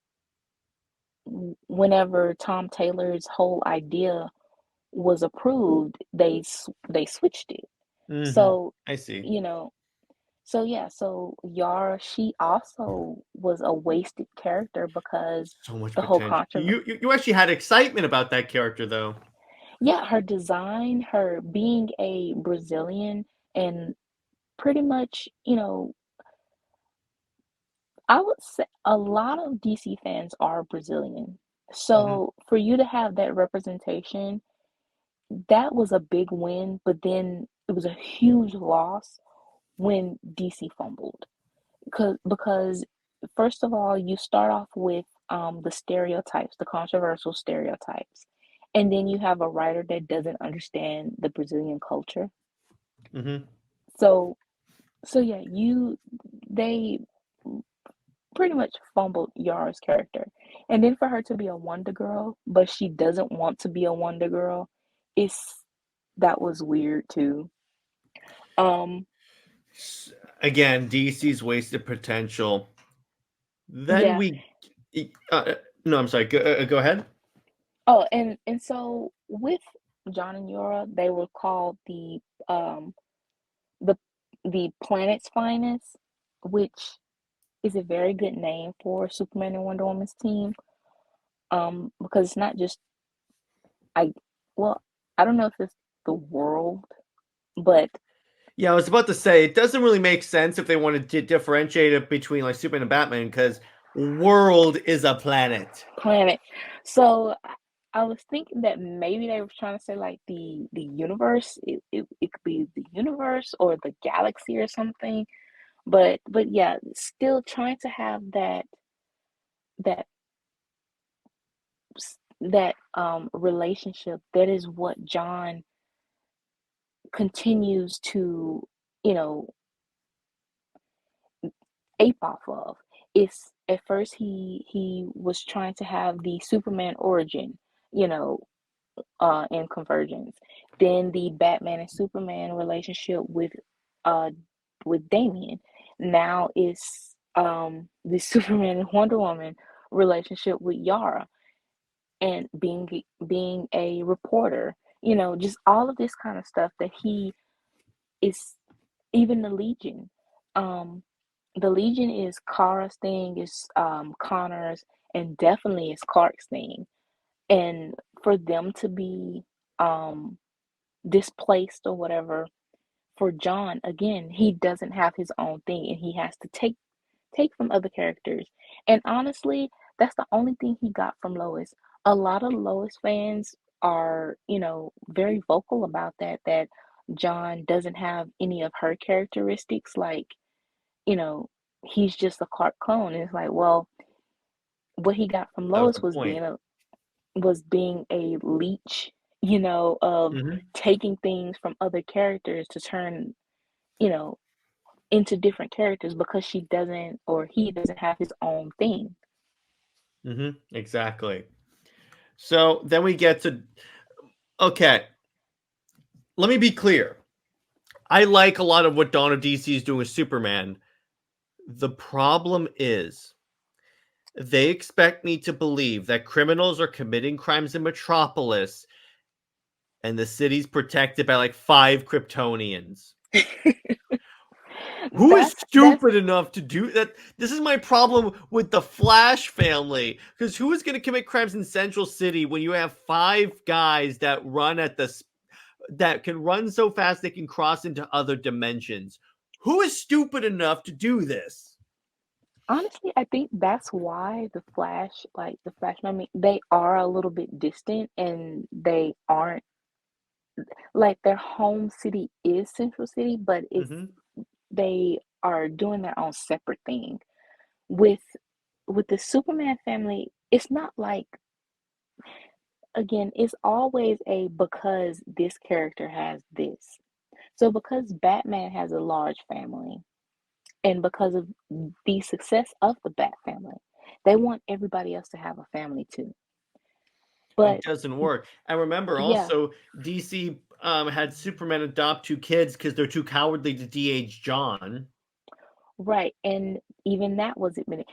S4: whenever Tom Taylor's whole idea was approved, they switched it.
S3: Mm-hmm.
S4: So,
S3: I see.
S4: you know, so yeah, so Yara, she also was a wasted character because
S3: So much
S4: the whole
S3: potential.
S4: controversy.
S3: You actually had excitement about that character, though.
S4: Yeah, her design, her being a Brazilian, and pretty much, you know, I would say a lot of DC fans are Brazilian.
S3: Mm-hmm.
S4: So for you to have that representation, that was a big win, but then it was a huge loss when DC fumbled. Because first of all, you start off with the stereotypes, the controversial stereotypes, and then you have a writer that doesn't understand the Brazilian culture.
S3: Mm-hmm.
S4: So so yeah, they pretty much fumbled Yara's character. And then for her to be a Wonder Girl, but she doesn't want to be a Wonder Girl, is that was weird too. Um,
S3: Again, DC's wasted potential. Then
S4: yeah.
S3: we. No, I'm sorry. Go ahead.
S4: Oh, and so with John and Yora, they were called um the the planet's finest, which is a very good name for Superman and Wonder Woman's team. Because it's not just I well, I don't know if it's the world, but
S3: Yeah, I was about to say it doesn't really make sense if they wanted to differentiate it between like Superman and Batman because world is a planet.
S4: planet. So I was thinking that maybe they were trying to say like the universe. It could be the universe or the galaxy or something. But yeah, still trying to have that that relationship. That is what John continues to, you know, ape off of. It's at first he was trying to have the Superman origin, you know, in Convergence. Then the Batman and Superman relationship uh with Damian. Now it's the Superman and Wonder Woman relationship with Yara, and being a reporter. You know, just all of this kind of stuff that he is. Even the Legion. Um the Legion is Kara's thing, is Connor's, and definitely is Clark's thing. And for them to be um displaced or whatever, for John, again, he doesn't have his own thing and he has to take from other characters. And honestly, that's the only thing he got from Lois. A lot of Lois fans are, you know, very vocal about that John doesn't have any of her characteristics, like, you know, he's just a Clark clone. And it's like, well, what he got from
S3: That was
S4: Lois
S3: the point.
S4: was being a leech, you know, of
S3: Mm-hmm.
S4: taking things from other characters to turn, you know, into different characters because she doesn't or he doesn't have his own thing.
S3: Exactly. So then we get to, okay, let me be clear. I like a lot of what Dawn of DC is doing with Superman. The problem is they expect me to believe that criminals are committing crimes in Metropolis and the city's protected by like 5 Kryptonians. Who is stupid enough to do that? This is my problem with the Flash family. Because who is going to commit crimes in Central City when you have 5 guys that run at that can run so fast they can cross into other dimensions? Who is stupid enough to do this?
S4: Honestly, I think that's why the Flash, like the Flash family, they are a little bit distant and they aren't like their home city is Central City, but it's they are doing their own separate thing. With the Superman family, it's not like again, it's always a because this character has this. So because Batman has a large family and because of the success of the Bat family, they want everybody else to have a family too. But
S3: it doesn't work. And remember
S4: yeah,
S3: also DC had Superman adopt 2 kids because they're too cowardly to de-age John.
S4: right. And even that was admitted.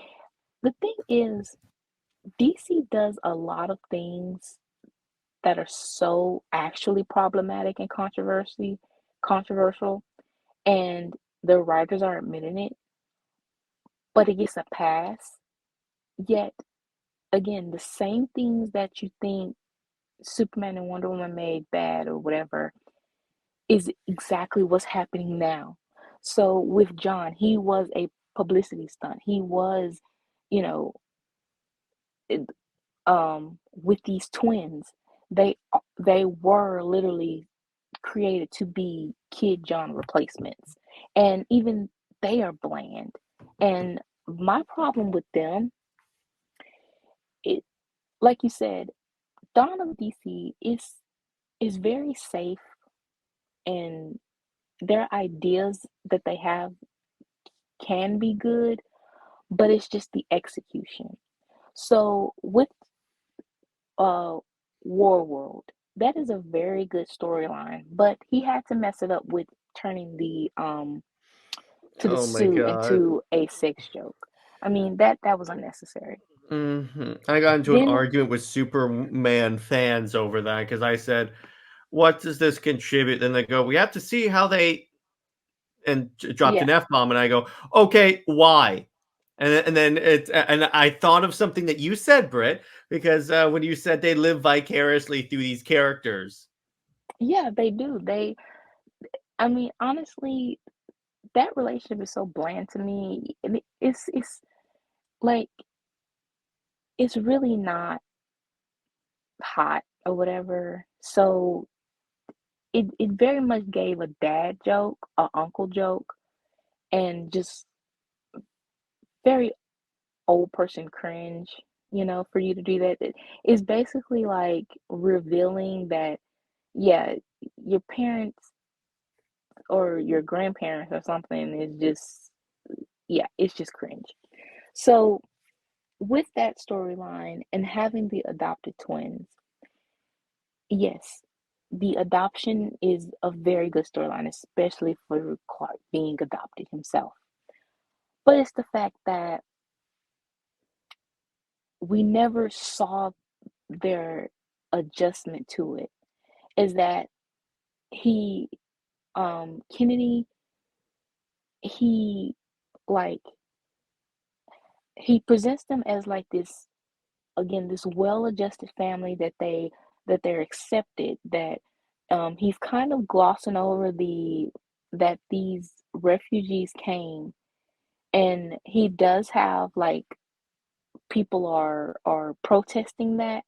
S4: The thing is, DC does a lot of things that are so actually problematic and controversial, and the writers are admitting it, but it gets a pass. Yet again, the same things that you think Superman and Wonder Woman made bad or whatever is exactly what's happening now. So with John, he was a publicity stunt. He was, you know, with these twins, they were literally created to be Kid John replacements, and even they are bland. And my problem with them, it like you said, Dawn of DC is very safe, and their ideas that they have can be good, but it's just the execution. So with War World, that is a very good storyline, but he had to mess it up with turning the to the
S3: Oh my
S4: suit
S3: god.
S4: into a sex joke. I mean that was unnecessary.
S3: I got into an
S4: Then
S3: argument with Superman fans over that because I said, "What does this contribute?" Then they go, "We have to see how they," and dropped an
S4: yeah,
S3: F-bomb, and I go, "Okay, why?" And I thought of something that you said, Britt, because when you said they live vicariously through these characters.
S4: yeah, they do. I mean, honestly, that relationship is so bland to me. It's like it's really not hot or whatever. So it very much gave a dad joke, a uncle joke, and just very old person cringe, for you to do that. It's basically like revealing that, yeah, your parents or your grandparents or something is just, yeah, it's just cringe. So, with that storyline and having the adopted twins, yes, the adoption is a very good storyline, especially for Clark being adopted himself. But it's the fact that we never saw their adjustment to it. Is that he, Kennedy, he like he presents them as like this again, this well-adjusted family that they're accepted, that he's kind of glossing over that these refugees came, and he does have like people are protesting that,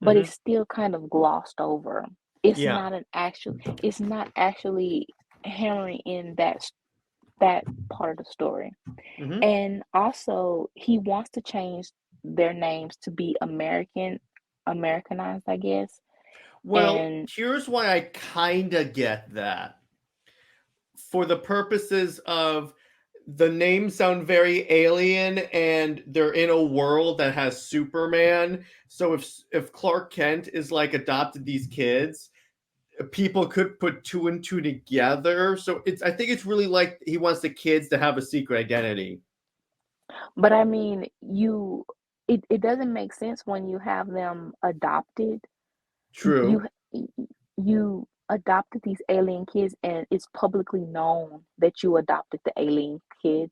S4: but
S3: Mm-hmm.
S4: it's still kind of glossed over. It's
S3: Yeah.
S4: not an actual it's not actually hammering in that part of the story.
S3: Mm-hmm.
S4: And also he wants to change their names to be Americanized, I guess.
S3: Well,
S4: And
S3: here's why I kind of get that. For the purposes of the names sound very alien, and they're in a world that has Superman. So if Clark Kent is like adopted these kids, people could put two and two together. So I think it's really like he wants the kids to have a secret identity.
S4: But I mean, it doesn't make sense when you have them adopted.
S3: True.
S4: You adopted these alien kids, and it's publicly known that you adopted the alien kids.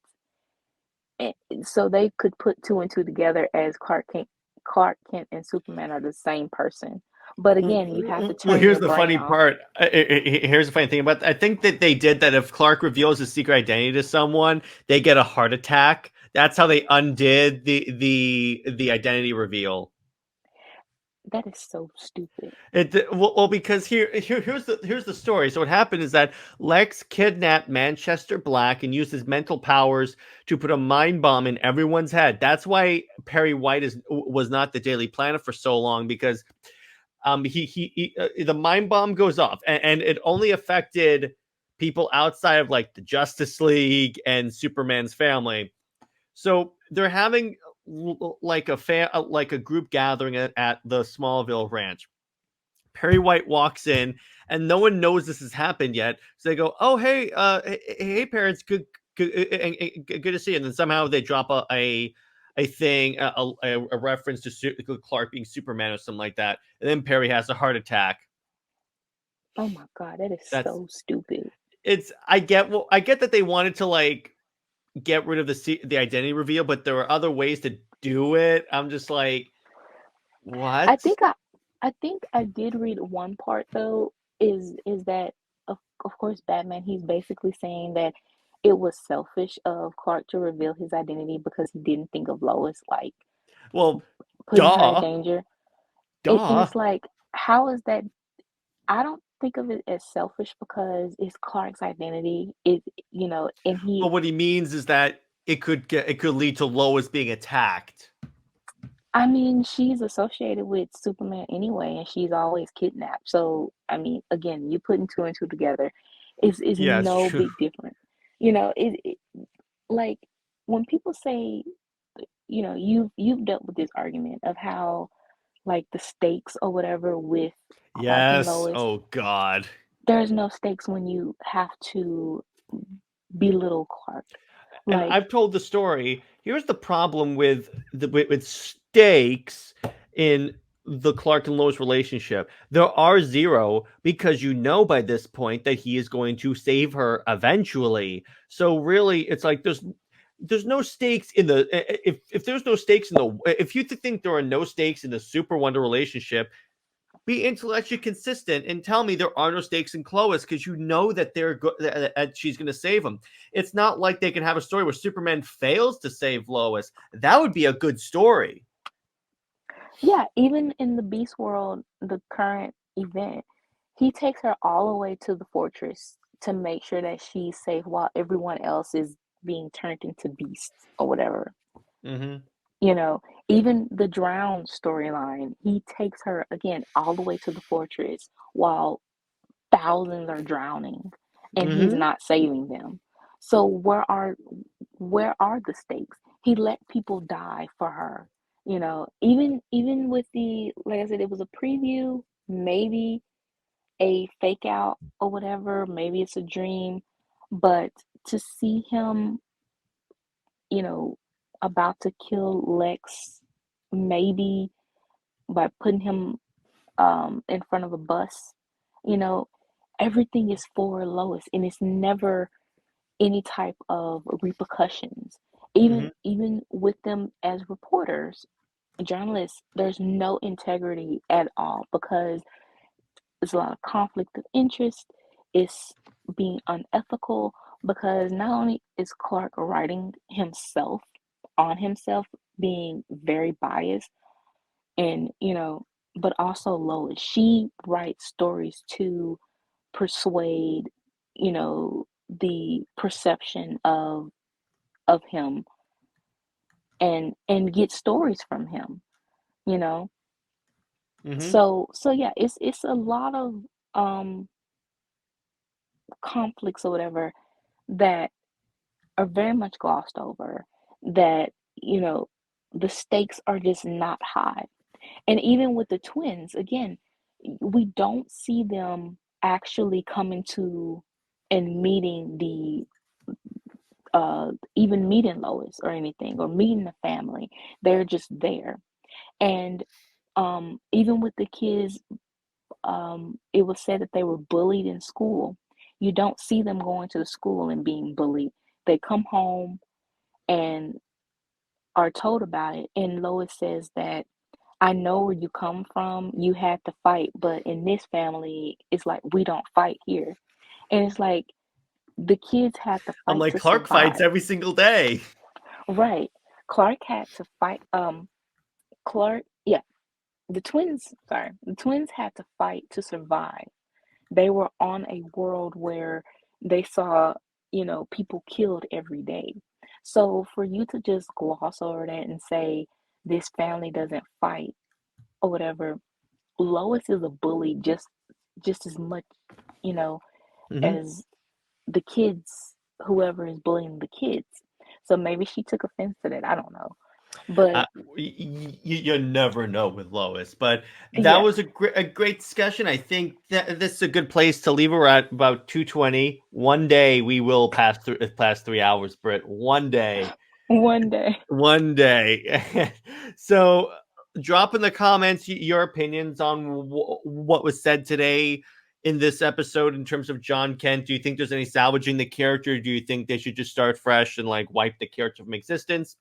S4: And so they could put two and two together as Clark Kent and Superman are the same person. But again, you have to
S3: Well,
S4: turn
S3: here's
S4: your
S3: the
S4: brain
S3: funny
S4: off.
S3: part. Here's the funny thing about. I think that they did that. If Clark reveals his secret identity to someone, they get a heart attack. That's how they undid the identity reveal.
S4: That is so stupid.
S3: Well, because here's the story. So what happened is that Lex kidnapped Manchester Black and used his mental powers to put a mind bomb in everyone's head. That's why Perry White was not the Daily Planet for so long, because the mind bomb goes off, and it only affected people outside of like the Justice League and Superman's family. So they're having like a group gathering at the Smallville Ranch. Perry White walks in, and no one knows this has happened yet. So they go, "Oh, hey, hey, parents, good to see you." And then somehow they drop a thing, a reference to Clark being Superman or something like that, and then Perry has a heart attack.
S4: Oh my God, that is
S3: That's
S4: so stupid.
S3: I get that they wanted to like get rid of the identity reveal, but there were other ways to do it. I'm just like,
S4: I
S3: what?
S4: think I I think I did read one part though, is that of course Batman, he's basically saying that it was selfish of Clark to reveal his identity because he didn't think of Lois, like
S3: Well,
S4: putting her in
S3: duh,
S4: danger. And
S3: duh.
S4: it's like, how is that? I don't think of it as selfish because it's Clark's identity. And
S3: But what he means is that it could lead to Lois being attacked.
S4: I mean, she's associated with Superman anyway, and she's always kidnapped. So, I mean, again, you putting two and two together is
S3: Yeah, it's
S4: no
S3: true.
S4: big difference. It like when people say, you've dealt with this argument of how like the stakes or whatever with Clark and
S3: Yes.
S4: Lois,
S3: Oh God.
S4: there's no stakes when you have to belittle Clark.
S3: And
S4: Like,
S3: I've told the story. Here's the problem with with stakes in the Clark and Lois relationship. There are zero, because you know by this point that he is going to save her eventually. So really, it's like there's no stakes in the if there's no stakes in the if you think there are no stakes in the SuperWonder relationship, be intellectually consistent and tell me there are no stakes in Clois, because you know that that she's going to save him. It's not like they can have a story where Superman fails to save Lois. That would be a good story.
S4: yeah, even in the Beast world, the current event, he takes her all the way to the fortress to make sure that she's safe while everyone else is being turned into beasts or whatever.
S3: Mm-hmm.
S4: You know, even the drowned storyline, he takes her again all the way to the fortress while thousands are drowning and he's
S3: Mm-hmm.
S4: not saving them. So where are the stakes? He let people die for her. Even with the, like I said, it was a preview, maybe a fake out or whatever, maybe it's a dream, but to see him, you know, about to kill Lex, maybe by putting him in front of a bus, you know, everything is for Lois, and it's never any type of repercussions.
S3: Mm-hmm.
S4: Even with them as reporters, journalists, there's no integrity at all because there's a lot of conflict of interest. It's being unethical because not only is Clark writing himself on himself, being very biased, and but also Lois. She writes stories to persuade, the perception of him and get stories from him, you know.
S3: Mm-hmm.
S4: So yeah, it's a lot of um conflicts or whatever that are very much glossed over, that, you know, the stakes are just not high. And even with the twins, again, we don't see them actually coming to and meeting the even meeting Lois or anything, or meeting the family. They're just there. And even with the kids, it was said that they were bullied in school. You don't see them going to the school and being bullied. They come home and are told about it. And Lois says that, I know where you come from. You had to fight, but in this family, it's like we don't fight here. And it's like the kids had to
S3: I'm
S4: fight
S3: like,
S4: to
S3: Clark fights
S4: survive.
S3: every single day.
S4: Right. Clark had to fight. Clark, yeah, the twins had to fight to survive. They were on a world where they saw, you know, people killed every day. So for you to just gloss over that and say this family doesn't fight or whatever, Lois is a bully just as much, you know,
S3: Mhm.
S4: as the kids, whoever is bullying the kids. So maybe she took offense to that. I don't know.
S3: Uh,
S4: But
S3: you never know with Lois, but that
S4: yeah,
S3: was a great discussion. I think that this is a good place to leave. We're at about 2:20. One day we will pass 3 hours, Britt. One day.
S4: one day.
S3: One day. So drop in the comments your opinions on what was said today in this episode in terms of Jon Kent. Do you think there's any salvaging the character? Do you think they should just start fresh and like wipe the character from existence?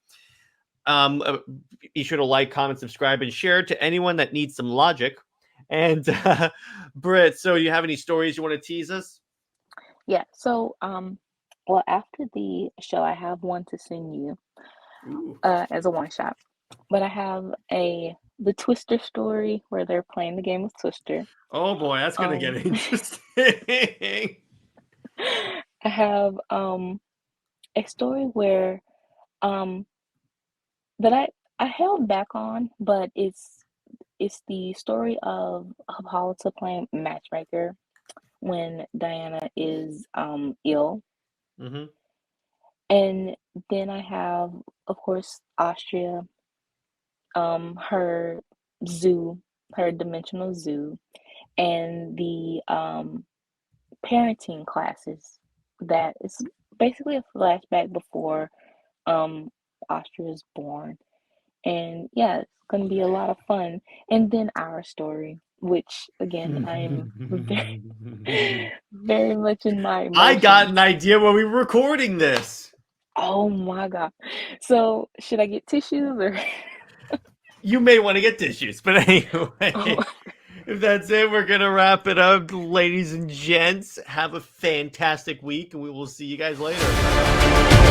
S3: Be sure to like, comment, subscribe, and share to anyone that needs some logic. And Britt, so you have any stories you want to tease us?
S4: Yeah. So well, after the show, I have one to send you
S3: Ooh.
S4: as a one shot. But I have the Twister story where they're playing the game of Twister.
S3: Oh boy, that's gonna get
S4: Um,
S3: interesting.
S4: I have a story where um that I held back on, but it's the story of Hippolyta playing matchmaker when Diana is ill.
S3: Hmm.
S4: And then I have, of course, Austria, her zoo, her dimensional zoo, and the parenting classes. That is basically a flashback before um Austria is born. And yeah, it's gonna be a lot of fun. And then our story, which again I'm very very much in my
S3: I got
S4: emotions.
S3: an idea when we were recording this.
S4: Oh my God. So should I get tissues or
S3: You may want to get tissues, but
S4: oh,
S3: anyway, if that's it, we're gonna wrap it up, ladies and gents. Have a fantastic week, and we will see you guys later.